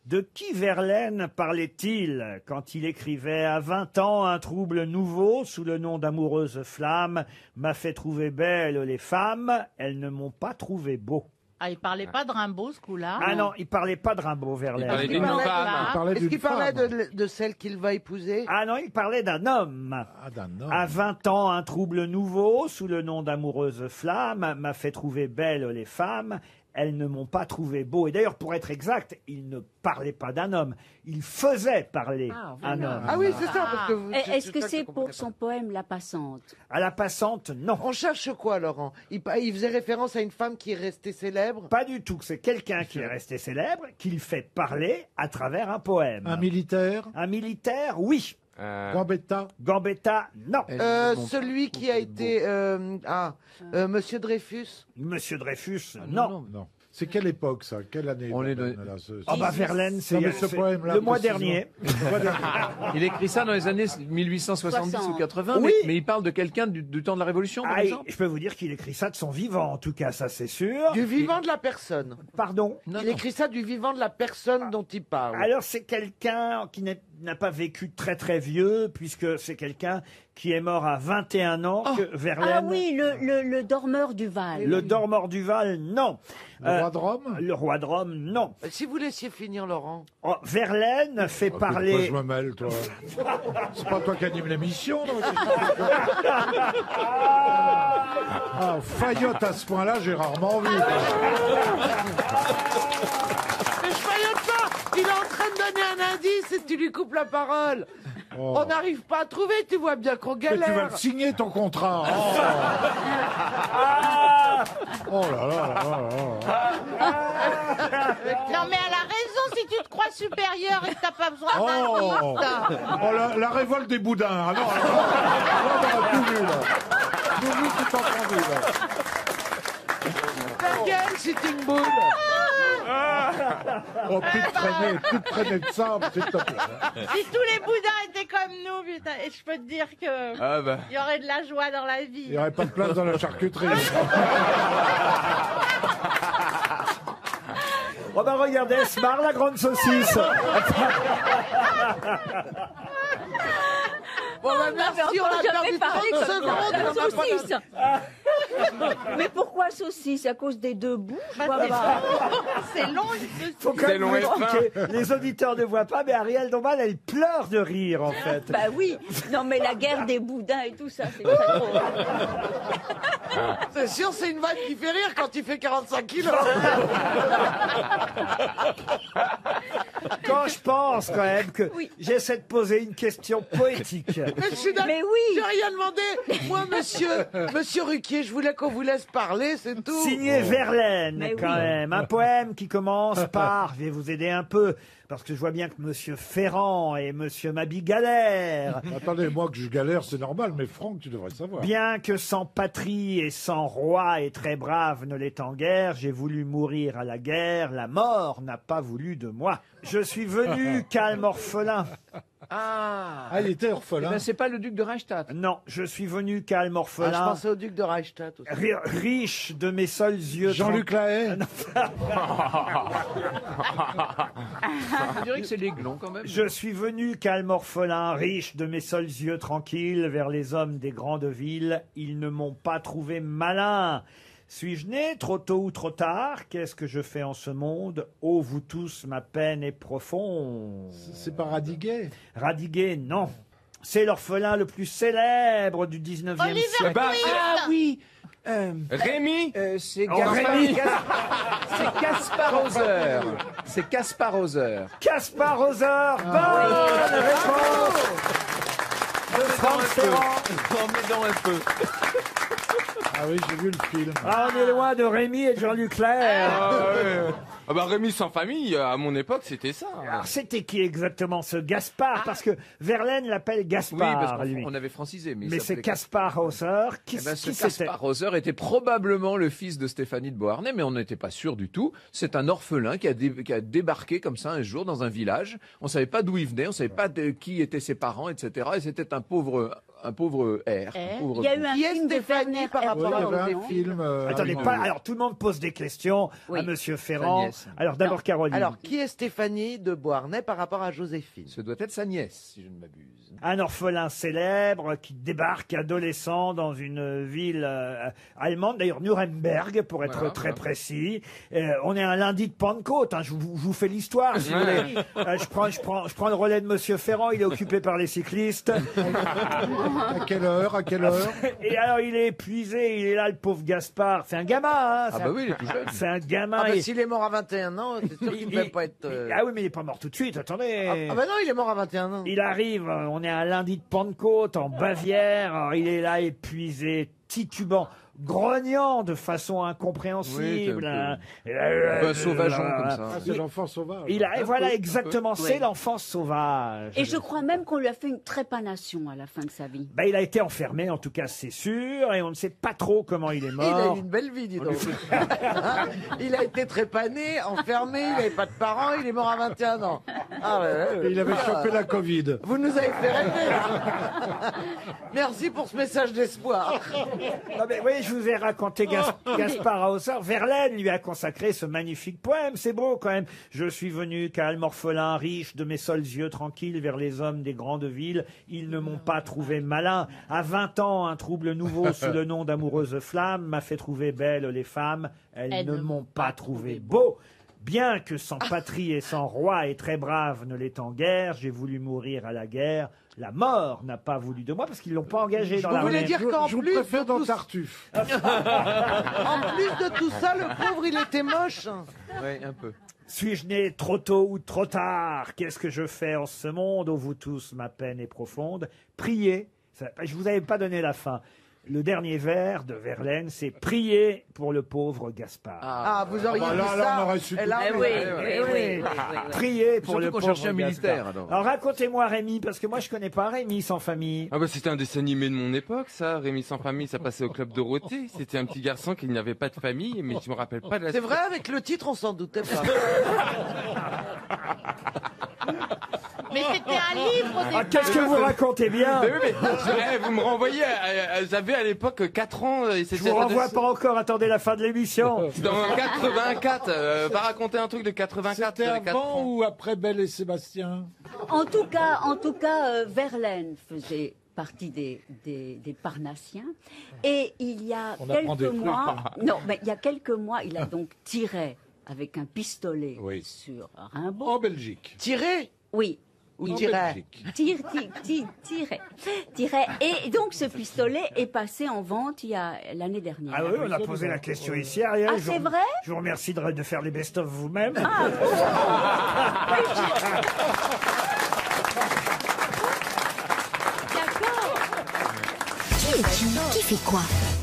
De qui Verlaine parlait-il quand il écrivait « À 20 ans, un trouble nouveau, sous le nom d'amoureuse flamme, m'a fait trouver belles les femmes, elles ne m'ont pas trouvé beau ». Ah, il parlait pas de Rimbaud, ce coup-là. Ah non, il parlait pas de Rimbaud, Verlaine. parlait Il d'une parlait femme. de- Est-ce qu'il parlait de celle qu'il va épouser? Ah non, il parlait d'un homme. Ah, d'un homme. À 20 ans, un trouble nouveau, sous le nom d'amoureuse flamme, m'a fait trouver belles les femmes, elles ne m'ont pas trouvé beau. Et d'ailleurs, pour être exact, il ne parlait pas d'un homme, il faisait parler un homme. Ah oui, c'est ça. Parce que vous- Est-ce que ça, c'est je pour comprenais son poème La Passante? À la passante, non. pas. On cherche quoi, Laurent? Il faisait référence à une femme qui est restée célèbre? Pas du tout. C'est quelqu'un qui est resté célèbre, qu'il fait parler à travers un poème. Un militaire? Un militaire, oui. Gambetta? Gambetta, non. Celui qui a été... Monsieur Dreyfus? Monsieur Dreyfus, non. Non. C'est quelle époque, ça? Quelle année? On est Verlaine, là, ce- Ah bah Verlaine, c'est Non, mais ce poème-là, le mois précisément. dernier. Il écrit ça dans les années 1870 ou 80, Oui. mais il parle de quelqu'un du temps de la Révolution, par Ah, exemple. je peux vous dire qu'il écrit ça de son vivant, en tout cas, ça c'est sûr. Du vivant de la personne. Pardon. Il écrit ça du vivant de la personne dont il parle. Alors c'est quelqu'un qui n'a pas vécu très très vieux, puisque c'est quelqu'un qui est mort à 21 ans, que Verlaine. Ah oui, le dormeur du Val. Le dormeur du Val, non. Le roi de Rome? Le roi de Rome, non. Si vous laissiez finir, Laurent. Oh, Verlaine fait Pourquoi parler. je me mêle, toi? C'est pas toi qui anime l'émission, non? Ah, faillotte à ce point-là, j'ai rarement vu. Mais je faillote pas. Il est en train de donner un indice et tu lui coupes la parole. Oh. On n'arrive pas à trouver, tu vois bien qu'on Mais tu vas galère. le signer, ton contrat. Oh là là là là là. Non, mais elle a raison si tu te crois supérieur et que t'as pas besoin d'un Oh, titre. la révolte des boudins. Ah non, là, on aurait tout vu, là. Tout vu, tout entendu, là. Ta gueule, Sitting Bull. Oh, plus de traîner de sable, s'il te plaît. Si tous les boudins étaient comme nous, putain, et je peux te dire que Ah bah. il y aurait de la joie dans la Il vie. n'y aurait pas de place dans la charcuterie. Oh bah regardez, elle se marre, la grande saucisse. Bon, bah, merci, on a perdu 30 secondes. la on n'a pas saucisse. Mais pourquoi saucisse? À cause des deux bouts? Je vois pas. C'est long. Faut quand même vous expliquer. Les auditeurs ne voient pas, mais Ariel Dombal, elle pleure de rire, en fait. Bah oui. Non, mais la guerre des boudins et tout ça, c'est très drôle. C'est sûr, c'est une vanne qui fait rire quand il fait 45 kilos. Quand je pense quand même que j'essaie de poser une question poétique. Mais je suis d'accord. Mais oui. J'ai rien demandé. Moi, monsieur Ruquier, je voulais qu'on vous laisse parler, c'est tout. Signé Verlaine, Mais quand oui. même. Un poème qui commence par, je vais vous aider un peu, parce que je vois bien que Monsieur Ferrand et Monsieur Mabi galèrent. Attendez, moi que je galère, c'est normal, mais Franck, tu devrais savoir. Bien que sans patrie et sans roi et très brave ne l'est en guerre, j'ai voulu mourir à la guerre, la mort n'a pas voulu de moi. Je suis venu calme orphelin, Ah, il était orphelin. Eh ben, c'est pas le duc de Reichstadt. Non, je suis venu calme orphelin. Ah, je pensais au duc de Reichstadt aussi. Riche de mes seuls yeux. Jean-Luc Lahaye. On dirait que c'est l'aiglon quand même. Je suis venu calme orphelin, riche de mes seuls yeux tranquilles, vers les hommes des grandes villes. Ils ne m'ont pas trouvé malin. Suis-je né trop tôt ou trop tard? Qu'est-ce que je fais en ce monde? Oh, vous tous, ma peine est profonde. C'est pas Radiguet? Radiguet, non. C'est l'orphelin le plus célèbre du 19e Oliver siècle. Twist. Ah oui. Rémi C'est Oh, Rémi. C'est Caspar Hauser. C'est Caspar Hauser. Caspar Hauser, bonne réponse de Franck Ferrand. En m'aidant un peu. Ah oui, j'ai vu le film. Ah, on est loin de Rémi et de Jean-Luc Lahaye. Ah bah Rémi sans famille, à mon époque, c'était ça. Alors, c'était qui exactement ce Gaspard? Parce que Verlaine l'appelle Oui, Gaspard, parce lui. qu'on avait francisé. Mais, il Mais c'est s'appelait Caspar Hauser. Qui, Eh ben, ce qui c'était? Caspar Hauser était probablement le fils de Stéphanie de Beauharnais, mais on n'était pas sûr du tout. C'est un orphelin qui a débarqué comme ça un jour dans un village. On savait pas d'où il venait, on savait pas de qui étaient ses parents, etc. Et c'était un pauvre R. Un pauvre Il y a eu un Qui est film de Stéphanie Werner par rapport Ouais, il y Herzog, avait non un film. Attendez, pas. Alors, tout le monde pose des questions Oui. à Monsieur Ferrand. nièce. Alors, d'abord, Caroline. Alors, qui est Stéphanie de Beauharnais par rapport à Joséphine? Ce doit être sa nièce, si je ne m'abuse. Un orphelin célèbre qui débarque adolescent dans une ville allemande, d'ailleurs Nuremberg pour être Voilà, très voilà. précis. On est un lundi de Pentecôte, hein, je vous fais l'histoire si vous voulez. Je prends le relais de Monsieur Ferrand, il est occupé par les cyclistes. À quelle heure? À quelle heure? Et alors il est épuisé, il est là le pauvre Gaspard. C'est un gamin, hein, Ah bah oui, il est tout jeune. c'est un gamin. Ah bah et- s'il est mort à 21 ans, c'est sûr qu'il ne devait pas être... Ah oui, mais il est pas mort tout de suite, attendez. Ah bah non, il est mort à 21 ans. Il arrive, on est un lundi de Pentecôte en Bavière, alors il est là épuisé, titubant, grognant de façon incompréhensible. Oui, hein. un peu sauvageon comme ça. Ah, c'est l'enfant sauvage. Il a, et voilà exactement, c'est Oui. l'enfance sauvage. Et je crois même qu'on lui a fait une trépanation à la fin de sa vie. Ben, il a été enfermé, en tout cas c'est sûr, et on ne sait pas trop comment il est Il a mort. eu une belle vie, dis donc. Il a été trépané, enfermé, il n'avait pas de parents, il est mort à 21 ans. Ah ouais, Et il avait chopé la Covid. Vous nous avez fait rêver. Merci pour ce message d'espoir. Non, mais, oui, je vous ai raconté Gaspard Hauser. Verlaine lui a consacré ce magnifique poème. C'est beau quand même. Je suis venu calme, orphelin, riche, de mes seuls yeux tranquilles vers les hommes des grandes villes. Ils ne m'ont pas trouvé malin. À 20 ans, un trouble nouveau sous le nom d'amoureuse flamme m'a fait trouver belles les femmes. Elles ne m'ont pas trouvé beau. Bien que sans patrie et sans roi et très brave ne l'étant guère, j'ai voulu mourir à la guerre. La mort n'a pas voulu de moi parce qu'ils l'ont pas engagé dans Vous la voulez l'armée. dire qu'en Je vous plus préfère de dans tout... Tartuffe. en plus de tout ça, le pauvre, il était moche. Oui, un peu. Suis-je né trop tôt ou trop tard? Qu'est-ce que je fais en ce monde? Ô vous tous, ma peine est profonde. Priez. Je vous avais pas donné la fin. Le dernier vers de Verlaine, c'est prier pour le pauvre Gaspard. Ah, vous auriez bah dit là, ça. on aurait su Et tout. là, Eh oui. Priez pour Surtout le qu'on pauvre cherchait un Gaspard. militaire, alors. Alors racontez-moi Rémi, parce que moi je connais pas Rémi sans famille. Ah bah c'était un dessin animé de mon époque, ça. Rémi sans famille, ça passait au club Dorothée. C'était un petit garçon qui n'avait pas de famille, mais je me rappelle pas de la. C'est vrai, avec le titre, on s'en doutait pas. Mais c'était un livre des Ah, qu'est-ce que vous racontez bien? Mais oui, mais vous me renvoyez. J'avais à l'époque 4 ans et Je c'était. vous renvoie pas encore, attendez la fin de l'émission. Dans 84. Va raconter un truc de 84. C'était j'avais 4 avant ans. ou après Belle et Sébastien? En tout cas, Verlaine faisait partie des Parnassiens. Et il y a On apprend des quelques trucs. mois, non, mais il y a quelques mois, il a donc tiré avec un pistolet Oui. sur Rimbaud. En Belgique. Tiré Oui. ou En tirait? Belgique. Tirait. Et donc ce pistolet est passé en vente il y a l'année dernière. Ah oui, on a posé la question ici, Ariel. Ah, Je vous- c'est vrai Je vous remercie de faire les best-of vous-même. Qui fait quoi?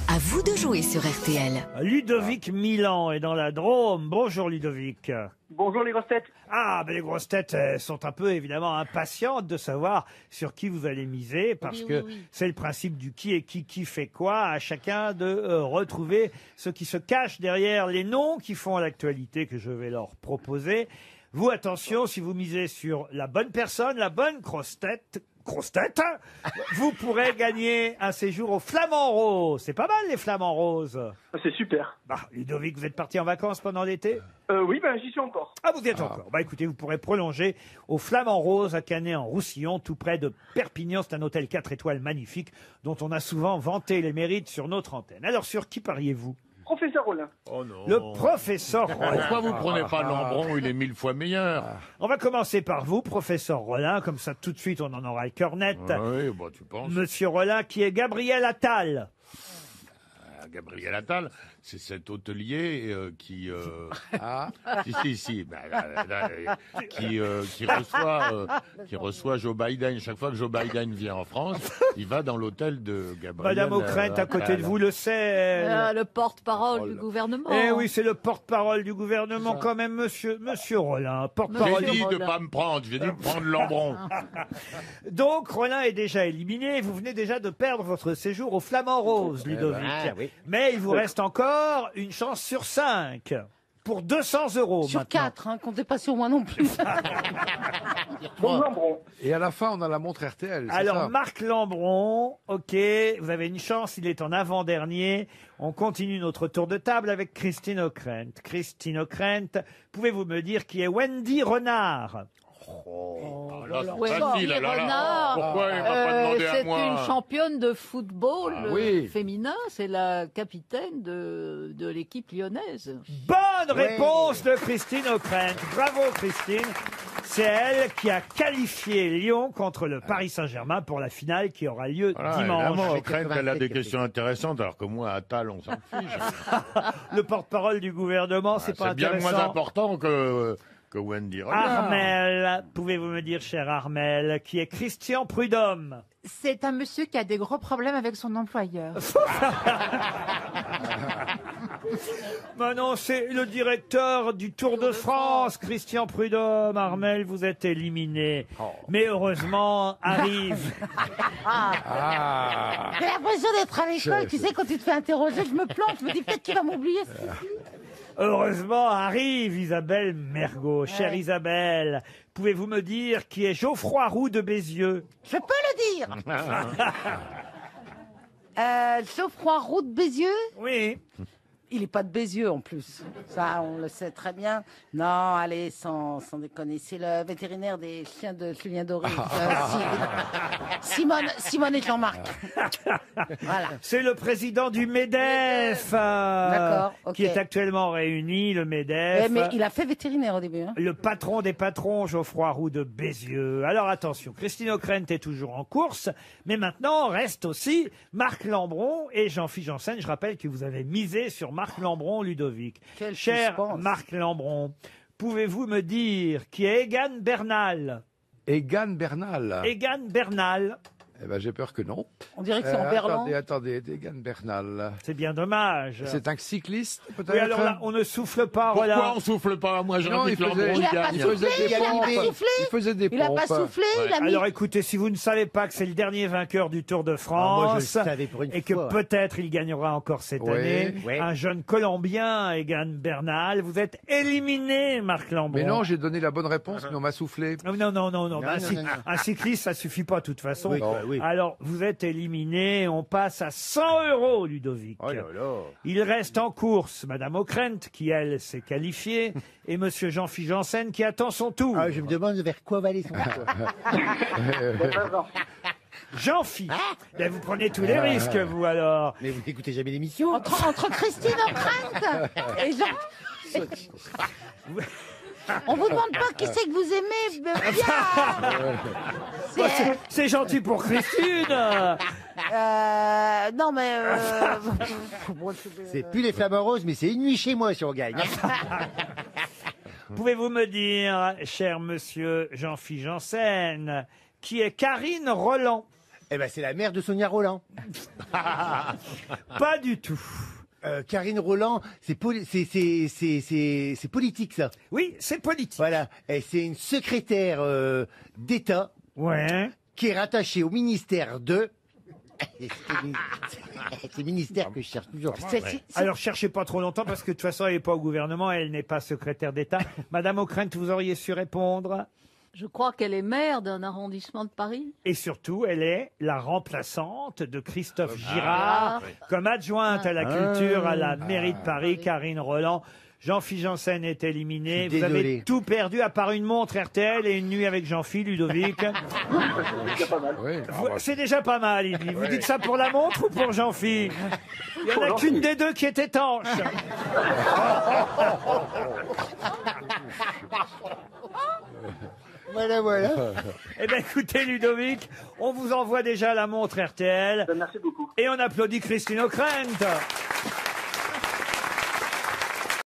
À vous de jouer sur RTL. Ludovic Milan est dans la Drôme. Bonjour Ludovic. Bonjour les grosses têtes. Ah, ben les grosses têtes sont un peu évidemment impatientes de savoir sur qui vous allez miser parce que c'est le principe du qui est qui fait quoi. À chacun de retrouver ce qui se cache derrière les noms qui font l'actualité que je vais leur proposer. Vous, attention, si vous misez sur la bonne personne, la bonne grosse tête, vous pourrez gagner un séjour au Flamand Rose. C'est pas mal, les Flamands Roses. C'est super. Bah, Ludovic, vous êtes parti en vacances pendant l'été? Oui, ben j'y suis encore. Ah, vous y êtes encore. Bah écoutez, vous pourrez prolonger au Flamand Rose à Canet-en-Roussillon, tout près de Perpignan. C'est un hôtel 4 étoiles magnifique dont on a souvent vanté les mérites sur notre antenne. Alors, sur qui pariez-vous? Professeur Rollin. Oh non. Le professeur Rollin. Pourquoi vous prenez pas Lambron? Il est 1000 fois meilleur. On va commencer par vous, professeur Rollin, comme ça tout de suite on en aura le cœur net. Oui, bah, tu penses. Monsieur Rollin, qui est Gabriel Attal. Gabriel Attal, c'est cet hôtelier qui reçoit Joe Biden. Chaque fois que Joe Biden vient en France, il va dans l'hôtel de Gabriel. Madame Ockrent, à côté de vous, le sait. Le porte-parole du gouvernement. Eh oui, c'est le porte-parole du gouvernement quand même, monsieur Rollin. Porte-parole. J'ai dit de pas me prendre, j'ai dit de prendre Lambron. Donc, Rollin est déjà éliminé. Vous venez déjà de perdre votre séjour au Flamand Rose, Ludovic. Oui. Mais il vous reste encore une chance sur 5 pour 200 € Sur maintenant. 4, hein, comptez pas sur moi non plus. Bon, Lambron. Et à la fin, on a la montre RTL. c'est Alors, ça Marc Lambron, ok, vous avez une chance, il est en avant-dernier. On continue notre tour de table avec Christine Ockrent. Christine Ockrent, pouvez-vous me dire qui est Wendy Renard? Là, c'est Ouais, facile, Wendy là, là. Renard, Pourquoi il m'a pas demandé à c'est moi? une championne de football oui. féminin. C'est la capitaine de l'équipe lyonnaise. Bonne réponse de Christine Ockrent. Bravo Christine. C'est elle qui a qualifié Lyon contre le Paris Saint-Germain pour la finale qui aura lieu Voilà, dimanche. évidemment, Ockrent, elle a des questions intéressantes, alors que moi, Attal, on s'en fiche. Le porte-parole du gouvernement, c'est pas C'est bien intéressant. moins important que Wendy Renard. Armel, pouvez-vous me dire, cher Armel, qui est Christian Prudhomme? C'est un monsieur qui a des gros problèmes avec son employeur. Ben non, c'est le directeur du Tour de France, Christian Prudhomme. Armel, vous êtes éliminé. Mais heureusement, arrive. J'ai l'impression d'être à l'école, tu sais, quand tu te fais interroger, je me plante, je me dis peut-être qu'il va m'oublier. Heureusement, arrive Isabelle Mergo. Chère Isabelle, pouvez-vous me dire qui est Geoffroy Roux de Bézieux? Je peux le dire. Geoffroy Roux de Bézieux? Oui. Il n'est pas de Bézieux en plus. Ça, on le sait très bien. Non, allez, sans déconner. C'est le vétérinaire des chiens de Julien Doré. Simone et Jean-Marc. Voilà. C'est le président du MEDEF D'accord, ok. qui est actuellement réuni, le MEDEF. Mais il a fait vétérinaire au début. Hein. Le patron des patrons, Geoffroy Roux de Bézieux. Alors attention, Christine Ockrent est toujours en course, mais maintenant reste aussi Marc Lambron et Jean-Philippe Janssen. Je rappelle que vous avez misé sur Marc Lambron, Ludovic. Quel Cher suspense. Marc Lambron, pouvez-vous me dire qui est Egan Bernal? Egan Bernal. Egan Bernal. Eh ben, j'ai peur que non. On dirait que c'est en Berlin. Attendez, Egan Bernal. C'est bien dommage. C'est un cycliste, peut-être? Oui, alors là, on ne souffle pas. Pourquoi Voilà. on souffle pas? Moi, j'ai Non, envie il que Lambron faisait- Il a pas gagne. soufflé, il a pas soufflé. Il faisait des Il a pompes. pas soufflé, il a mis... Alors écoutez, si vous ne savez pas que c'est le dernier vainqueur du Tour de France, moi, je le savais pour une et que fois. peut-être il gagnera encore cette Oui. année, Oui. un jeune Colombien, Egan Bernal, vous êtes éliminé, Marc Lambron. Mais non, j'ai donné la bonne réponse, mais on m'a soufflé. Non, non, non, non, Non, bah, non, non, non. un cycliste, ça suffit pas de toute façon. Oui, bah, oui. Alors, vous êtes éliminé, on passe à 100 €, Ludovic. Oh là là. Il reste en course Madame Ockrent, qui elle s'est qualifiée, et Monsieur Jean-Philippe Janssen, qui attend son tour. Ah, je me demande vers quoi va aller son Jean-Philippe, ben, vous prenez tous les risques, vous, alors. Mais vous n'écoutez jamais l'émission. Entre Christine Ockrent et Jean... On vous demande pas qui c'est que vous aimez bien. Bah, c'est gentil pour Christine. Non mais... C'est plus les Flamants Roses, mais c'est une nuit chez moi si on gagne. Pouvez-vous me dire, cher monsieur Jean-Philippe Janssen, qui est Karine Roland? Eh ben, c'est la mère de Sonia Roland. Pas du tout. Karine Roland, c'est politique, ça. Oui, c'est politique. Voilà. Et c'est une secrétaire d'État Ouais. qui est rattachée au ministère de... C'est le ministère que je cherche toujours. Alors, cherchez pas trop longtemps parce que de toute façon, elle n'est pas au gouvernement, elle n'est pas secrétaire d'État. Madame O'Krent, vous auriez su répondre. Je crois qu'elle est maire d'un arrondissement de Paris. Et surtout, elle est la remplaçante de Christophe Girard comme adjointe à la culture à la mairie de Paris, Karine Roland. Jean-Philippe Janssen est éliminé. Vous avez désolé. tout perdu à part une montre RTL et une nuit avec Jean-Philippe, Ludovic. C'est déjà pas mal, il dit. Vous dites ça pour la montre ou pour Jean-Philippe? Il n'y en a qu'une des deux qui est étanche. Voilà, voilà. Eh bien, écoutez, Ludovic, on vous envoie déjà la montre RTL. Merci beaucoup. Et on applaudit Christine O'Krent.